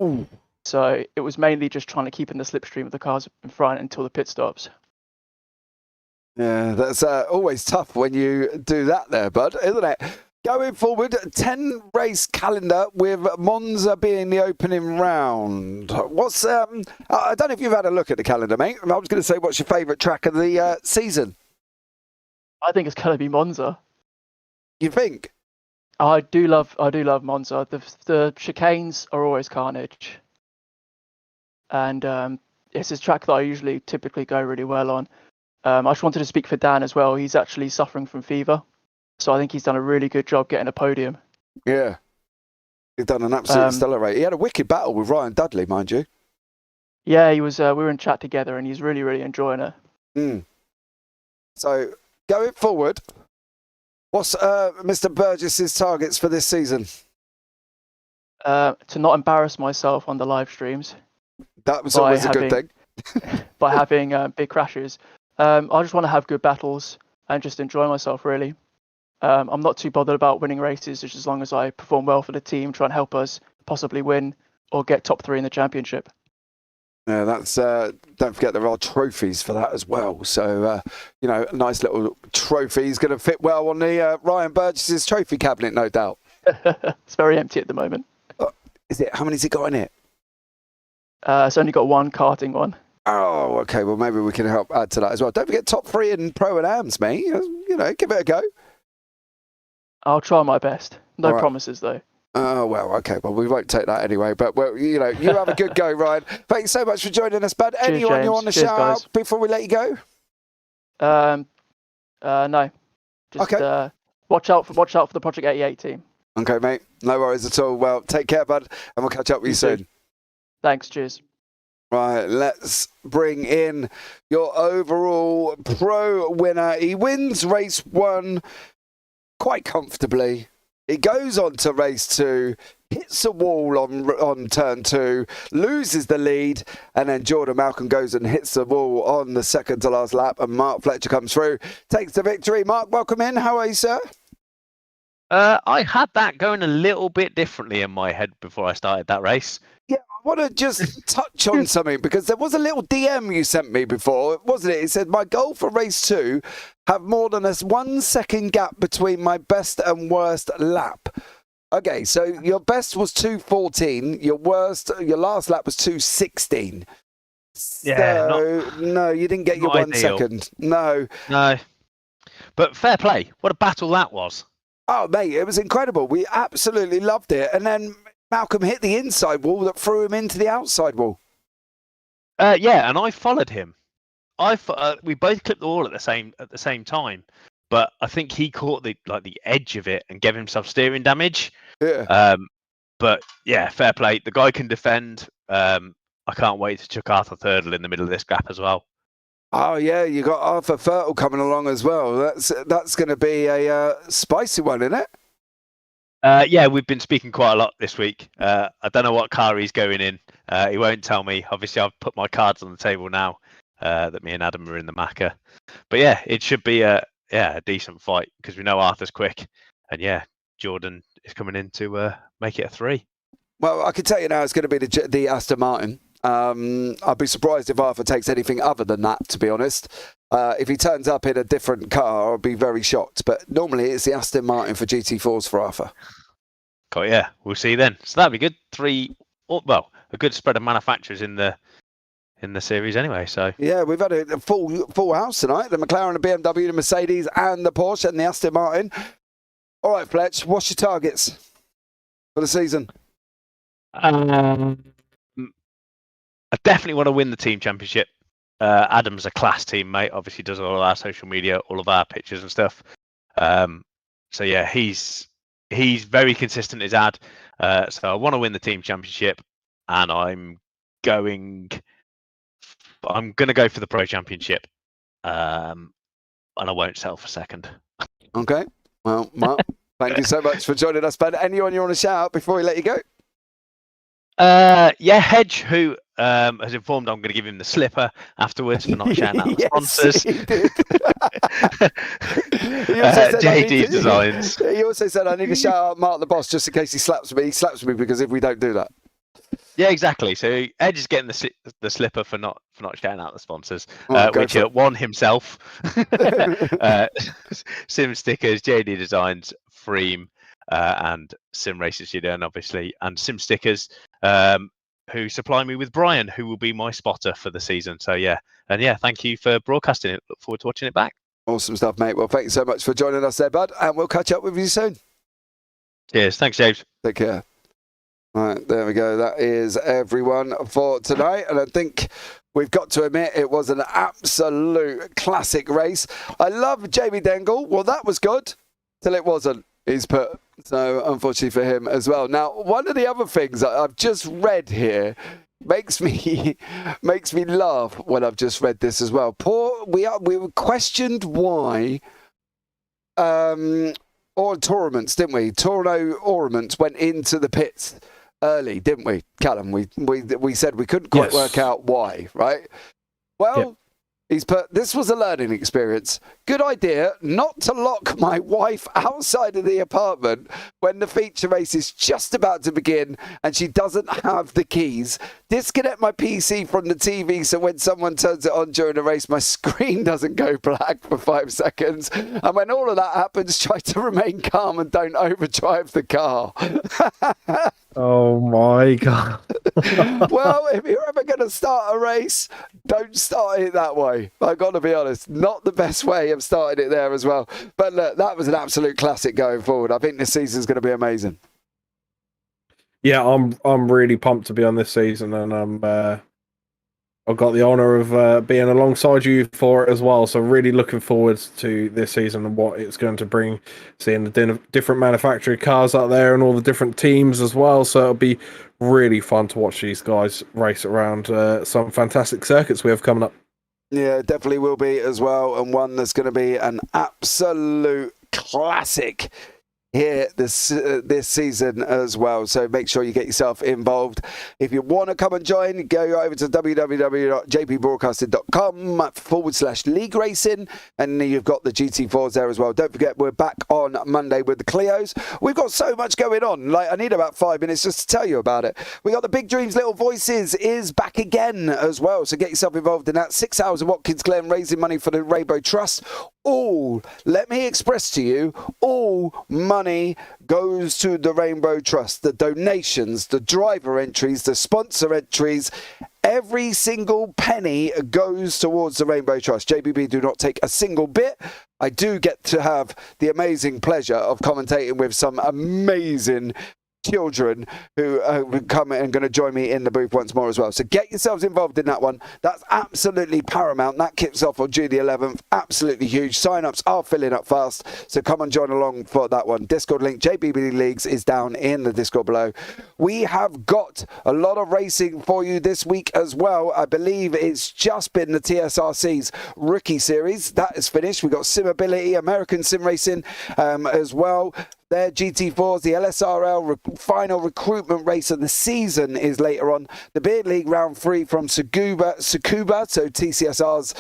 S1: Ooh.
S11: So it was mainly just trying to keep in the slipstream of the cars in front until the pit stops.
S1: Yeah, that's always tough when you do that there, bud, isn't it? Going forward, 10 race calendar with Monza being the opening round. What's I don't know if you've had a look at the calendar, mate. I was going to say, what's your favourite track of the season?
S11: I think it's going to be Monza.
S1: You think?
S11: I do love Monza. The chicanes are always carnage, and it's a track that I typically go really well on. I just wanted to speak for Dan as well. He's actually suffering from fever, so I think he's done a really good job getting a podium.
S1: Yeah, he's done an absolute stellar race. He had a wicked battle with Ryan Dudley, mind you.
S11: Yeah, he was. We were in chat together, and he's really, really enjoying it.
S1: So going forward, what's Mr. Burgess's targets for this season?
S11: To not embarrass myself on the live streams.
S1: That was always a good thing.
S11: By having big crashes. I just want to have good battles and just enjoy myself, really. I'm not too bothered about winning races, just as long as I perform well for the team, try and help us possibly win or get top 3 in the championship.
S1: Yeah, that's don't forget there are trophies for that as well. So, a nice little trophy is going to fit well on the Ryan Burgess's trophy cabinet, no doubt.
S11: It's very empty at the moment.
S1: Is it? How many's it got in it?
S11: It's only got one karting one.
S1: Oh, okay. Well, maybe we can help add to that as well. Don't forget top 3 in Pro and Ams, mate. Give it a go.
S11: I'll try my best. No promises, though.
S1: Oh, well, okay. Well, we won't take that anyway. But, you have a good go, Ryan. Thanks so much for joining us, bud.
S11: Cheers,
S1: Anyone
S11: James.
S1: you want to
S11: Cheers,
S1: shout
S11: guys.
S1: out before we let you go?
S11: No. Just
S1: okay.
S11: Watch out for the Project 88 team.
S1: Okay, mate. No worries at all. Well, take care, bud, and we'll catch up with you soon.
S11: Thanks. Cheers.
S1: Right, let's bring in your overall pro winner. He wins race 1 quite comfortably. He goes on to race 2, hits a wall on turn 2, loses the lead, and then Jordan Malcolm goes and hits the wall on the second to last lap, and Mark Fletcher comes through, takes the victory. Mark, welcome in. How are you, sir?
S6: I had that going a little bit differently in my head before I started that race.
S1: Yeah, I want to just touch on something, because there was a little DM you sent me before, wasn't it? It said, my goal for race 2, have more than a 1 second gap between my best and worst lap. Okay, so your best was 2:14, your last lap was 2:16.
S6: Yeah,
S1: So, no, you didn't get your 1 second. No.
S6: But fair play. What a battle that was.
S1: Oh, mate, it was incredible. We absolutely loved it. And then Malcolm hit the inside wall that threw him into the outside wall.
S6: Yeah, and I followed him. We both clipped the wall at the same time, but I think he caught the edge of it and gave himself steering damage.
S1: Yeah.
S6: But yeah, fair play. The guy can defend. I can't wait to chuck Arthur Thirdle in the middle of this gap as well.
S1: Oh yeah, you got Arthur Fertile coming along as well. That's going to be a spicy one, isn't it?
S6: Yeah, we've been speaking quite a lot this week. I don't know what car he's going in. He won't tell me. Obviously, I've put my cards on the table now that me and Adam are in the Macca. But yeah, it should be a decent fight because we know Arthur's quick, and yeah, Jordan is coming in to make it a 3.
S1: Well, I can tell you now it's going to be the Aston Martin. I'd be surprised if Arthur takes anything other than that, to be honest. If he turns up in a different car, I'll be very shocked. But normally it's the Aston Martin for GT4s for Arthur.
S6: Oh yeah, we'll see then. So that'd be good. 3, well, a good spread of manufacturers in the series anyway. So
S1: yeah, we've had a full house tonight. The McLaren, the BMW, the Mercedes, and the Porsche and the Aston Martin. All right, Fletch, what's your targets for the season?
S6: I definitely want to win the team championship. Adam's a class teammate. Obviously, does all of our social media, all of our pictures and stuff. So yeah, he's very consistent as Ad. So I want to win the team championship, and I'm going to go for the pro championship, and I won't settle for second.
S1: Okay. Well, Mark, thank you so much for joining us, bud. Anyone you want to shout out before we let you go?
S6: Yeah, Hedge, who has informed I'm going to give him the slipper afterwards for not shouting out the sponsors.
S1: He did.
S6: JD Designs.
S1: He also said I need to shout out Mark the boss just in case he slaps me. He slaps me because if we don't do that.
S6: Yeah, exactly. So Edge is getting the slipper for not shouting out the sponsors, which won himself. Sim Stickers, JD Designs, Freem, and Sim Racing Studio, and obviously, and Sim Stickers, who supply me with Brian, who will be my spotter for the season. So yeah, and yeah, thank you for broadcasting it. Look forward to watching it back.
S1: Awesome stuff, mate. Well, thank you so much for joining us there, bud, and we'll catch up with you soon.
S6: Cheers. Thanks, James.
S1: Take care. All right, there we go. That is everyone for tonight. And I think we've got to admit it was an absolute classic race. I love Jamie Dengle. Well, that was good till it wasn't, he's put. So unfortunately for him as well. Now, one of the other things that I've just read here makes me laugh when I've just read this as well. We were questioned why all tournaments, didn't we? Torno Ornaments went into the pits early, didn't we, Callum? We said we couldn't quite work out why, right? Well, he's put, this was a learning experience. Good idea not to lock my wife outside of the apartment when the feature race is just about to begin and she doesn't have the keys. Disconnect my PC from the TV so when someone turns it on during the race, my screen doesn't go black for 5 seconds. And when all of that happens, try to remain calm and don't overdrive the car.
S5: Oh my God.
S1: Well, if you're ever going to start a race, don't start it that way. I've got to be honest, not the best way of starting it there as well. But look, that was an absolute classic going forward. I think this season's going to be amazing.
S5: Yeah, I'm really pumped to be on this season, and I've got the honour of being alongside you for it as well. So really looking forward to this season and what it's going to bring, seeing the different manufacturer cars out there and all the different teams as well. So it'll be really fun to watch these guys race around some fantastic circuits we have coming up.
S1: Yeah, definitely will be as well, and one that's going to be an absolute classic here this season as well. So make sure you get yourself involved. If you want to come and join, go over to www.jpbroadcasting.com/league racing, and you've got the GT4s there as well. Don't forget, we're back on Monday with the Clios. We've got so much going on. Like, I need about 5 minutes just to tell you about it. We got the Big Dreams Little Voices is back again as well, so get yourself involved in that. 6 hours of Watkins, Glen, raising money for the Rainbow Trust. Let me express to you, all money goes to the Rainbow Trust. The donations, the driver entries, the sponsor entries, every single penny goes towards the Rainbow Trust. JPB do not take a single bit. I do get to have the amazing pleasure of commentating with some amazing children who come and going to join me in the booth once more as well. So get yourselves involved in that one. That's absolutely paramount. That kicks off on June the 11th. Absolutely huge. Sign-ups are filling up fast. So come and join along for that one. Discord link, JPB Leagues, is down in the Discord below. We have got a lot of racing for you this week as well. I believe it's just been the TSRC's Rookie Series. That is finished. We've got Simability, American Sim Racing as well. their GT4s. The LSRL final recruitment race of the season is later on. The Beard League round 3 from Tsukuba, so TCR's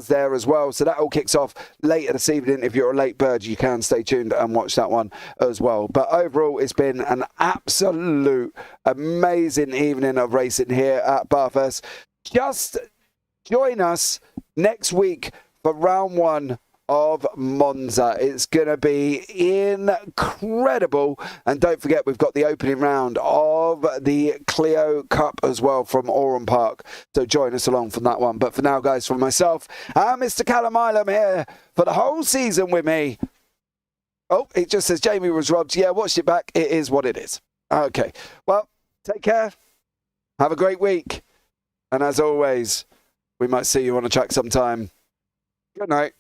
S1: there as well. So that all kicks off later this evening. If you're a late bird, you can stay tuned and watch that one as well. But overall, it's been an absolute amazing evening of racing here at Bathurst. Just join us next week for round 1 of Monza. It's going to be incredible. And don't forget, we've got the opening round of the Clio Cup as well from Oran Park. So join us along from that one. But for now, guys, from myself and Mr. Callum Mileham here for the whole season with me. Oh, it just says Jamie was robbed. Yeah, watched it back. It is what it is. Okay. Well, take care. Have a great week. And as always, we might see you on a track sometime. Good night.